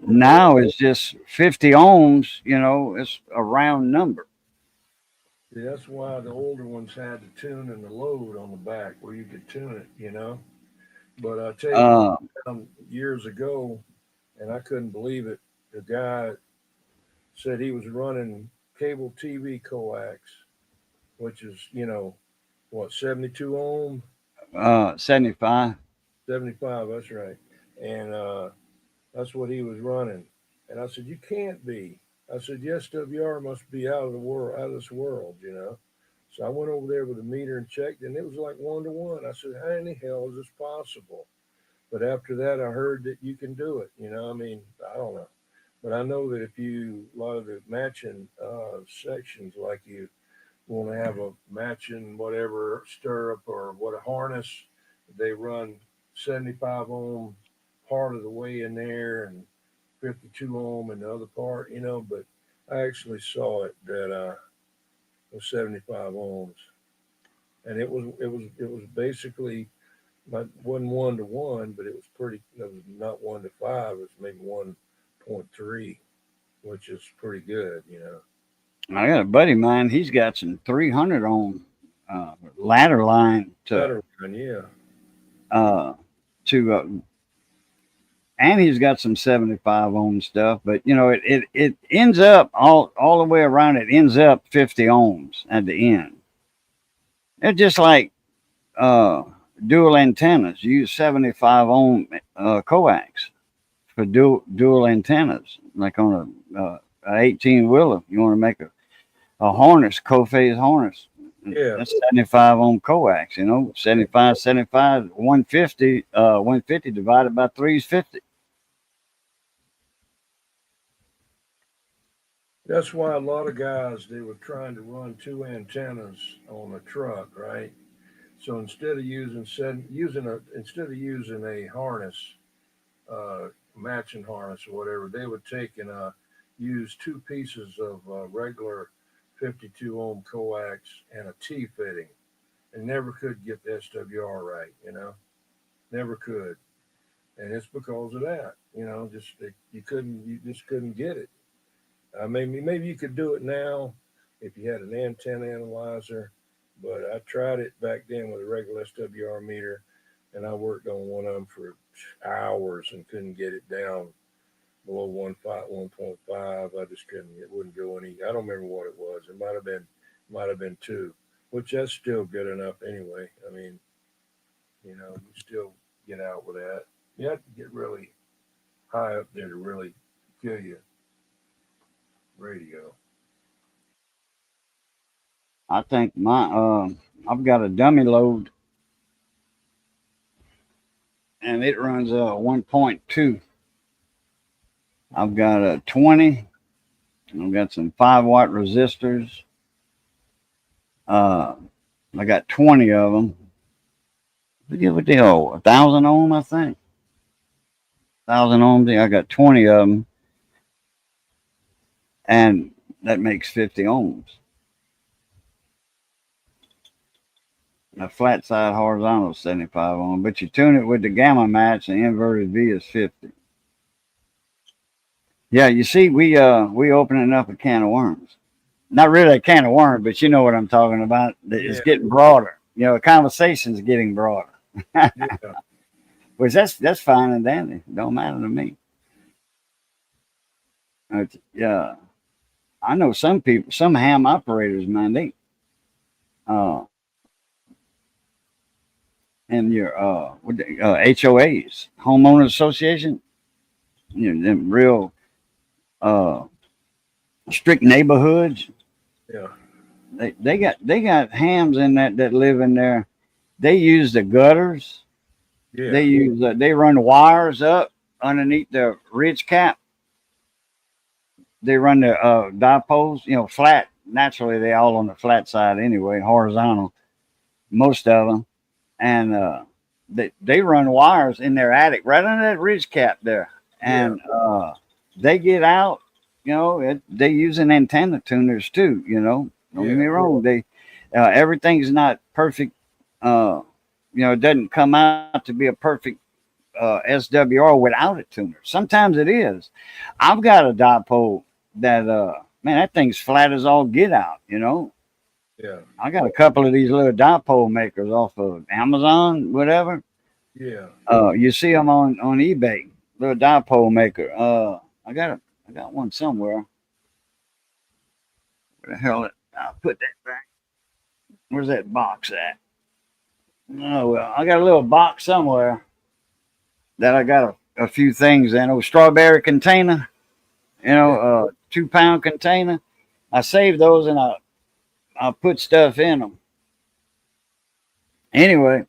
Now it's just 50 ohms. It's a round number. See, that's why the older ones had the tune and the load on the back where you could tune it, But I tell you, years ago, and I couldn't believe it, the guy said he was running cable TV coax, which is, 72 ohm? 75. 75, that's right. And that's what he was running. And I said, you can't be. I said, yes, WR must be out of this world, So I went over there with a meter and checked, and it was like 1 to 1. I said, how in the hell is this possible? But after that, I heard that you can do it. I mean, I don't know. But I know that if a lot of the matching sections, like you want to have a matching whatever stirrup or what a harness, they run 75 ohm part of the way in there and 52 ohm in the other part, but I actually saw it that it was 75 ohms. And it was basically not wasn't 1 to 1, but it was not 1 to 5, it was maybe 1.3, which is pretty good. I got a buddy of mine. He's got some 300 ohm ladder line Better run, yeah. To and he's got some 75 ohm stuff, but it ends up all the way around. It ends up 50 ohms at the end. It's just like dual antennas. You use 75 ohm coax for dual antennas, like on a 18 wheeler. You want to make a harness, co-phase harness. Yeah. That's 75 ohm coax, 75, 150, 150 divided by 3 is 50. That's why a lot of guys, they were trying to run 2 antennas on a truck, right? So instead of using a harness, matching harness or whatever, they would take and use 2 pieces of regular 52 ohm coax and a T fitting, and never could get the SWR right. Never could, and it's because of that. You just couldn't get it. Maybe you could do it now if you had an antenna analyzer, but I tried it back then with a regular SWR meter, and I worked on one of them for hours and couldn't get it down below 1.5. I just couldn't. It wouldn't go any. I don't remember what it was. It might have been 2, which that's still good enough anyway. I mean, you still get out with that. You have to get really high up there to really kill you. Radio. I think I've got a dummy load, and it runs 1.2. I've got a 20. I've got some 5-watt resistors. I got 20 of them. What the hell? 1,000 ohm, I think. 1,000 ohms. I got 20 of them, and that makes 50 ohms. A flat side horizontal is 75 ohm, but you tune it with the gamma match, and inverted V is 50. Yeah, you see, we opening up a can of worms. Not really a can of worms, but you know what I'm talking about. It's getting broader. The conversation's getting broader. Yeah. Which that's fine and dandy. Don't matter to me. Yeah, I know some people, some ham operators, man, they and your HOAs, homeowner association, them real strict neighborhoods. Yeah. They got hams in that live in there. They use the gutters. Yeah. They run wires up underneath the ridge cap. They run the dipoles, flat. Naturally, they all on the flat side anyway, horizontal, most of them. And they run wires in their attic right under that ridge cap there. And they get out, they using antenna tuners too, Don't get me wrong. They everything's not perfect. It doesn't come out to be a perfect SWR without a tuner. Sometimes it is. I've got a dipole that man, that thing's flat as all get out, Yeah. I got a couple of these little dipole makers off of Amazon, whatever. Yeah. You see them on eBay, little dipole maker. I got one somewhere. Where the hell I'll put that back. Where's that box at? Oh well, I got a little box somewhere that I got a few things in. A strawberry container, 2-pound container. I saved those and I put stuff in them. Anyway,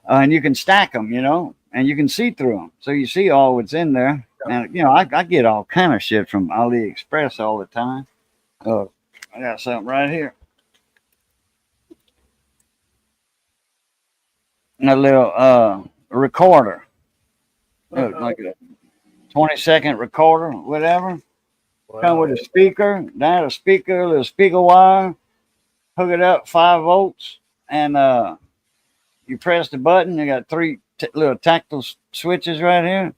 and you can stack them, you know, and you can see through them, so you see all what's in there. And you know, I get all kind of shit from AliExpress all the time. Oh, I got something right here. A little recorder. Look, like a 20-second recorder, whatever. Wow. Come with a speaker, down a speaker, a little speaker wire, hook it up 5 volts, and you press the button. You got 3 little tactile switches right here.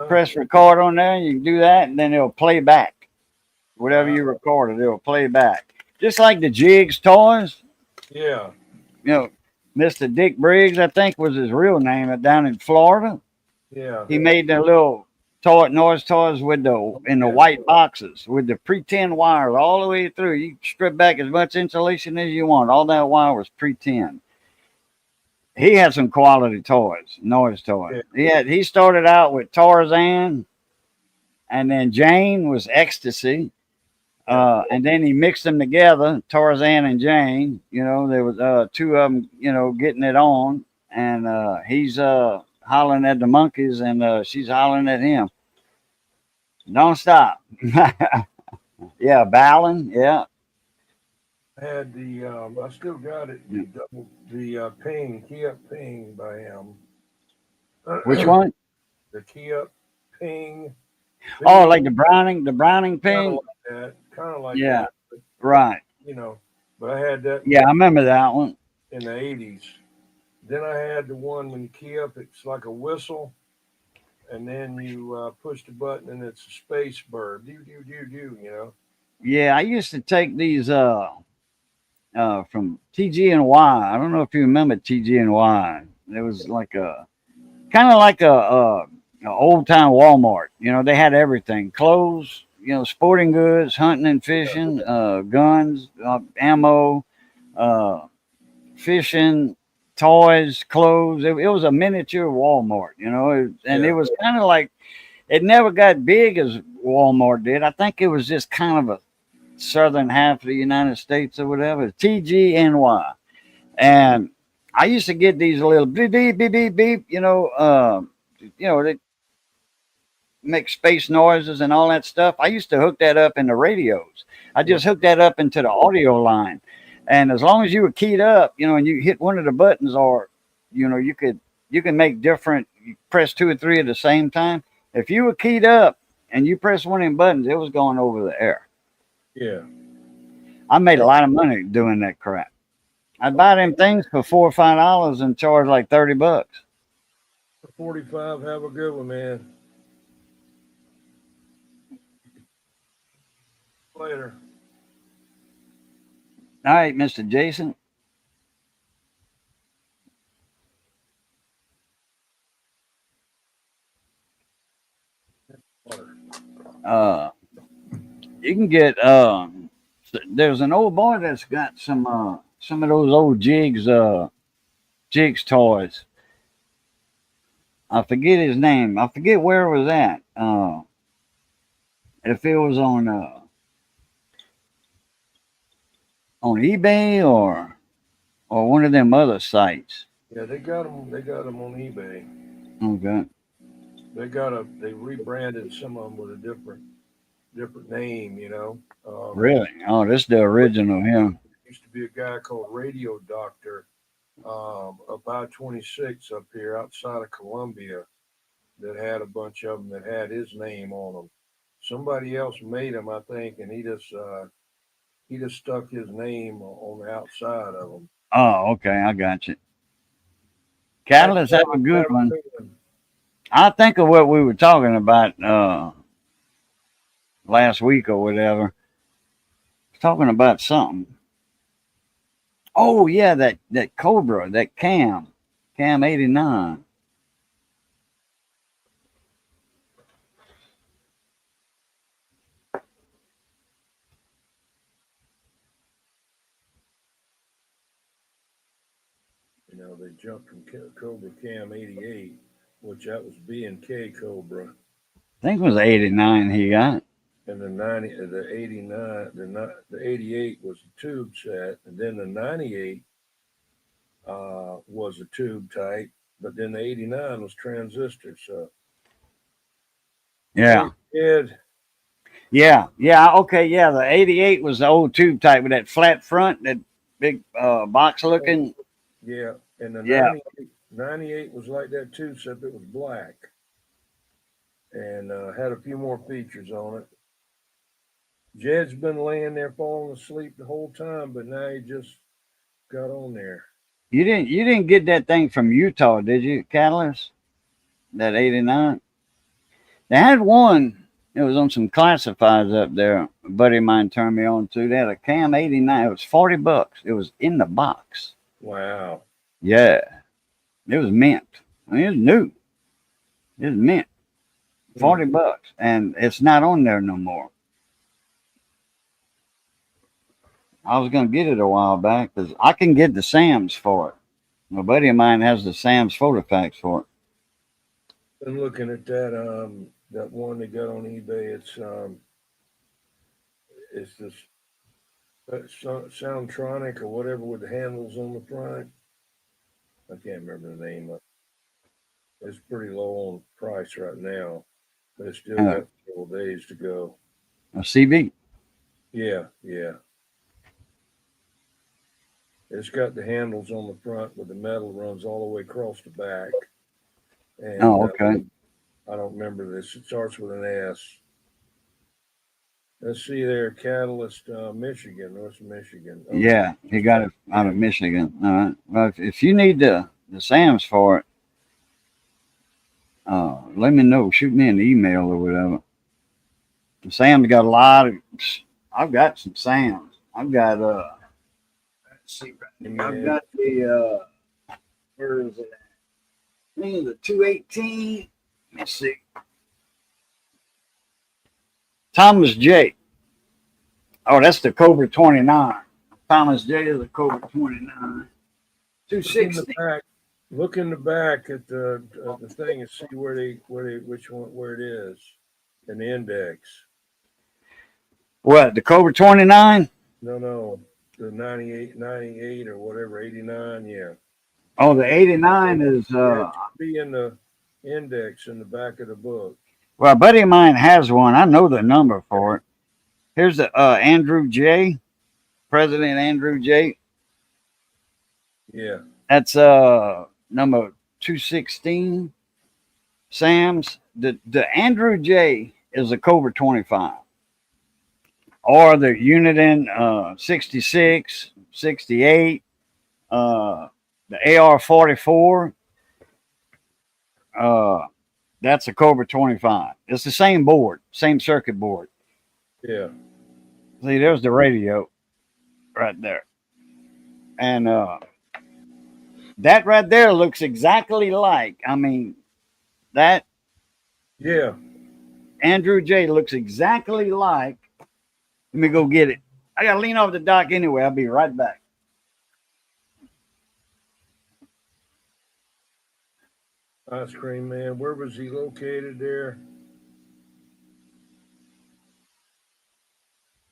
Press record on there, you can do that, and then it'll play back. Whatever you recorded, it'll play back. Just like the Jigs toys. Yeah. You know, Mr. Dick Briggs, I think was his real name, down in Florida. Yeah. He made the little noise toys with the white boxes with the pretend wires all the way through. You strip back as much insulation as you want. All that wire was pretend. He had some quality toys, noise toys. Yeah. He started out with Tarzan, and then Jane was Ecstasy. And then he mixed them together, Tarzan and Jane. You know, there was 2 of them, you know, getting it on. And he's hollering at the monkeys, and she's hollering at him. Don't stop. Yeah, Ballin, yeah. I had I still got it, the Ping, Kia Ping by him. Which one? The Kia Ping. Oh, like the Browning Ping? Kind of like yeah, that. But, right. You know, but I had that. Yeah, I remember that one. In the 80s. Then I had the one when you key up, it's like a whistle, and then you push the button, and it's a space bird. Do, you know? Yeah, I used to take these from TG&Y. I don't know if you remember TG&Y. It was like kind of like a old time Walmart. You know, they had everything: clothes, you know, sporting goods, hunting and fishing, guns, ammo, fishing, toys, clothes. It was a miniature Walmart, you know, it was kind of like, it never got big as Walmart did. I think it was just kind of a southern half of the United States or whatever. TG&Y. And I used to get these little beep, beep, beep, beep, beep, you know, they make space noises and all that stuff. I used to hook that up in the radios. I just hooked that up into the audio line. And as long as you were keyed up, you know, and you hit one of the buttons, or, you know, you can make different, you press 2 or 3 at the same time. If you were keyed up and you press one of them buttons, it was going over the air. Yeah. I made a lot of money doing that crap. I'd buy them things for $4 or $5 and charge like $30. For 45, have a good one, man. Later. All right, Mr. Jason. You can get there's an old boy that's got some of those old jigs toys. I forget his name. I forget where it was at. If it was on eBay or one of them other sites. Yeah, they got them. They got them on eBay. Okay. They rebranded some of them with a different name. You know. Really? Oh, this is the original. Yeah. There used to be a guy called Radio Doctor, up I-26 up here outside of Columbia, that had a bunch of them that had his name on them. Somebody else made them, I think, and he just stuck his name on the outside of them. Oh, okay, I got you. Catalyst, have a good one. I think of what we were talking about last week or whatever. Talking about something. Oh yeah, that Cobra, that Cam 89. You know, they jumped from Cobra Cam 88, which that was B&K Cobra. I think it was 89 he got. and the 89, the 88 was a tube set, and then the 98 was a tube type, but then the 89 was transistor. So Yeah. Ed, Yeah. Yeah. Okay. Yeah. The 88 was the old tube type with that flat front, that big box looking. yeah, and the Yeah. 98 was like that too, except it was black and had a few more features on it. Jed's been laying there falling asleep the whole time, but now he just got on there. You didn't get that thing from Utah, did you, Catalyst? That 89? They had one. It was on some classifieds up there. A buddy of mine turned me on to. They had a Cam 89. It was $40. It was in the box. Wow. Yeah. It was mint. I mean, it was new. It was mint. $40. And it's not on there no more. I was going to get it a while back because I can get the Sam's for it. A buddy of mine has the Sam's photo facts for it. Been looking at that one they got on eBay. It's this Soundtronic or whatever with the handles on the front. I can't remember the name of it. It's pretty low on price right now, but it's still got several days to go. A CB. Yeah, yeah. It's got the handles on the front, but the metal runs all the way across the back. And, Oh, okay. I don't remember this. It starts with an S. Let's see there, Catalyst, Michigan, North Michigan. Okay. Yeah, he got it out of Michigan. All right. Well, if you need the Sam's for it, let me know. Shoot me an email or whatever. Sam's got a lot of. I've got some Sam's. I've got let's see. I've got the where is it? I think the 218. Let me see. Thomas J. Oh, that's the Cobra 29. Thomas J is the Cobra 29. 260. Look in the back at the thing and see where it is in the index. What, the Cobra 29? No, the 98 or whatever, 89, yeah. Oh, the 89 is be in the index in the back of the book. Well, a buddy of mine has one. I know the number for it. Here's the Andrew J. President Andrew J. Yeah. That's number 216. Sam's. The Andrew J is a Cobra 25. Or the Uniden 66, 68, the AR 44. That's a Cobra 25. It's the same board, same circuit board. Yeah. See, there's the radio right there. And that right there looks exactly like, that. Yeah. Andrew J looks exactly like. Let me go get it. I got to lean over the dock anyway. I'll be right back. Ice Cream Man, where was he located there?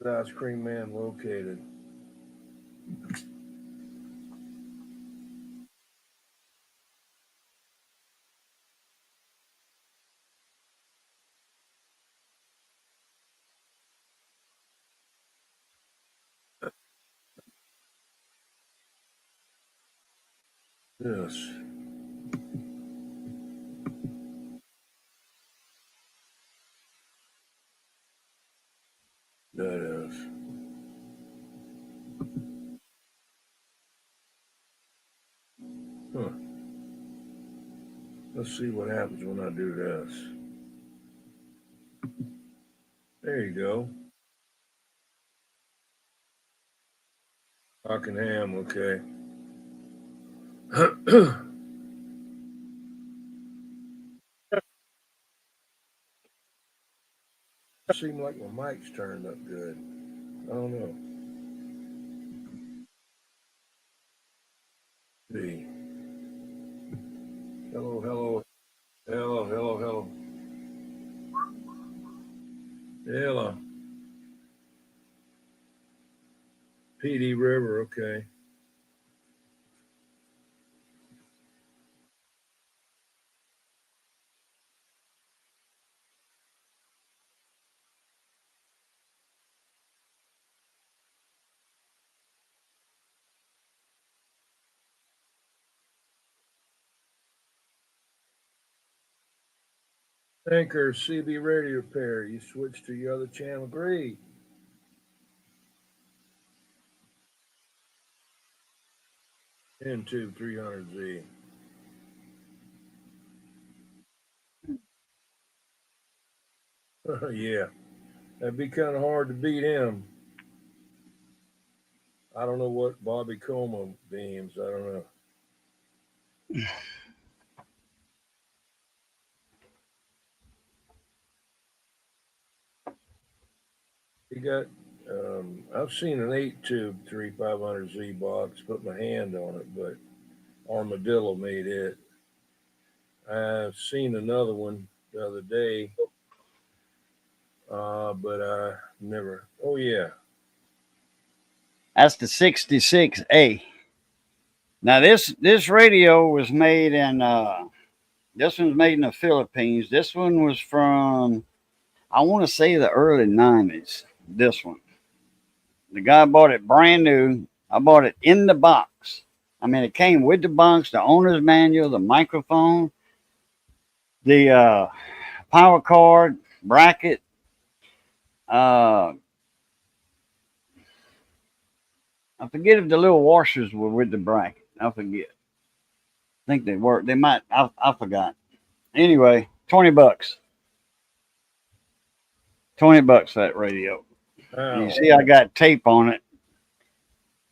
The Ice Cream Man located. Yes. That is. Huh. Let's see what happens when I do this. There you go. Hockenham, okay. Seemed like my mic's turned up good. I don't know. See. Hello. Yeah. PD River, okay. Anchor CB radio repair. You switch to your other channel. Great. Into 300Z. Yeah. That'd be kind of hard to beat him. I don't know what Bobby Coma beams. I don't know. He got. I've seen an 8-tube 3500Z box. Put my hand on it, but Armadillo made it. I've seen another one the other day, but I never. Oh yeah. That's the 66A. Now this radio was made in this one's made in the Philippines. This one was from, I want to say, the early 90s. This one. The guy bought it brand new. I bought it in the box. I mean, it came with the box, the owner's manual, the microphone, the power cord, bracket. I forget if the little washers were with the bracket. I forget. I think they were. They might. I forgot. Anyway, $20. $20 for that radio. And you see, I got tape on it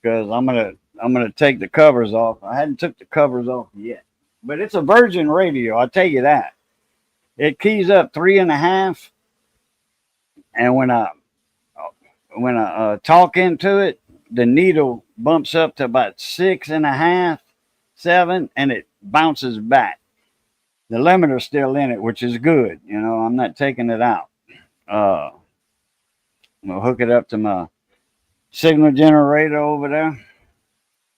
because I'm gonna take the covers off. I hadn't took the covers off yet, but it's a Virgin radio. I'll tell you that. It keys up 3.5, and when I talk into it, the needle bumps up to about 6.5, 7, and it bounces back. The limiter's still in it, which is good. You know, I'm not taking it out. I'm gonna hook it up to my signal generator over there.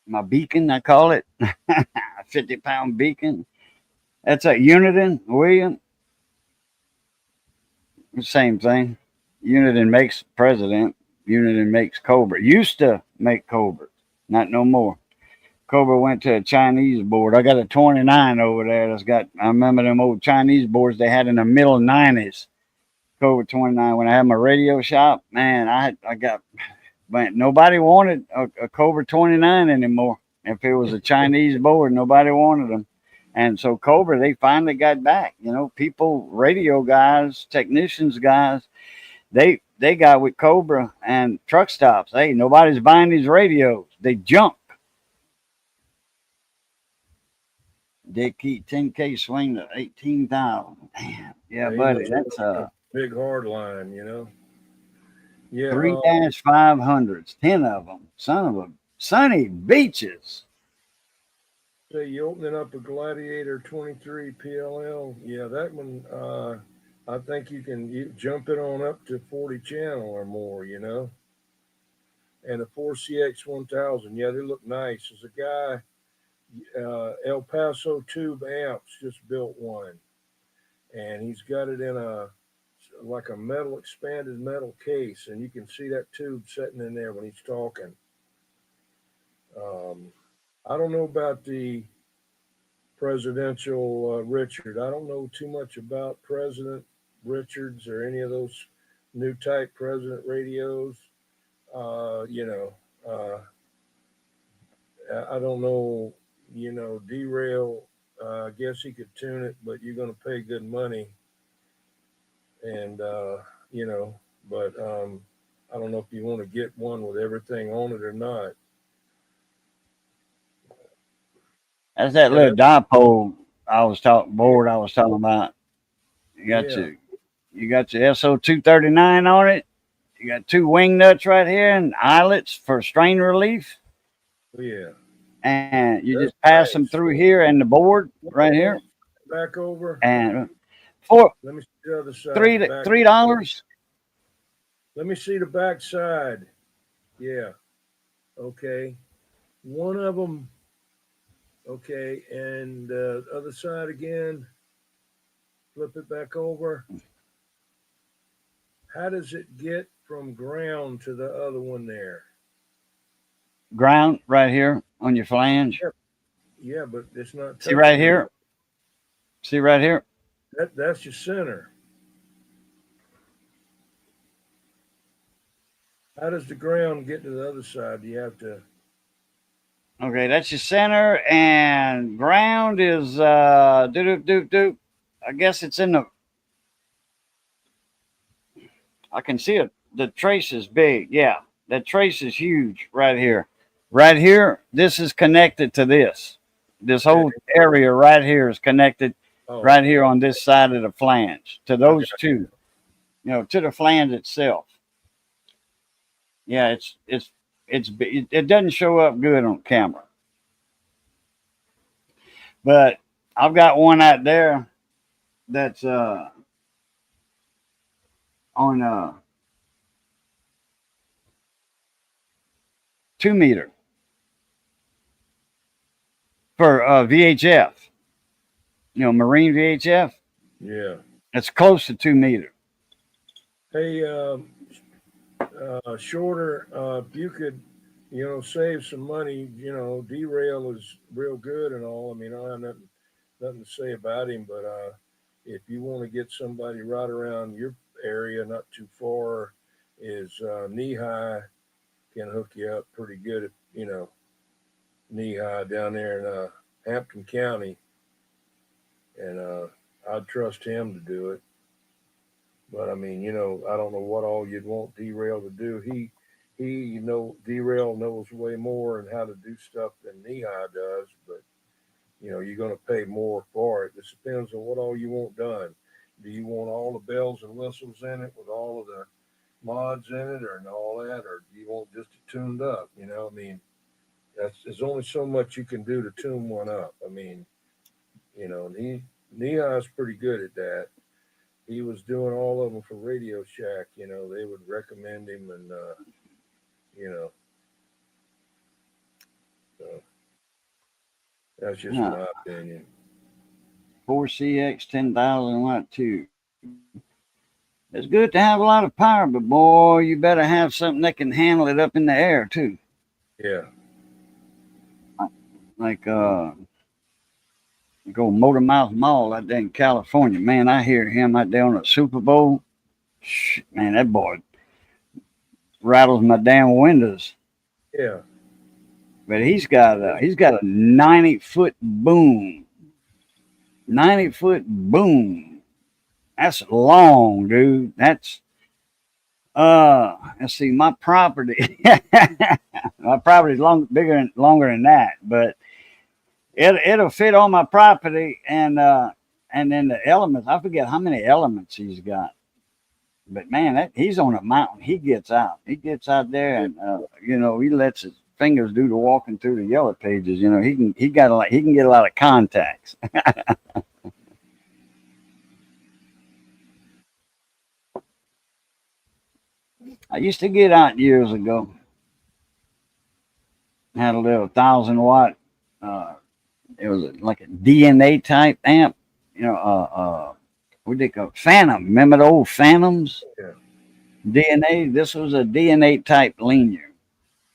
My beacon, I call it. 50-pound beacon. That's a Uniden, William. Same thing. Uniden makes President. Uniden makes Cobra. Used to make Cobra. Not no more. Cobra went to a Chinese board. I got a 29 over there that's got, I remember them old Chinese boards they had in the middle 90s. Cobra 29. When I had my radio shop, man, I got, but nobody wanted a Cobra 29 anymore. If it was a Chinese board, nobody wanted them. And so Cobra, they finally got back. You know, people, radio guys, technicians guys, they got with Cobra and truck stops. Hey, nobody's buying these radios. They junk. They keep 10K swing to 18,000. Damn. Yeah, buddy, that's a big hard line, you know. Yeah. 3-500s, 10 of them. Son of a sunny beaches. Say you opening up a Gladiator 23 PLL. Yeah, that one. I think you jump it on up to 40 channel or more, you know. And the 4CX 1000. Yeah, they look nice. There's a guy, El Paso Tube Amps just built one, and he's got it in like a metal expanded metal case, and you can see that tube sitting in there when he's talking. I don't know about the presidential Richard. I don't know too much about President Richards or any of those new type president radios. You know, I don't know. You know, derail. I guess he could tune it, but you're going to pay good money. And you know, but I don't know if you want to get one with everything on it or not. That's that little dipole I was talking about. You got your SO 239 on it. You got 2 wing nuts right here and eyelets for strain relief. Yeah. And you just pass them through here and the board right here. Back over. And for let me see the other side. $3. Let me see the back side. Yeah. Okay. One of them. Okay, and other side again. Flip it back over. How does it get from ground to the other one there? Ground right here on your flange. Yeah, yeah, but it's not See right touching it. here. See right here. That's your center. How does the ground get to the other side? Do you have to? Okay, that's your center, and ground is doop doop doop. I guess it's in the. I can see it. The trace is big. Yeah, that trace is huge right here. Right here, this is connected to this. This Okay. whole area right here is connected Oh, right here on this side of the flange to I those got two. You know, to the flange itself. Yeah, it doesn't show up good on camera, but I've got one out there that's on 2 meter for VHF. You know, marine VHF. yeah. It's close to 2 meter. Hey, shorter. If you could, save some money. Derail is real good and all. I mean, I don't have nothing to say about him, but if you want to get somebody right around your area, not too far, is knee high can hook you up pretty good. Knee high down there in Hampton County, and I'd trust him to do it. But I mean, I don't know what all you'd want Derail to do. Derail knows way more and how to do stuff than Knee High does. But you're going to pay more for it. This depends on what all you want done. Do you want all the bells and whistles in it with all of the mods in it, or and all that, or do you want just it tuned up? I mean, there's only so much you can do to tune one up. I mean, Knee High's pretty good at that. He was doing all of them for Radio Shack. They would recommend him, and you know, so that's just Yeah. my opinion. 4CX 10,000 watt too. It's good to have a lot of power, but boy, you better have something that can handle it up in the air too. Yeah, Like go Motor Mouth Mall out there in California. Man, I hear him out there on the Super Bowl. Man, that boy rattles my damn windows. yeah, But he's got a 90-foot boom. 90-foot boom. That's long, dude. That's let's see, my property. My property's longer than that, but it'll fit on my property, and then the elements. I forget how many elements he's got, but man, he's on a mountain. He gets out. He gets out there, and he lets his fingers do the walking through the yellow pages. He can get a lot of contacts. I used to get out years ago. Had a little 1,000 watt. Uh, it was like a DNA type amp. What they call Phantom. Remember the old Phantoms? yeah. DNA. This was a DNA type linear,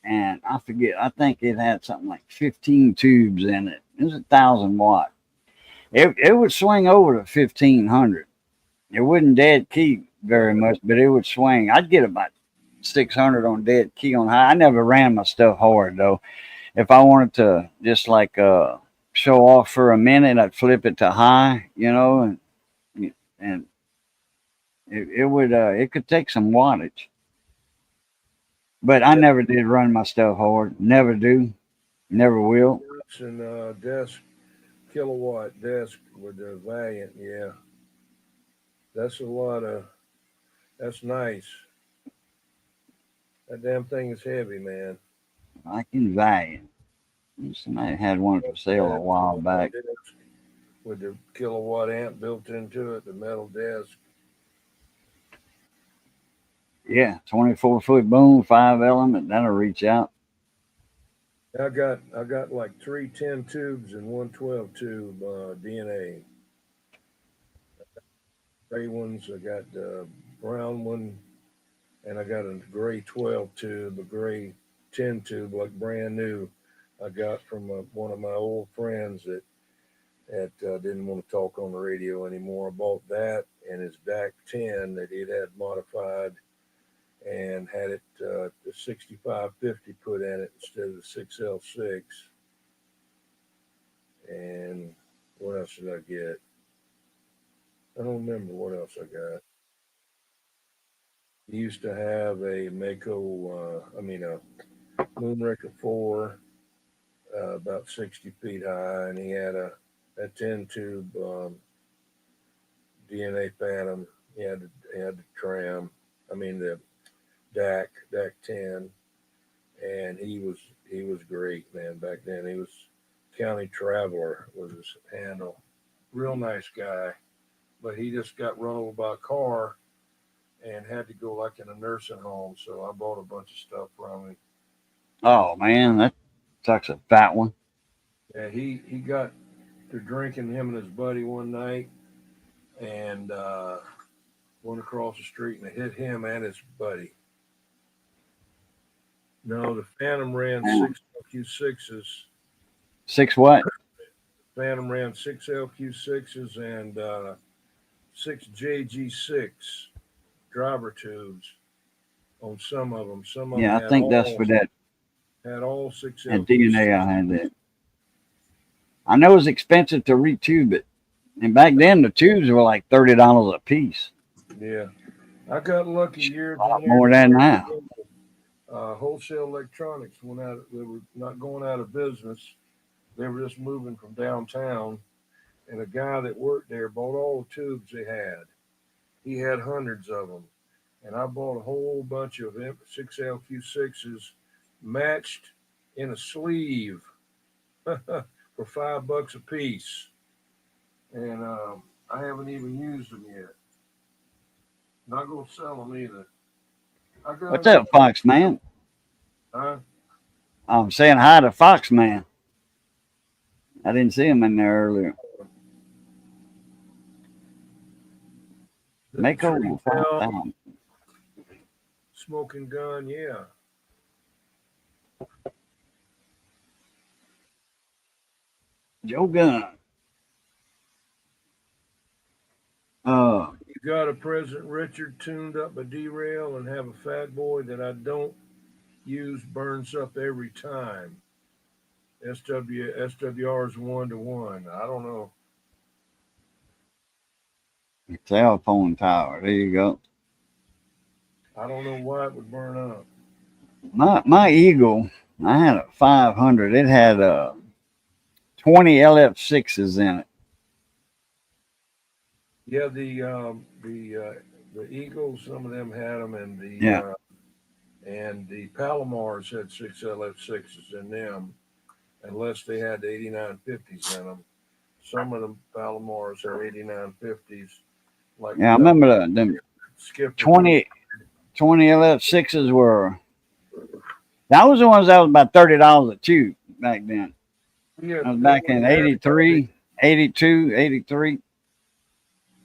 and I forget. I think it had something like 15 tubes in it. It was 1,000 watt. It would swing over to 1,500. It wouldn't dead key very much, but it would swing. I'd get about 600 on dead key on high. I never ran my stuff hard though. If I wanted to just like show off for a minute, I'd flip it to high, and it could take some wattage. But I never did run my stuff hard. Never do. Never will. And desk kilowatt desk with the Valiant. Yeah, that's a lot of. That's nice. That damn thing is heavy, man. I can Valiant. Somebody had one for sale a while back. With the kilowatt amp built into it, the metal desk. Yeah, 24-foot boom, 5 element. That'll reach out. I got like 3 10 tubes and one 12 tube DNA. Gray ones. I got brown one, and I got a gray 12 tube, a gray 10 tube, like brand new. I got from one of my old friends that didn't want to talk on the radio anymore. I bought that and his DAC 10 that he'd had modified and had it the 6550 put in it instead of the 6L6. And what else did I get? I don't remember what else I got. He used to have a Mako, a Moonraker 4, about 60 feet high, and he had a 10 tube DNA Phantom. He had the tram. The DAC 10, and he was great, man. Back then, he was County Traveler was his handle. Real nice guy, but he just got run over by a car and had to go like in a nursing home. So I bought a bunch of stuff from him. Oh man, that sucks a fat one. Yeah, he got to drinking, him and his buddy, one night, and went across the street and it hit him and his buddy. No, the Phantom ran Man. 6LQ6s. 6 what? Phantom ran 6LQ6s and 6JG6 driver tubes on some of them. Some of Yeah, them I think that's for that had all 6 that DNA. I had that. I know it's expensive to retube it, and back then the tubes were like $30 a piece. Yeah, I got lucky years A lot and more years than ago. now. Wholesale electronics went out. They were not going out of business. They were just moving from downtown, and a guy that worked there bought all the tubes they had. He had hundreds of them, and I bought a whole bunch of 6LQ6s matched in a sleeve for $5 a piece, and I haven't even used them yet. Not gonna sell them either. What's up, Fox Man? Huh? I'm saying hi to Fox Man. I didn't see him in there earlier. Make over 5,000. Smoking gun, yeah. Joe Gunn. You got a President Richard tuned up a derail and have a fat boy that I don't use burns up every time. SWR is 1-to-1. I don't know. Cell phone tower. There you go. I don't know why it would burn up. My Eagle, I had a 500. It had 20 LF6s in it. Yeah, the Eagles, some of them had them, and the Palomars had 6 LF6s in them, unless they had the 8950s in them. Some of them Palomars are 8950s. Like Yeah, I remember them 20 LF6s were. That was the ones that was about $30 a tube back then. Yeah, that was back in 83, 82, 83.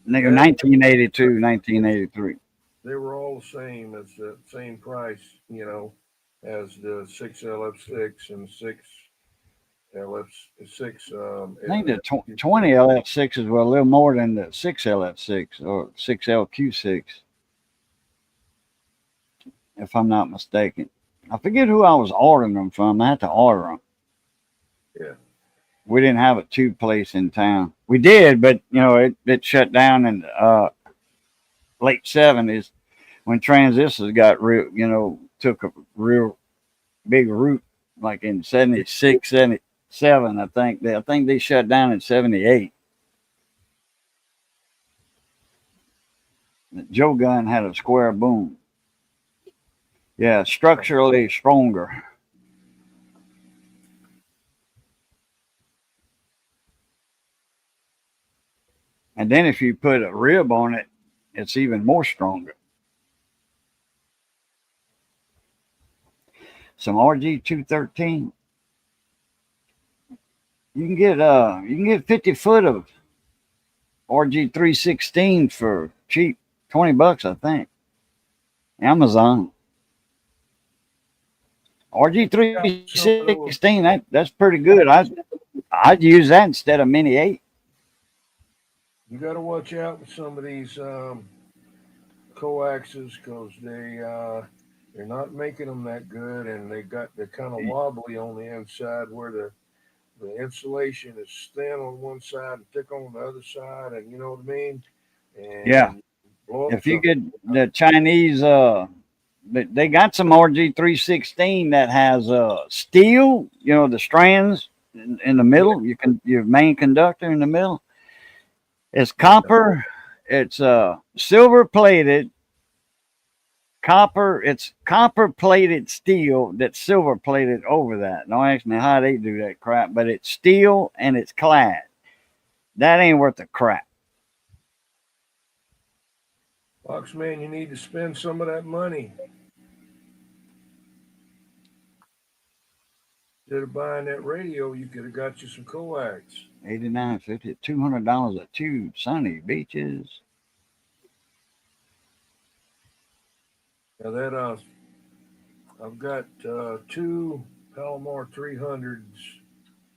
1982, 1983. They were all the same, as the same price, as the 6 LF6 and 6 LF6. I think the 20 LF6s were a little more than the 6 LF6 or 6 LQ6, if I'm not mistaken. I forget who I was ordering them from. I had to order them. Yeah. We didn't have a tube place in town. We did, but it shut down in late 70s when transistors got real, took a real big root, like in 76, 77, I think. I think they shut down in 78. Joe Gunn had a square boom. Yeah, structurally stronger. And then if you put a rib on it, it's even more stronger. some RG213. You can get 50 foot of RG316 for cheap, $20, I think. Amazon. RG316, that's pretty good. I'd use that instead of Mini 8. You got to watch out with some of these coaxes because they're not making them that good, and they're kind of wobbly on the inside where the insulation is thin on one side and thick on the other side, and you know what I mean. And Yeah. If you get the Chinese, they got some RG316 that has steel, you know, the strands in the middle. Your main conductor in the middle. It's copper. It's silver plated copper. It's copper plated steel that's silver plated over that. Don't ask me how they do that crap, but it's steel and it's clad. That ain't worth a crap. Foxman, you need to spend some of that money. Instead of buying that radio, you could have got you some coax. $89.50, $200 a tube. Sunny beaches. Now that I've got two Palomar 300s.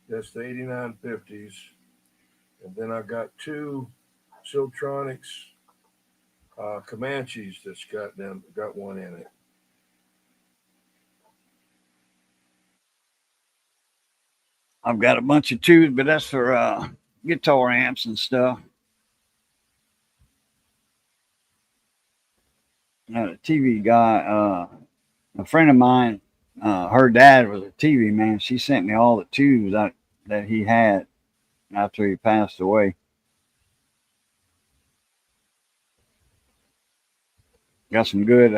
That's the 8950s, and then I got two Siltronics Comanches that's got one in it. I've got a bunch of tubes, but that's for guitar amps and stuff. A TV guy, a friend of mine, her dad was a TV man. She sent me all the tubes that he had after he passed away. Got some good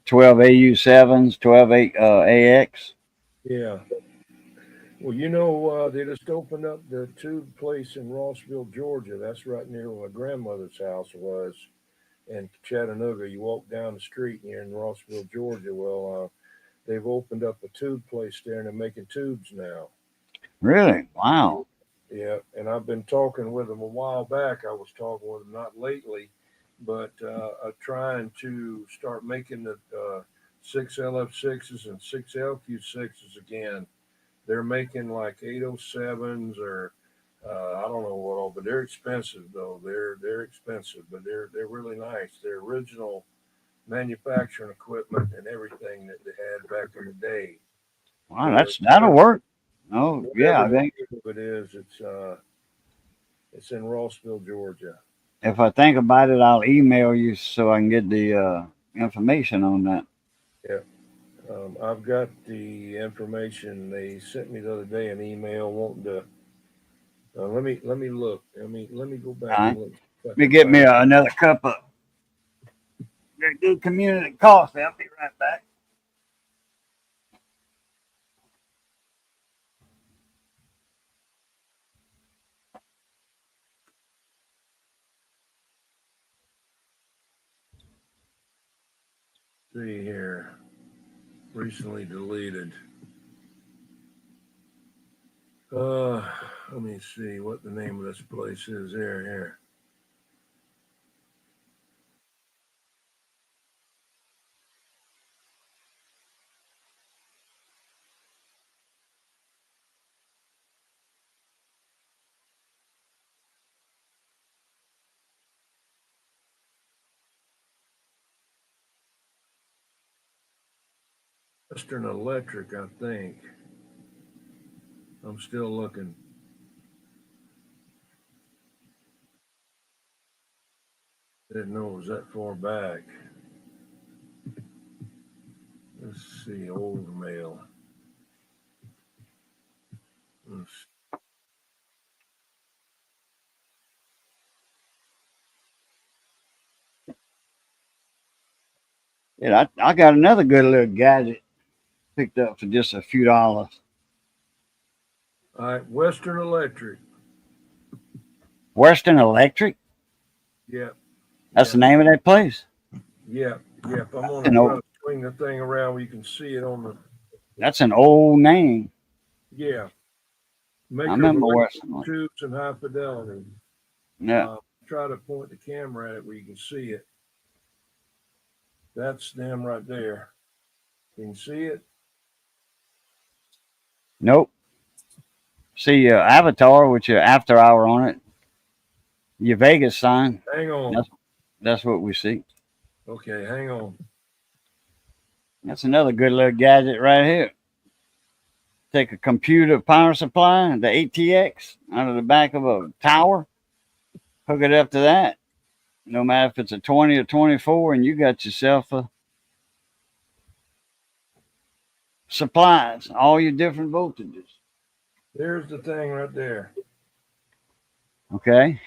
12 AU7s, 12 AX. Yeah. Well, you know, they just opened up the tube place in Rossville, Georgia. That's right near where my grandmother's house was in Chattanooga. You walk down the street and you're in Rossville, Georgia. Well, they've opened up a tube place there and they're making tubes now. Really? Wow. Yeah, and I've been talking with them a while back. I was talking with them not lately, but trying to start making the 6 LF6s and 6 LQ6s again. They're making like 807s or I don't know what all, but they're expensive though. They're expensive, but they're really nice. They're original manufacturing equipment and everything that they had back in the day. Wow, that'll work. Oh yeah, I think it is. It's in Rossville, Georgia. If I think about it, I'll email you so I can get the information on that. Yeah. I've got the information. They sent me the other day an email wanting to. Let me look. Let me go back All right. and look. Let me get me another cup of good community coffee. I'll be right back. See here. Recently deleted. Let me see what the name of this place is. Here. Western Electric, I think. I'm still looking. Didn't know it was that far back. Let's see, old mail. Yeah, I got another good little gadget picked up for just a few dollars. All right, Western Electric. Western Electric? Yep. That's the name of that place? Yep. I'm on I know. swing the thing around where you can see it on the. That's an old name. Yeah. I Maker remember of Western. tubes and high fidelity. Yeah. Try to point the camera at it where you can see it. That's them right there. You can see it. Nope. See your avatar with your after hour on it. Your Vegas sign. Hang on. That's what we see. Okay, hang on. That's another good little gadget right here. Take a computer power supply, the ATX, out of the back of a tower, hook it up to that. No matter if it's a 20 or 24, and you got yourself a supplies, all your different voltages. There's the thing right there. Okay.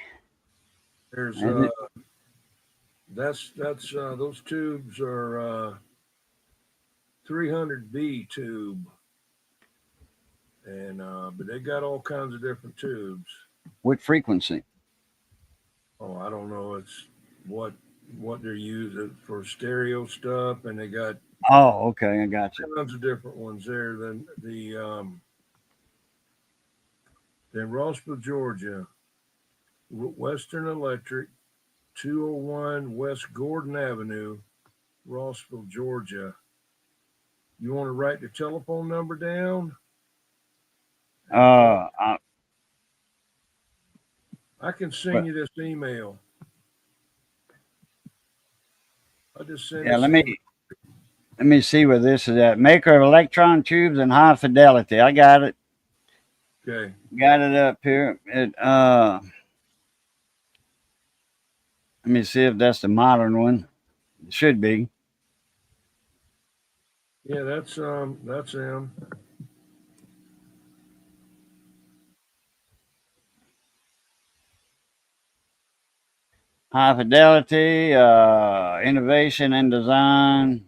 There's that's those tubes are 300B tube, and but they got all kinds of different tubes. What frequency? Oh, I don't know. It's what they're using for stereo stuff, and they got Oh, okay, I got you. tons of different ones there. Then Rossville, Georgia, Western Electric, 201 West Gordon Avenue, Rossville, Georgia. You want to write the telephone number down? I can send you this email. I just sent. Yeah, let me see where this is at. Maker of electron tubes and high fidelity. I got it. Okay. Got it up here. Let me see if that's the modern one. It should be. Yeah, that's him. High fidelity, innovation and design.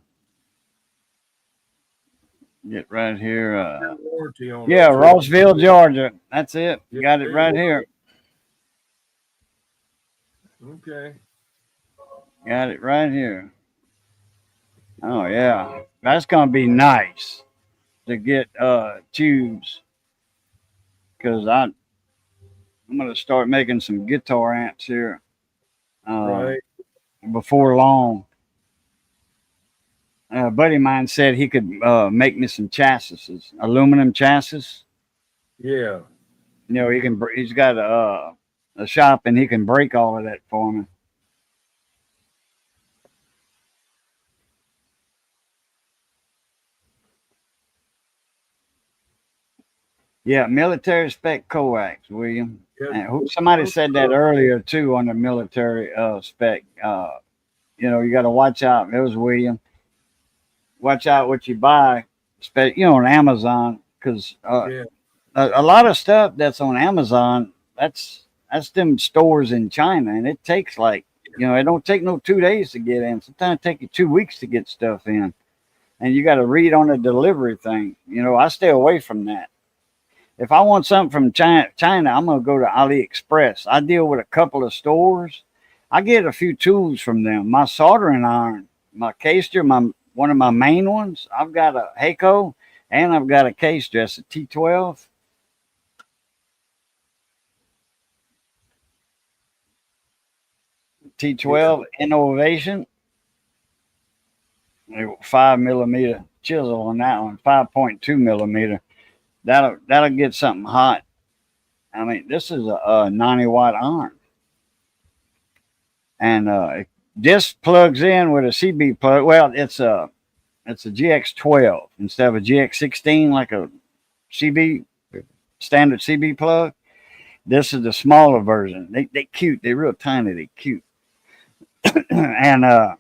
Get right here. Warranty on Yeah, it. Rossville, Georgia. That's it. Got it right here. Okay. Got it right here. Oh yeah, that's gonna be nice to get tubes, because I'm gonna start making some guitar amps here Right. before long. A buddy of mine said he could make me some chassis, aluminum chassis. Yeah. You know, he's got a shop and he can break all of that for me. Yeah, military spec coax, William. Yeah. Somebody said that earlier too on the military spec. You know, you got to watch out. It was William. Watch out what you buy, you know, on Amazon, because a lot of stuff that's on Amazon, that's them stores in China, and it takes like, you know, it don't take no 2 days to get in. Sometimes it take you 2 weeks to get stuff in, and you got to read on the delivery thing. You know, I stay away from that. If I want something from China, I'm gonna go to AliExpress. I deal with a couple of stores. I get a few tools from them. My soldering iron, my caster, one of my main ones. I've got a Heiko, and I've got a caster. That's a T12. T12 innovation. 5mm chisel on that one. 5.2 millimeter. That'll get something hot. I mean, this is a 90-watt iron, and this plugs in with a CB plug. Well, it's a GX12 instead of a GX16, like a CB standard CB plug. This is the smaller version. They cute. They're real tiny. They cute, and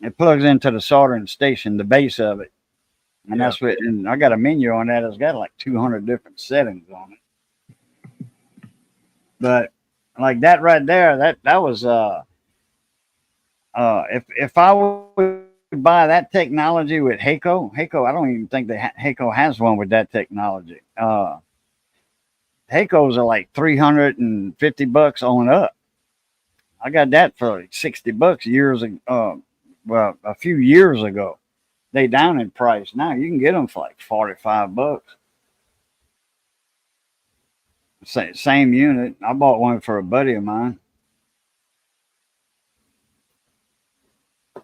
it plugs into the soldering station, the base of it. And that's what, and I got a menu on that. It's got like 200 different settings on it. But like that right there, that was if I would buy that technology with Heiko, I don't even think that Heiko has one with that technology. Heikos are like $350 on up. I got that for like $60 years ago. Well, a few years ago. They down in price now. You can get them for like $45. Same unit. I bought one for a buddy of mine.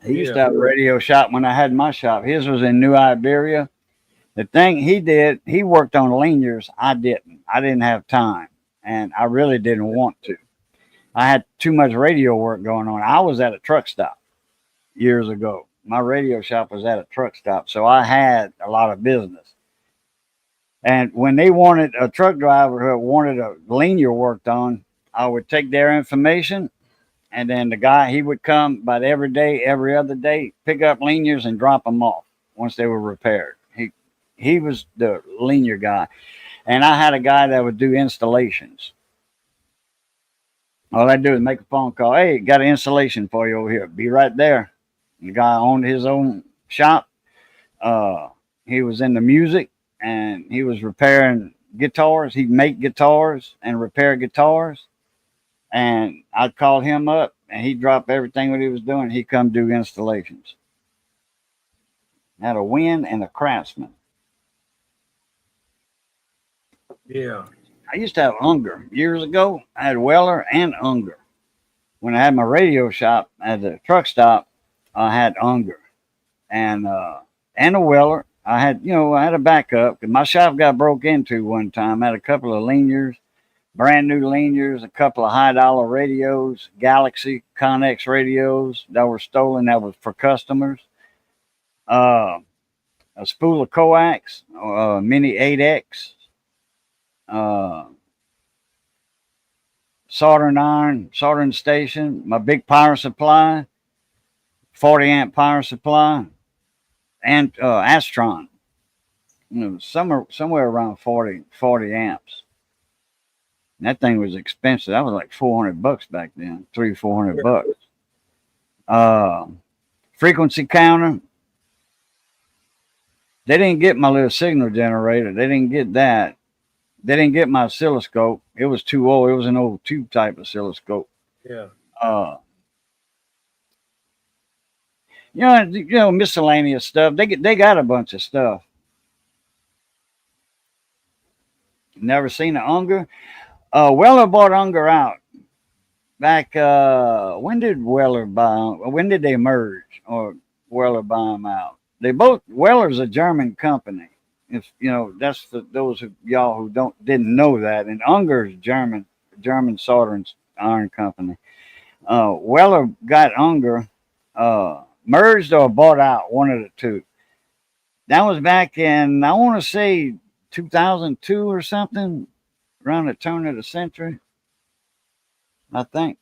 He used to have a radio shop when I had my shop. His was in New Iberia. The thing he did, he worked on linears. I didn't. I didn't have time, and I really didn't want to. I had too much radio work going on. I was at a truck stop years ago. My radio shop was at a truck stop, so I had a lot of business. And when they wanted a truck driver who wanted a linear worked on, I would take their information, and then the guy, he would come about every day, every other day, pick up linears and drop them off once they were repaired. He was the linear guy. And I had a guy that would do installations. All I do is make a phone call. Hey, got an installation for you over here. Be right there. The guy owned his own shop. He was in the music, and he was repairing guitars. He'd make guitars and repair guitars. And I'd call him up, and he'd drop everything what he was doing. He'd come do installations. Had a Win and a Craftsman. Yeah. I used to have Unger years ago. I had Weller and Unger. When I had my radio shop at the truck stop, I had Unger and a Weller. I had a backup. My shop got broke into one time. I had a couple of linears, brand new linears, a couple of high dollar radios, Galaxy Connex radios that were stolen. That was for customers. A spool of coax, Mini 8X. Soldering iron, soldering station, my big power supply, 40 amp power supply, and Astron. Somewhere around 40 amps. And that thing was expensive. That was like $400 back then, $300-400. Frequency counter. They didn't get my little signal generator. They didn't get that. They didn't get my oscilloscope. It was too old. It was an old tube type oscilloscope. Yeah. Miscellaneous stuff. They got a bunch of stuff. Never seen an Unger. Weller bought Unger out back. When did Weller buy? When did they merge or Weller buy them out? Weller's a German company. If that's for those of y'all who didn't know that. And Unger's German soldering iron company. Weller got Unger merged or bought out, one of the two. That was back in, I want to say 2002 or something, around the turn of the century, I think.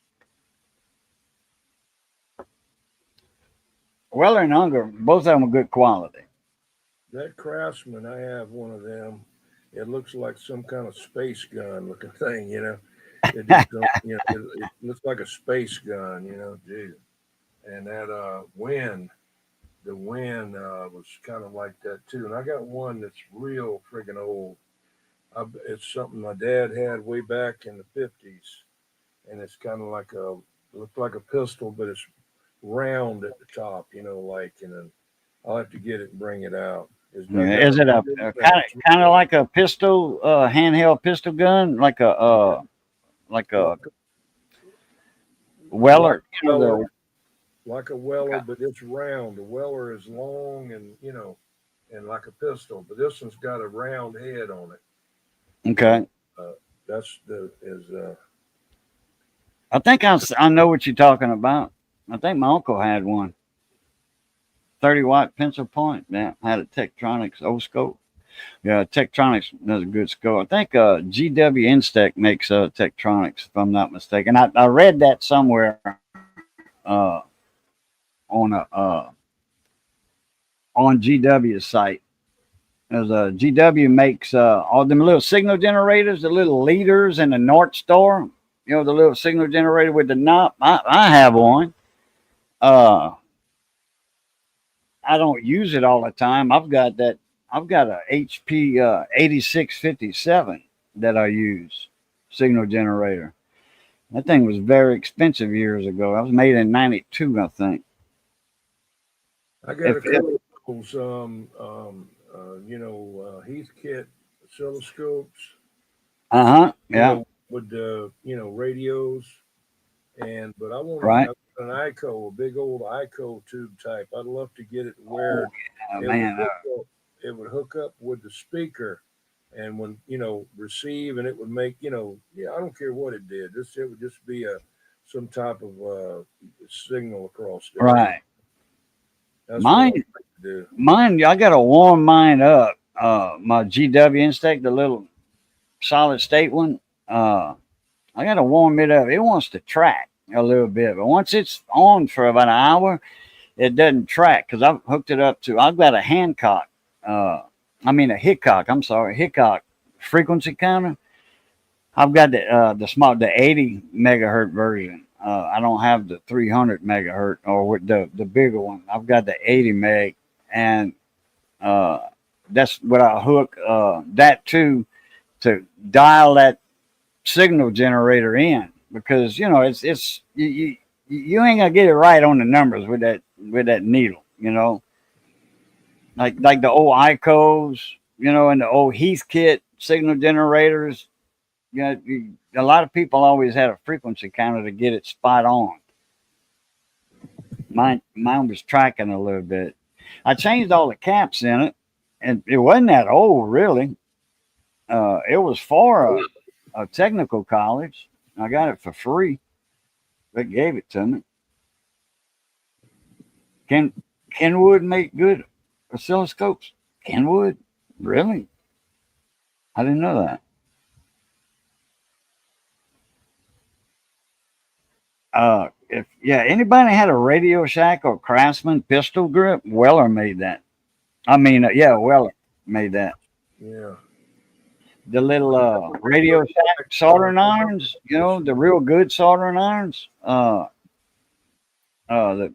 Weller and Unger, both of them are good quality. That Craftsman, I have one of them. It looks like some kind of space gun looking thing, It just it looks like a space gun, Geez. And that the Win was kind of like that too. And I got one that's real friggin' old. It's something my dad had way back in the 50s, and it's kind of like looked like a pistol, but it's round at the top, and then I'll have to get it and bring it out. Is it a kind of like a pistol, handheld pistol gun, like a Weller? Like a Weller, but it's round. The Weller is long and and like a pistol, but this one's got a round head on it. Okay. I think I know what you're talking about. I think my uncle had one. 30-watt pencil point. Yeah, had a Tektronix O-scope. Yeah, Tektronix does a good scope. I think GW Instec makes Tektronix, if I'm not mistaken. I read that somewhere on GW's site. There's GW makes all them little signal generators, the little leaders in the North Star. The little signal generator with the knob. I have one. I don't use it all the time. I've got a HP 8657 that I use, signal generator. That thing was very expensive years ago. I was made in '92, I think. got a couple those, Heathkit oscilloscopes, Yeah. with radios. But I Right. wanted an ICO, a big old ICO tube type. I'd love to get it Oh where yeah, it would man. it would hook up with the speaker, and when receive, and it would make yeah, I don't care what it did. It would just be a some type of signal across there. Right. That's what I'd Mine, like to do. mine. I got to warm mine up. My GW Instinct, the little solid state one. I got to warm it up. It wants to track a little bit, but once it's on for about an hour, it doesn't track because I've hooked it up to. I've got a Hancock. A Hickok. I'm sorry, Hickok frequency counter. I've got the 80 megahertz version. I don't have the 300 megahertz or with the bigger one. I've got the 80 meg, and uh, that's what I hook that to dial that signal generator in because it's you ain't gonna get it right on the numbers with that needle. Like the old ICOs, and the old Heathkit signal generators. A lot of people always had a frequency counter to get it spot on. Mine was tracking a little bit. I changed all the caps in it, and it wasn't that old really. It was for a technical college. I got it for free. They gave it to me. Ken Kenwood make good oscilloscopes. Kenwood, really? I didn't know that. If anybody had a Radio Shack or Craftsman pistol grip, Weller made that. Weller made that. Yeah. The little Radio Shack soldering irons, the real good soldering irons. The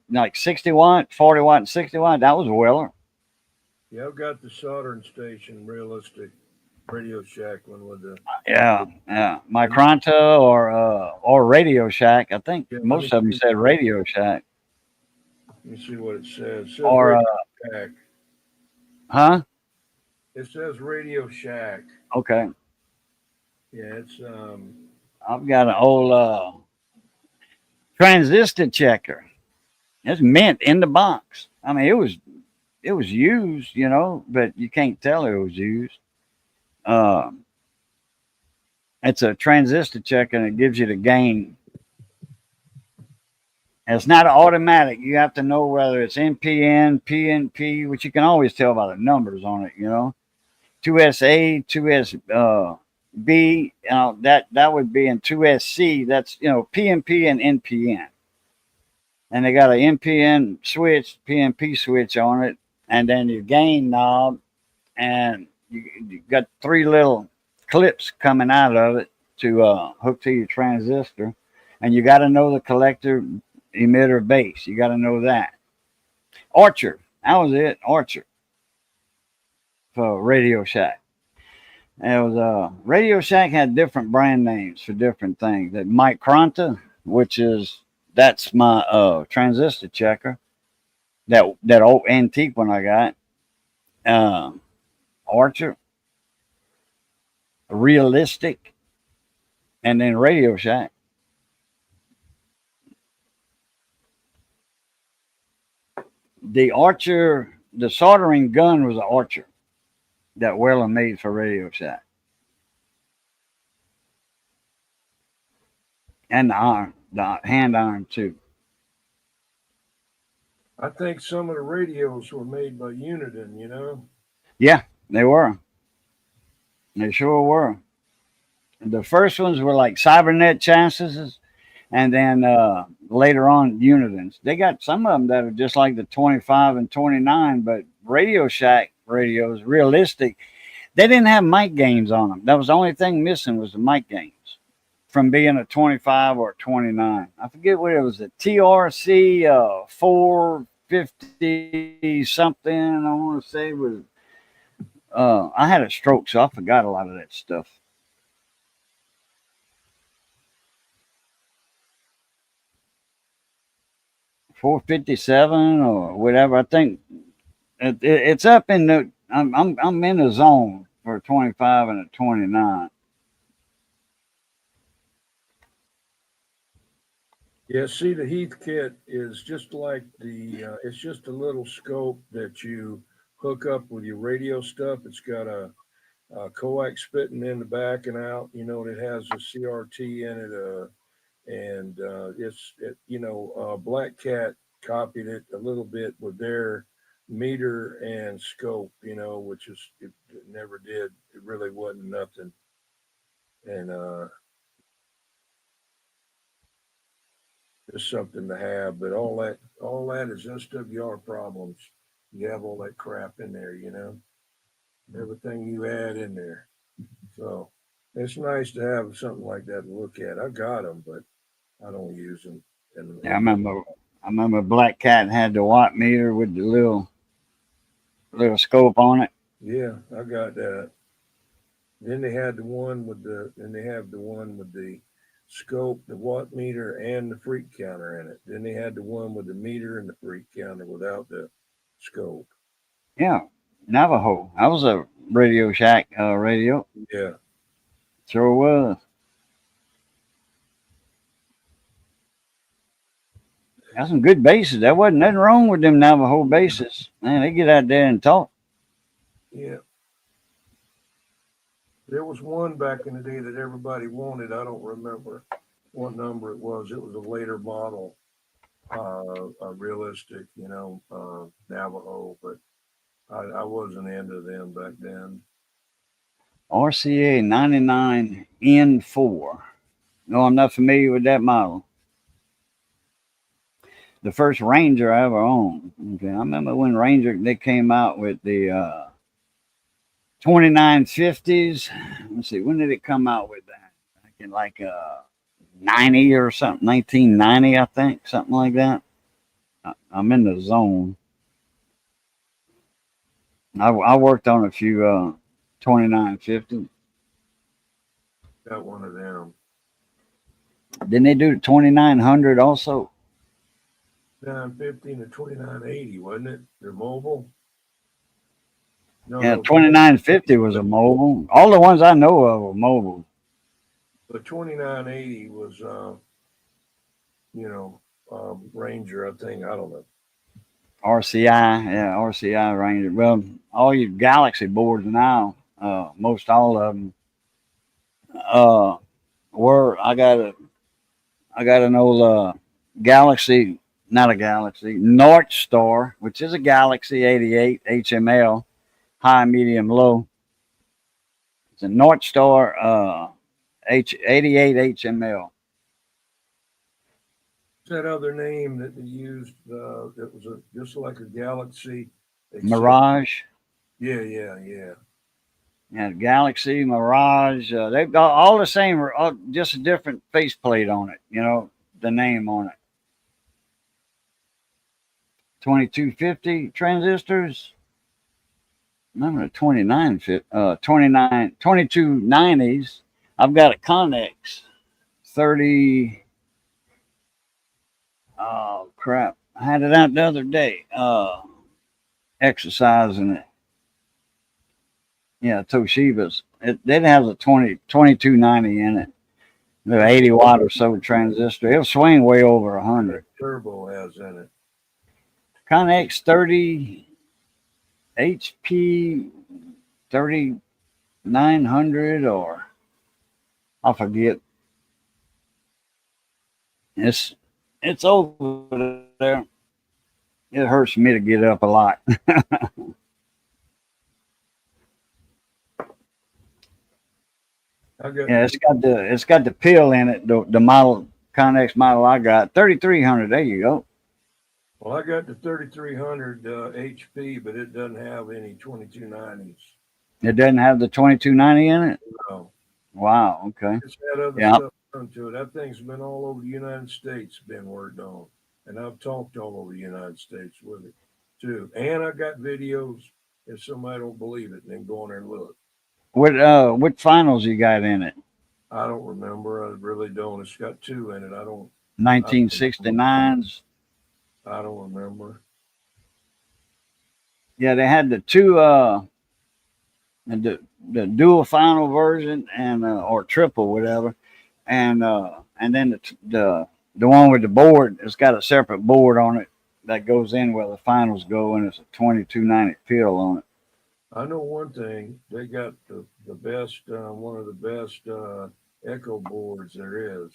like 60 watt, 40 watt, and 60 watt. That was Weller. Yeah, I've got the soldering station realistic Radio Shack one with the Yeah. Micronta or Radio Shack. I think yeah. most of them said Radio Shack. Let me see what it says. It says Or Radio Shack. huh? It says Radio Shack. Okay. Yeah, it's I've got an old transistor checker. It's mint in the box. I mean, it was used, but you can't tell it was used. Uh, it's a transistor checker and it gives you the gain. And it's not automatic. You have to know whether it's NPN, PNP, which you can always tell by the numbers on it. 2SA, 2SB. That would be in 2SC. That's PNP and NPN. And they got an NPN switch, PNP switch on it, and then your gain knob, and you got 3 little clips coming out of it to hook to your transistor, and you got to know the collector, emitter, base. You got to know that. Archer, that was it. Archer for Radio Shack. And it was Radio Shack had different brand names for different things. That Micronta, that's my transistor checker. That old antique one I got. Archer, Realistic, and then Radio Shack. The Archer, the soldering gun was an Archer that Weller made for Radio Shack. And the hand iron too. I think some of the radios were made by Uniden. Yeah, they were. They sure were. The first ones were like Cybernet chassis, and then later on Unidens. They got some of them that are just like the 25 and 29, but Radio Shack radios, realistic, they didn't have mic gains on them. That was the only thing missing was the mic gains from being a 25 or a 29. I forget what it was, a TRC 450 something, I want to say was. I had a stroke, so I forgot a lot of that stuff. $457 or whatever. I think It's up in the. I'm in the zone for a 25 and a 29. Yeah, see, the Heath kit is just like it's just a little scope that you hook up with your radio stuff. It's got a coax spitting in the back and out. It has a CRT in it. And Black Cat copied it a little bit with their meter and scope, which it never did. It really wasn't nothing. And just something to have, but all that is SWR problems. You have all that crap in there, everything you add in there. So it's nice to have something like that to look at. I got them, but I don't use them. Yeah, I remember Black Cat had the watt meter with the little scope on it. Yeah, I got that. Then they had the one with then they have the one with the scope, the watt meter, and the freak counter in it. Then they had the one with the meter and the freak counter without the scope. Yeah, Navajo. I was a Radio Shack radio. Yeah. Sure was. Got some good bases. There wasn't nothing wrong with them Navajo bases. Man, they get out there and talk. Yeah. There was one back in the day that everybody wanted. I don't remember what number it was. It was a later model, a realistic, Navajo, but I wasn't into them back then. RCA 99N4. No, I'm not familiar with that model. The first Ranger I ever owned. Okay, I remember when Ranger, they came out with the 2950s. Let's see, when did it come out with that? Back in like 90 or something, 1990, I think, something like that. I'm in the zone. I worked on a few 2950. Got one of them. Didn't they do the 2900 also? 950 to 2980, wasn't it? They're mobile. No, Yeah, 2950 was a mobile. All the ones I know of were mobile. The 2980 was, Ranger, I think. I don't know. RCI, yeah, RCI Ranger. Well, all your Galaxy boards now, most all of them, were. I got an old Galaxy, not a Galaxy, North Star, which is a Galaxy 88 HML, high, medium, low. It's a North Star 88 HML. That other name that they used, that was just like a Galaxy. Mirage. Yeah. Yeah, Galaxy, Mirage. They've got all the same, just a different faceplate on it, the name on it. 2250 transistors. Remember the 2290s. I've got a Connex 30. Oh, crap. I had it out the other day, exercising it. Yeah, Toshiba's. It has a 2290 in it. The 80 watt or so transistor. It'll swing way over 100. Turbo has in it. Connex 30 HP 3900, or I forget. It's over there. It hurts me to get up a lot. Yeah, it's got the pill in it. The model Connex model I got 3300. There you go. Well, I got the 3300 HP, but it doesn't have any 2290s. It doesn't have the 2290 in it. No. Wow. Okay. It's had other stuff done to it. That thing's been all over the United States, been worked on, and I've talked all over the United States with it too. And I got videos. If somebody don't believe it, then go on there and look. What finals you got in it? I don't remember. I really don't. It's got two in it. I don't. 1969s. I don't remember. Yeah, they had the two the dual final version and or triple whatever, and then the one with the board. It's got a separate board on it that goes in where the finals go, and it's a 2290 pill on it. I know one thing. They got the best, one of the best echo boards there is.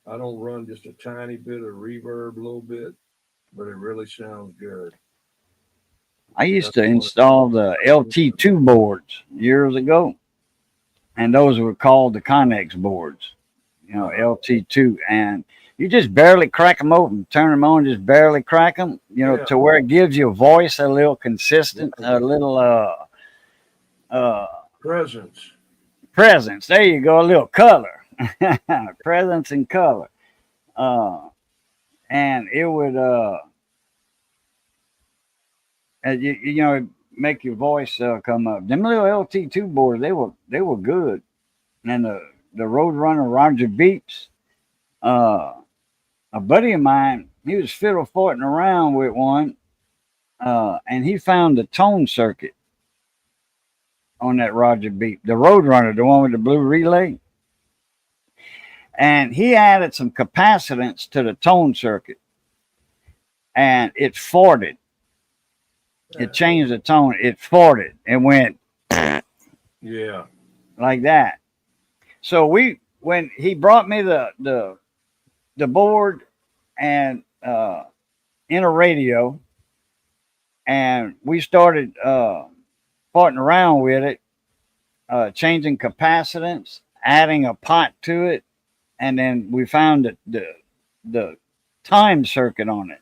I don't run just a tiny bit of reverb, a little bit, but it really sounds good. I used That's to one install the LT2 boards years ago, and those were called the Connex boards, you know, LT2, and you just barely crack them open, turn them on, just barely crack them, you know, Yeah. to where it gives your voice a little consistent, a little uh presence. presence. There you go, a little color, presence and color, uh, and it would you know, make your voice come up. Them little LT2 boards, they were good, and the Roadrunner Roger Beeps. A buddy of mine, he was fiddle farting around with one, and he found the tone circuit on that Roger Beep, the Roadrunner, the one with the blue relay. And he added some capacitance to the tone circuit, and it farted. It changed the tone. It farted. It went Yeah. like that. So when he brought me the board and in a radio, and we started farting around with it, changing capacitance, adding a pot to it, and then we found the time circuit on it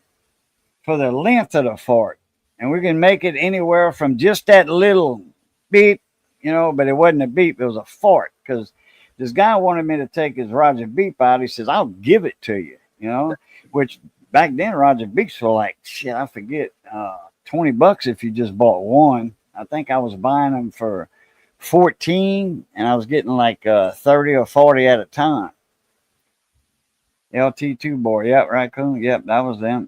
for the length of the fart, and we can make it anywhere from just that little beep, you know, but it wasn't a beep; it was a fart. Because this guy wanted me to take his Roger Beep out. He says, "I'll give it to you," you know, which back then Roger Beeps were like shit. I forget, $20 if you just bought one. I think I was buying them for 14, and I was getting like 30 or 40 at a time. LT2 board, yep, Raccoon, yep, that was them.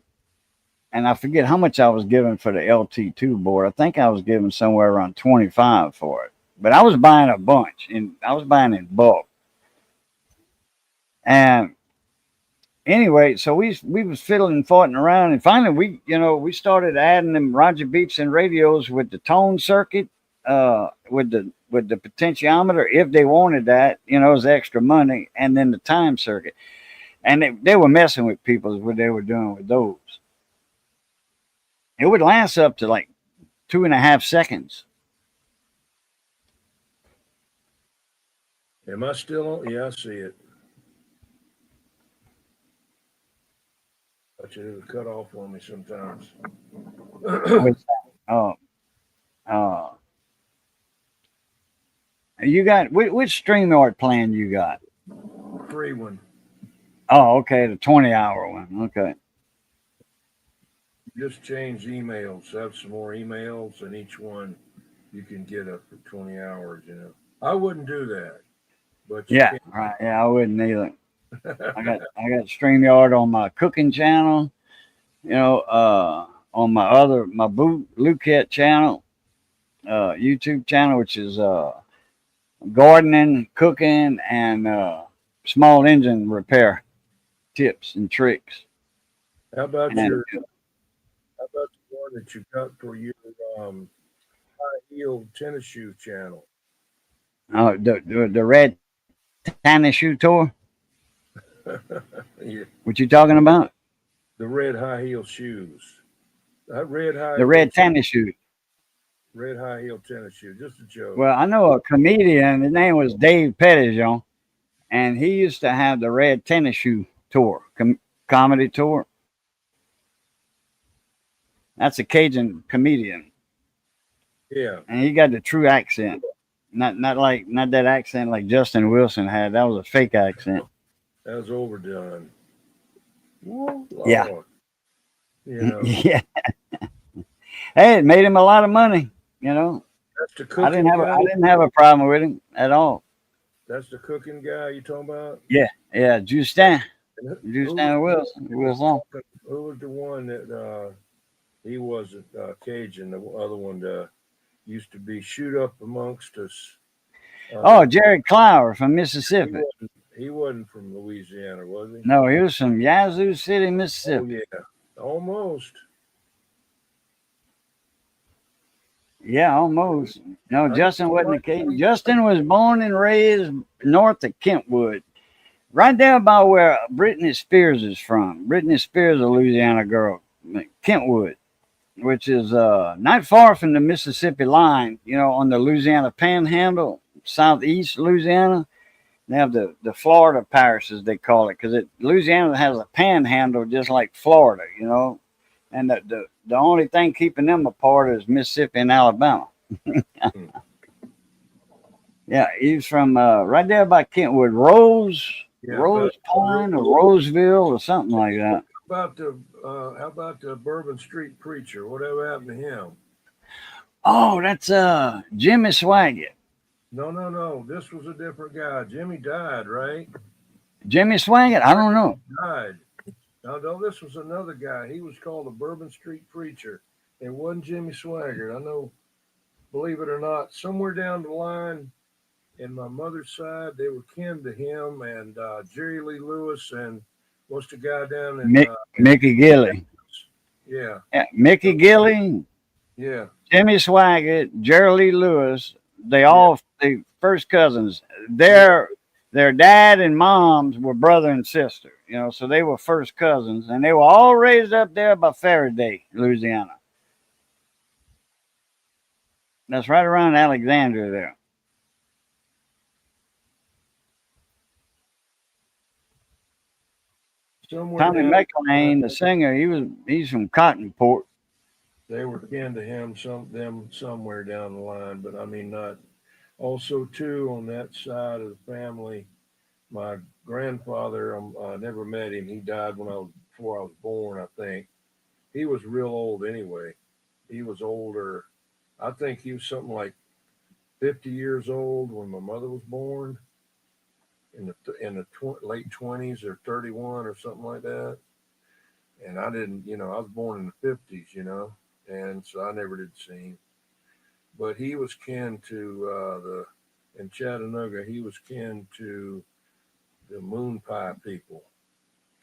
And I forget how much I was giving for the LT2 board. I think I was giving somewhere around 25 for it. But I was buying a bunch, and I was buying in bulk. And anyway, so we was fiddling and farting around, and finally we started adding them Roger Beeps and radios with the tone circuit, with the potentiometer if they wanted that, you know, as extra money, and then the time circuit. And they were messing with people is what they were doing with those. It would last up to like 2.5 seconds. Am I still on? Yeah, I see it. But it was cut off on me sometimes. Oh, you got which StreamYard plan you got? Free one. Oh, okay, the 20-hour one. Okay. Just change emails. Have some more emails, and each one you can get up for 20 hours. You know, I wouldn't do that, but yeah, right. Yeah, I wouldn't either. I got StreamYard on my cooking channel. You know, on my Blue Cat channel, YouTube channel, which is gardening, cooking, and small engine repair tips and tricks. How about the one that you got for your high heel tennis shoe channel? Oh, the red tennis shoe tour? Yeah. What you talking about? The red high heel shoes. That red high. The red tennis shoe. Red high heel tennis shoe. Just a joke. Well, I know a comedian. His name was Dave Pettijohn, and he used to have the red tennis shoe tour, comedy tour. That's a Cajun comedian. Yeah. And he got the true accent. Not that accent like Justin Wilson had. That was a fake accent. That was overdone. Whoa, yeah. You know. Yeah. Hey, it made him a lot of money, you know. That's the cooking I didn't have a problem with him at all. That's the cooking guy you talking about? Yeah, Justin Wilson. Who was the one that He wasn't Cajun. The other one used to be shoot up amongst us. Oh, Jerry Clower from He Mississippi. wasn't. He wasn't from Louisiana, was he? No, he was from Yazoo City, Oh Mississippi. yeah, almost. Yeah, almost. No, I Justin know wasn't a somebody. Cajun. Justin was born and raised north of Kentwood, right there by where Britney Spears is from. Britney Spears, a Louisiana girl, Kentwood, which is not far from the Mississippi line. You know, on the Louisiana Panhandle, southeast Louisiana. They have the Florida Parish, as they call it, because Louisiana has a panhandle just like Florida, you know. And the only thing keeping them apart is Mississippi and Alabama. Hmm. Yeah, he's from right there by Kentwood, Yeah, Rose but Point or Roseville or something like that. how about the Bourbon Street preacher? Whatever happened to him? Oh, that's Jimmy Swaggart. No. This was a different guy. Jimmy died, right? Jimmy Swaggart? I don't know. Died. No, this was another guy. He was called the Bourbon Street preacher. It wasn't Jimmy Swaggart. I know, believe it or not, somewhere down the line in my mother's side, they were kin to him and Jerry Lee Lewis and what's the guy down in Mickey Gilly. yeah, Yeah, Mickey Gilly, yeah, Jimmy Swaggart, Jerry Lee Lewis. They yeah, all the first cousins. Their dad and moms were brother and sister. You know, so they were first cousins, and they were all raised up there by Faraday, Louisiana. That's right around Alexandria there. somewhere Tommy down the line, McLean, the singer, he's from Cottonport. they were kin to him somewhere down the line, but I mean not. Also, too, on that side of the family, my grandfather, I never met him. He died before I was born, I think. He was real old anyway. He was older. I think he was something like 50 years old when my mother was born in the late 20s or 31 or something like that. And I didn't, I was born in the 50s, and so I never did see him. But he was kin to in Chattanooga, he was kin to the moon pie people,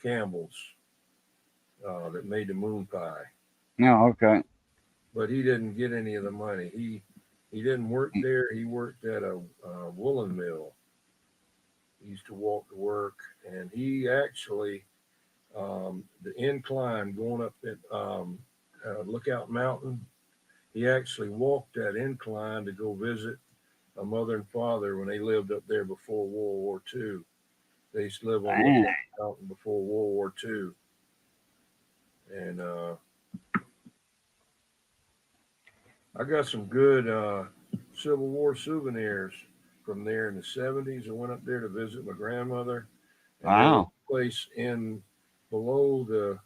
Campbell's, that made the moon pie. No, okay. But he didn't get any of the money. He didn't work there. He worked at a woolen mill. He used to walk to work, and he actually the incline going up at Lookout Mountain. He actually walked that incline to go visit a mother and father when they lived up there before World War II. They used to live on Man. Lookout Mountain before World War II, and I got some good Civil War souvenirs from there in the 70s. I went up there to visit my grandmother, and there was Wow. a place in below the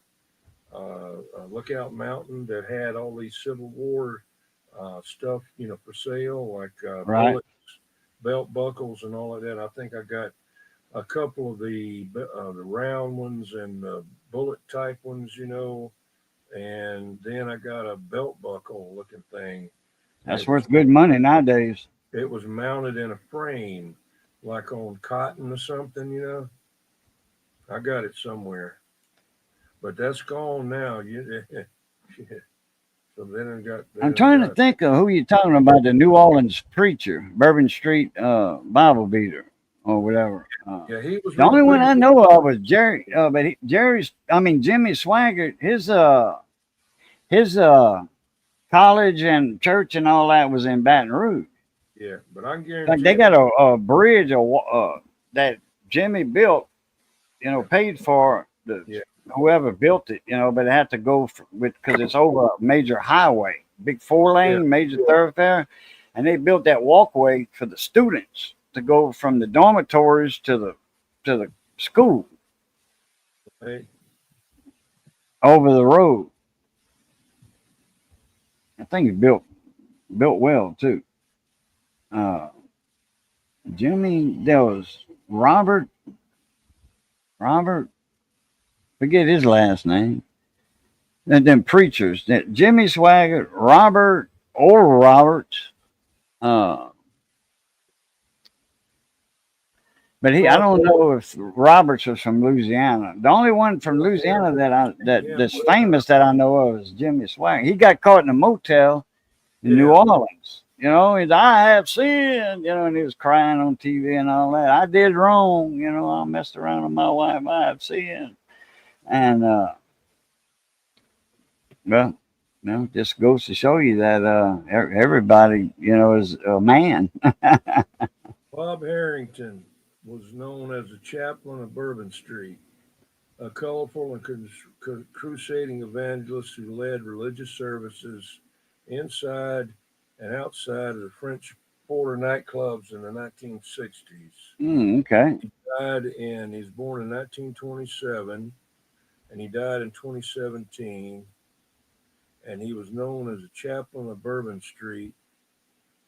Lookout Mountain that had all these Civil War stuff, for sale, like Right. bullets, belt buckles, and all of that. I think I got a couple of the round ones and the bullet type ones, and then I got a belt buckle looking thing. That's It was worth good money nowadays. it was mounted in a frame, like on cotton or something. I got it somewhere, but that's gone now. So I'm then I trying to got think of who you're talking about, the New Orleans preacher, Bourbon Street Bible beater or whatever. yeah, he was The real only one pretty. I know of was Jerry, but Jimmy Swaggart. His college and church and all that was in Baton Rouge. Yeah, but I can Like guarantee they you, got a bridge that Jimmy built, yeah, paid for yeah, whoever built it, but it had to go because it's over a major highway, big four yeah, lane major thoroughfare, and they built that walkway for the students to go from the dormitories to the school hey, over the road. I think he built well too. Uh, Jimmy, there was Robert, forget his last name. And then preachers, Jimmy Swaggart, Robert or Roberts. Uh, but I don't know if Roberts was from Louisiana. The only one from Louisiana that's famous that I know of is Jimmy Swaggart. He got caught in a motel in New Orleans. You know, I have sinned, you know, and he was crying on TV and all that. I did wrong, you know, I messed around with my wife, I have sinned. And well, no, just goes to show you that everybody, you know, is a man. Bob Harrington was known as the chaplain of Bourbon Street, a colorful and crusading evangelist who led religious services inside and outside of the French Quarter nightclubs in the 1960s. Okay. He was born in 1927, and he died in 2017. And he was known as a chaplain of Bourbon Street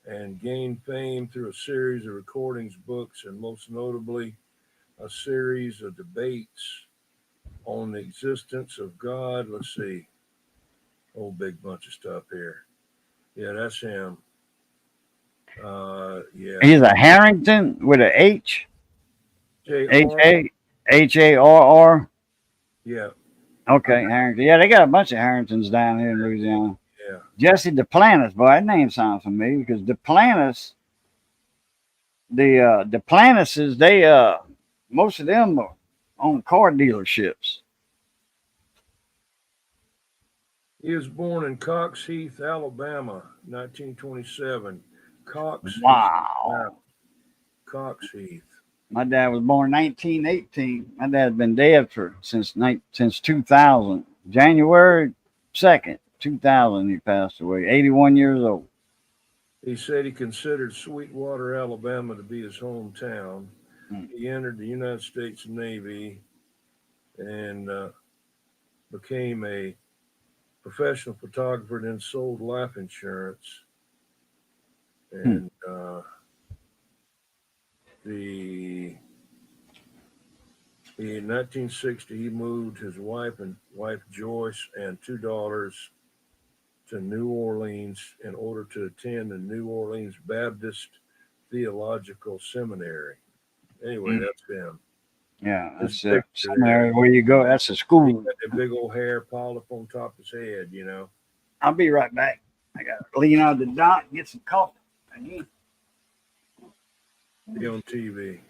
and gained fame through a series of recordings, books, and most notably, a series of debates on the existence of God. Let's see. Whole big bunch of stuff here. Yeah, that's him. Yeah. He's a Harrington with a H. J-R. Harrr. Yeah. Okay, Harrington. Yeah, they got a bunch of Harringtons down here in Louisiana. Yeah. Jesse Duplantis, boy, that name sounds familiar because Duplantis, the Duplanises, they most of them are own car dealerships. He was born in Cox Heath, Alabama, 1927. Cox Wow. Heath. Cox Heath. My dad was born 1918. My dad's been dead since 2000. January 2nd, 2000, he passed away. 81 years old. He said he considered Sweetwater, Alabama to be his hometown. He entered the United States Navy and became a professional photographer, then sold life insurance. And in 1960, he moved his wife Joyce and two daughters to New Orleans in order to attend the New Orleans Baptist Theological Seminary. Anyway, that's him. Yeah, that's a seminary where you go. That's a school. He got that big old hair piled up on top of his head, you know. I'll be right back. I got to lean out the dock, get some coffee. Again. Be on TV.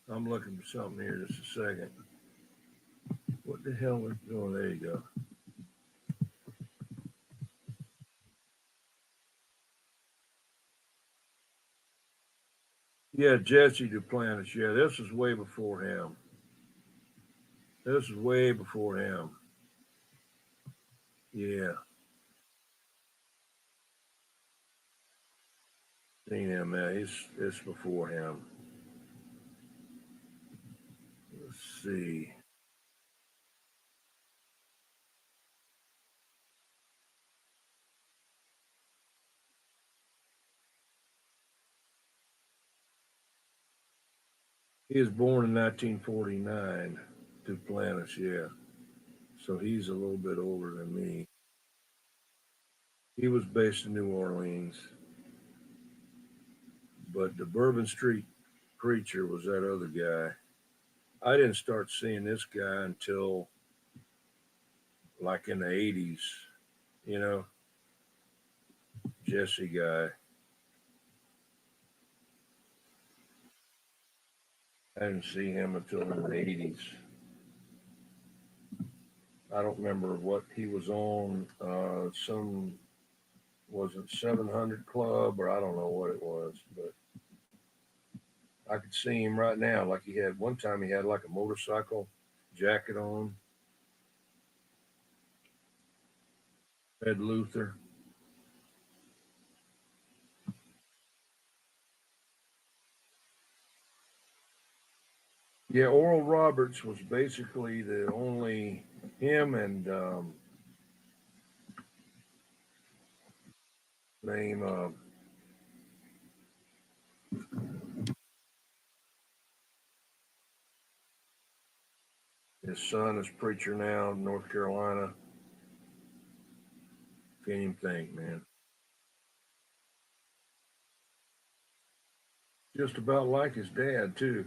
I'm looking for something here just a second. What the hell is going? Oh, there you go. Yeah, Jesse Duplantis. Yeah, this was way before him. Yeah. Seen him, man. It's before him. Let's see. He was born in 1949, Duplantis, yeah. So he's a little bit older than me. He was based in New Orleans. But the Bourbon Street preacher was that other guy. I didn't start seeing this guy until like in the 80s, you know, Jesse guy. I didn't see him until in the 80s. I don't remember what he was on. Some wasn't 700 Club, or I don't know what it was, but I could see him right now. Like he had one time, he had like a motorcycle jacket on. Ed Luther. Yeah, Oral Roberts was basically the only him and name his son is preacher now in North Carolina. Can't even think, man. Just about like his dad too.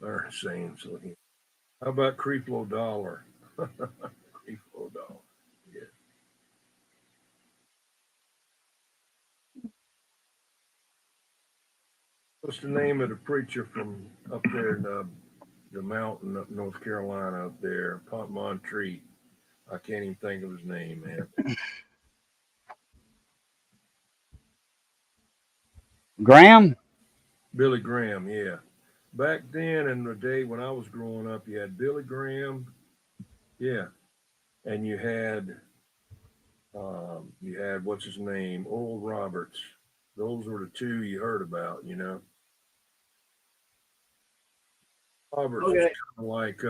They're the same. So how about Creeplo Dollar? Creeplo Dollar. Yeah. What's the name of the preacher from up there in the mountain up North Carolina up there, Pont Montreat? I can't even think of his name, man. Graham? Billy Graham, yeah. Back then in the day when I was growing up, you had Billy Graham, yeah, and you had what's his name, Oral Roberts. Those were the two you heard about, you know. Roberts was Okay. kind of like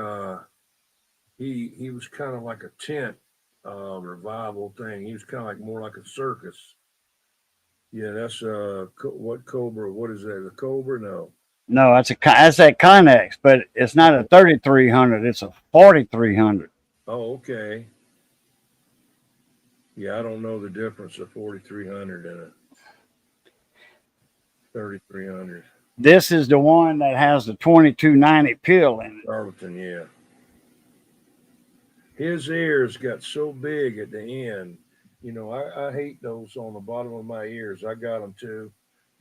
he was kind of like a tent revival thing. He was kind of like more like a circus. Yeah, that's what Cobra? What is that? A Cobra? No. No, that's that Connex, but it's not a 3300. It's a 4300. Oh, okay. Yeah, I don't know the difference of 4300 and a 3300. This is the one that has the 2290 pill in it. Charlton, yeah. His ears got so big at the end. You know, I hate those on the bottom of my ears. I got them too.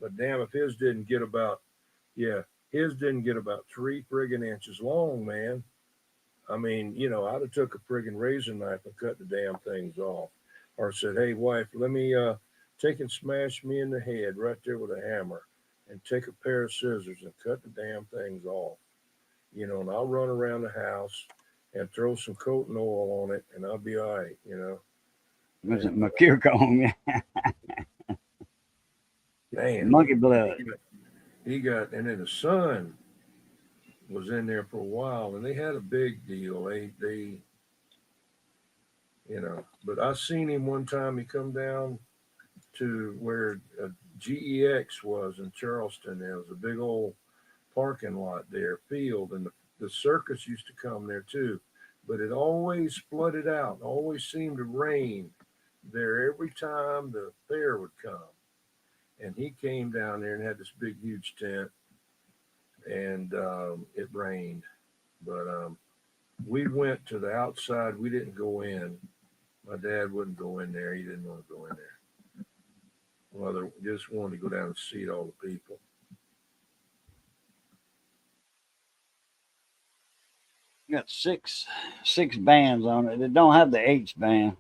But damn, if his didn't get about, yeah, his didn't get about 3 friggin' inches long, man. I mean, you know, I'd have took a friggin' razor knife and cut the damn things off. Or said, hey, wife, let me take and smash me in the head right there with a hammer and take a pair of scissors and cut the damn things off. You know, and I'll run around the house and throw some coating oil on it and I'll be all right, you know. Was it mercure comb? Man, Monkey blood. He got, and then the son was in there for a while and they had a big deal. They, you know, but I seen him one time. He come down to where GEX was in Charleston. There was a big old parking lot there, field, and the circus used to come there too. But it always flooded out. Always seemed to rain there every time the fair would come. And he came down there and had this big, huge tent, and it rained. But we went to the outside. We didn't go in. My dad wouldn't go in there. He didn't want to go in there. Mother just wanted to go down and see all the people. Got six bands on it. It don't have the H band.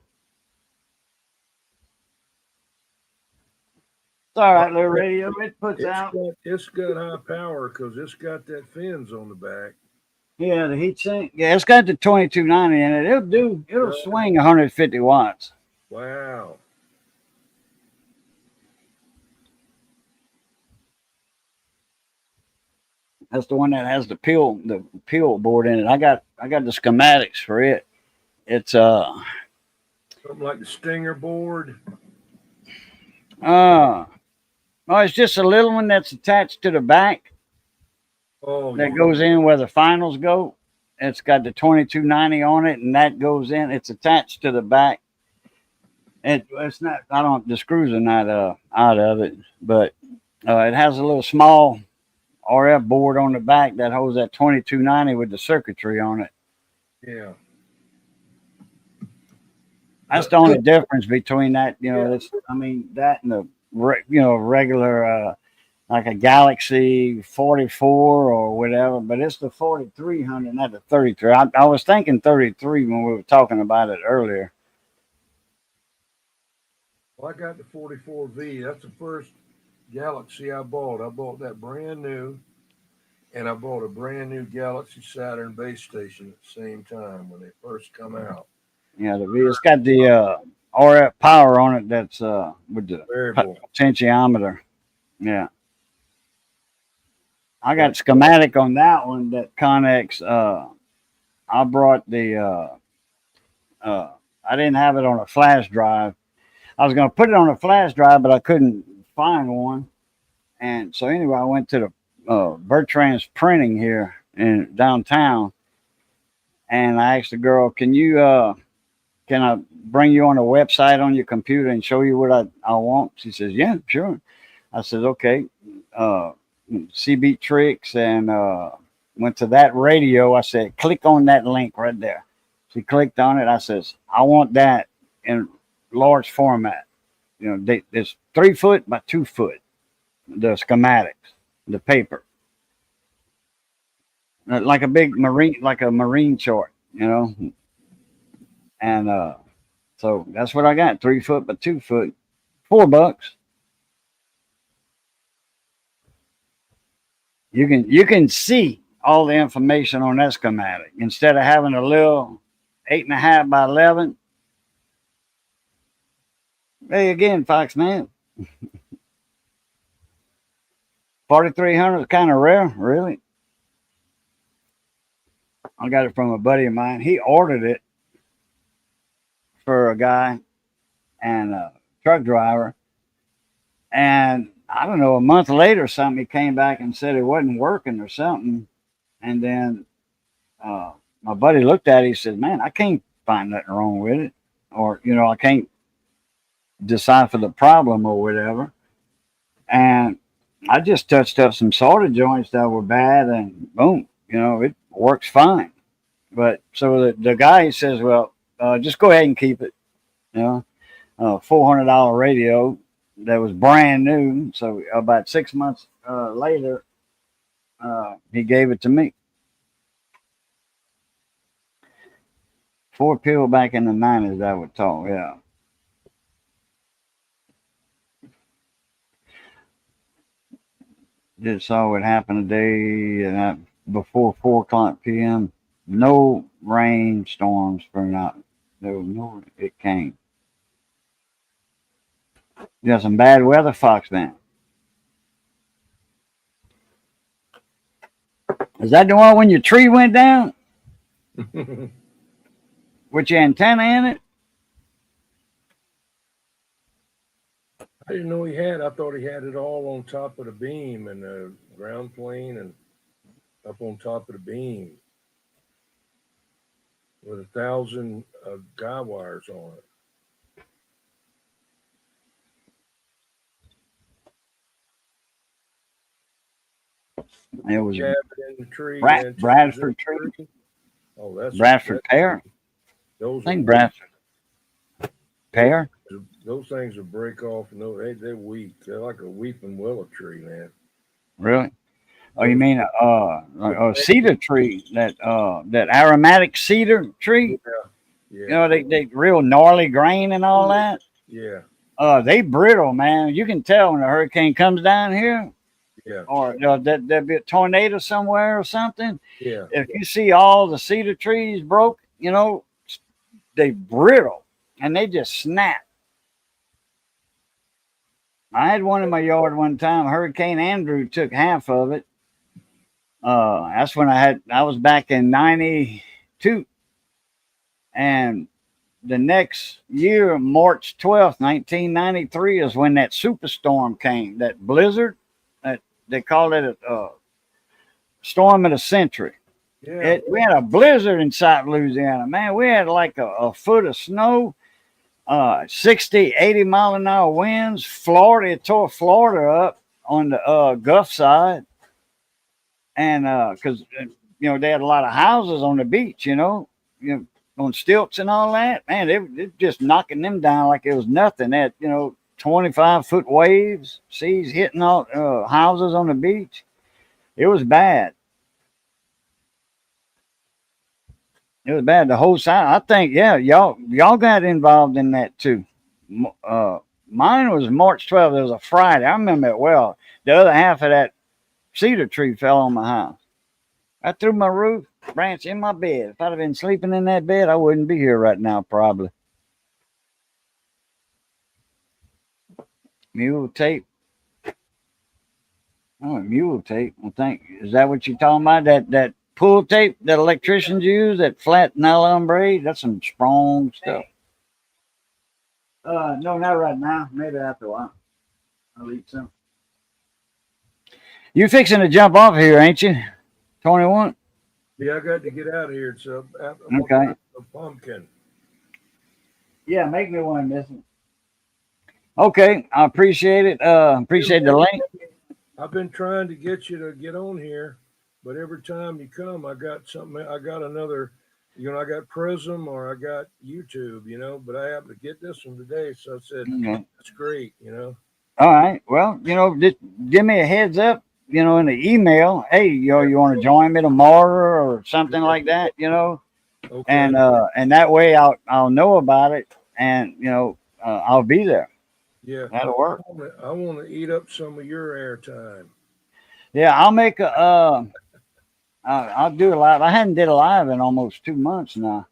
It's all right, little radio. It puts out. It's got high power because it's got that fins on the back. Yeah, the heat sink. Yeah, it's got the 2290 in it. It'll swing 150 watts. Wow. That's the one that has the peel board in it. I got the schematics for it. It's something like the Stinger board. Well, it's just a little one that's attached to the back. Oh, that goes in where the finals go. It's got the 2290 on it, and that goes in. It's attached to the back. It's not. The screws are not out of it, but it has a little small RF board on the back that holds that 2290 with the circuitry on it. Yeah. That's the only difference between that. You know, that and the regular like a Galaxy 44 or whatever, but it's the 4300, not the 33. I was thinking 33 when we were talking about it earlier. Well, I got the 44V. That's the first Galaxy I bought. I bought that brand new, and I bought a brand new Galaxy Saturn base station at the same time when they first come out. Yeah, it's got the RF power on it. That's with the variable potentiometer. Yeah. I got schematic on that one, that Connex I brought the I didn't have it on a flash drive. I was going to put it on a flash drive, but I couldn't find one. And so anyway, I went to the Bertrand's Printing here in downtown, and I asked the girl, can I bring you on a website on your computer and show you what I want? She says, yeah, sure. I said, okay. CB Tricks, and went to that radio. I said, click on that link right there. She clicked on it. I says, I want that in large format. You know, it's 3 foot by 2 foot. The schematics, the paper, like a big marine chart, you know. And so that's what I got, 3 foot by 2 foot, $4. You can see all the information on that schematic instead of having a little 8.5 by 11. Hey, again, Fox man, 4300 is kind of rare, really. I got it from a buddy of mine. He ordered it for a guy and a truck driver, and I don't know, a month later or something, he came back and said it wasn't working or something. And then my buddy looked at it. He said, man, I can't find nothing wrong with it. Or, you know, I can't decipher the problem or whatever. And I just touched up some solder joints that were bad, and boom, you know, it works fine. But so the guy says, well, just go ahead and keep it. You know, $400 radio that was brand new. So about 6 months later, he gave it to me. 4 pill back in the 90s, I would talk, yeah. Just saw what happened today and before 4 o'clock p.m. No rain storms for not. No, it came. You got some bad weather, Fox man. Is that the one when your tree went down? With your antenna in it? I didn't know he had. I thought he had it all on top of the beam and the ground plane and up on top of the beam with 1,000 guy wires on it. It was Jab it in the tree. Bradford tree. Oh, that's Bradford pear. Those I think Bradford pear. Those things will break off. No, they're weak. They're like a weeping willow tree, man. Really? Oh, you mean a cedar tree? That aromatic cedar tree? Yeah. You know, they real gnarly grain and all that. Yeah. They brittle, man. You can tell when a hurricane comes down here. Yeah. Or there'll be a tornado somewhere or something. Yeah. If you see all the cedar trees broke, you know, they brittle and they just snap. I had one in my yard one time. Hurricane Andrew took half of it. That's when I was back in 92. And the next year, March 12th, 1993, is when that superstorm came, that blizzard. That they called it a storm of the century. Yeah. We had a blizzard in South Louisiana, man. We had like a foot of snow, 60, 80 mile an hour winds. Florida, it tore Florida up on the Gulf side. And because, you know, they had a lot of houses on the beach, you know, on stilts and all that. Man, they just knocking them down like it was nothing. They had, you know, 25-foot waves, seas hitting all houses on the beach. It was bad. It was bad. The whole side. I think, yeah, y'all got involved in that too. Mine was March 12th. It was a Friday. I remember it well. The other half of that cedar tree fell on my house. I threw my roof branch in my bed. If I'd have been sleeping in that bed, I wouldn't be here right now, probably. Mule tape. Oh, mule tape. I think, is that what you're talking about? That pull tape that electricians use, that flat nylon braid. That's some strong stuff. No, not right now. Maybe after a while. I'll eat some. You fixing to jump off here, ain't you? 21? Yeah, I got to get out of here. It's Okay. a pumpkin. Yeah, make me one, Missy. Okay, I appreciate it. Appreciate the link. I've been trying to get you to get on here, but every time you come, I got something. I got another, I got Prism or I got YouTube, but I happened to get this one today. So I said, Okay. that's great. All right. Well, just give me a heads up, in the email. Hey, you want to join me tomorrow or something like that, Okay. and that way I'll know about it, and I'll be there. Yeah. That'll work. I want to eat up some of your airtime. Yeah, I'll make I'll do a live. I hadn't did a live in almost 2 months now.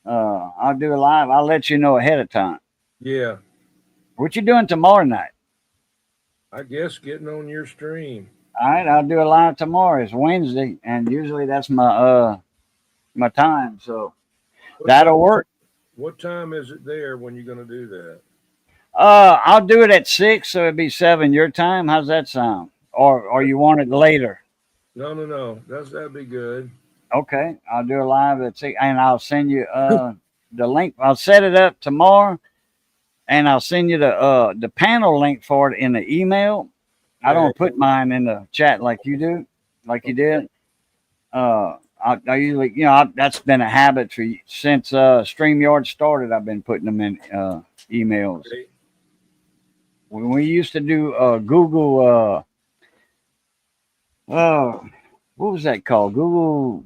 I'll do a live. I'll let you know ahead of time. Yeah. What you doing tomorrow night? I guess getting on your stream. All right, I'll do a live tomorrow. It's Wednesday, and usually that's my my time, so that'll work. What time is it there when you're gonna do that? I'll do it at 6, so it'd be 7 your time. How's that sound? Or you want it later? No. That'd be good. Okay, I'll do a live at 6, and I'll send you the link. I'll set it up tomorrow, and I'll send you the panel link for it in the email. I don't put mine in the chat like you do, like you did. I usually, that's been a habit since StreamYard started. I've been putting them in emails. Okay. When we used to do Google, what was that called? Google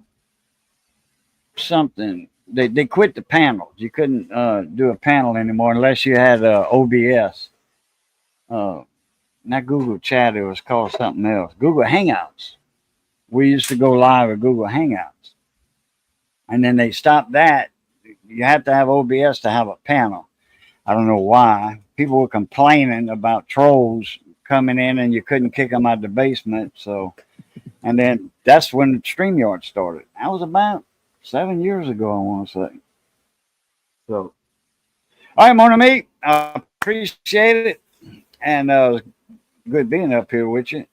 something. They quit the panels. You couldn't do a panel anymore unless you had OBS. Not Google Chat. It was called something else. Google Hangouts. We used to go live with Google Hangouts, and then they stopped that. You have to have OBS to have a panel. I don't know why. People were complaining about trolls coming in, and you couldn't kick them out of the basement. So, and then that's when StreamYard started. That was about 7 years ago, I want to say. So, all right, mon ami, I appreciate it, and good being up here with you.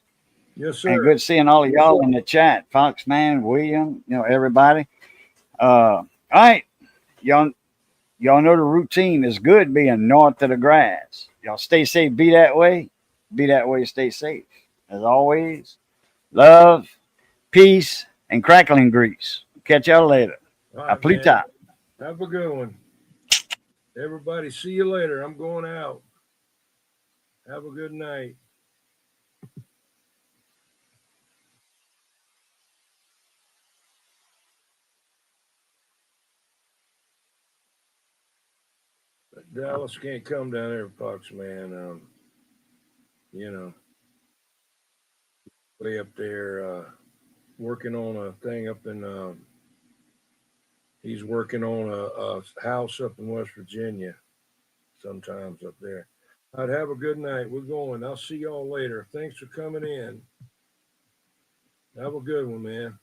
Yes, sir. And good seeing all of y'all in the chat. Foxman, William, everybody. All right. Y'all know the routine is good being north of the grass. Y'all stay safe. Be that way. Be that way. Stay safe. As always, love, peace, and crackling grease. Catch y'all later. All right, Aplita. Have a good one. Everybody, see you later. I'm going out. Have a good night. Dallas can't come down there, Fox, man. Way up there working on a thing up in. He's working on a house up in West Virginia. Sometimes up there. I'd have a good night. We're going. I'll see y'all later. Thanks for coming in. Have a good one, man.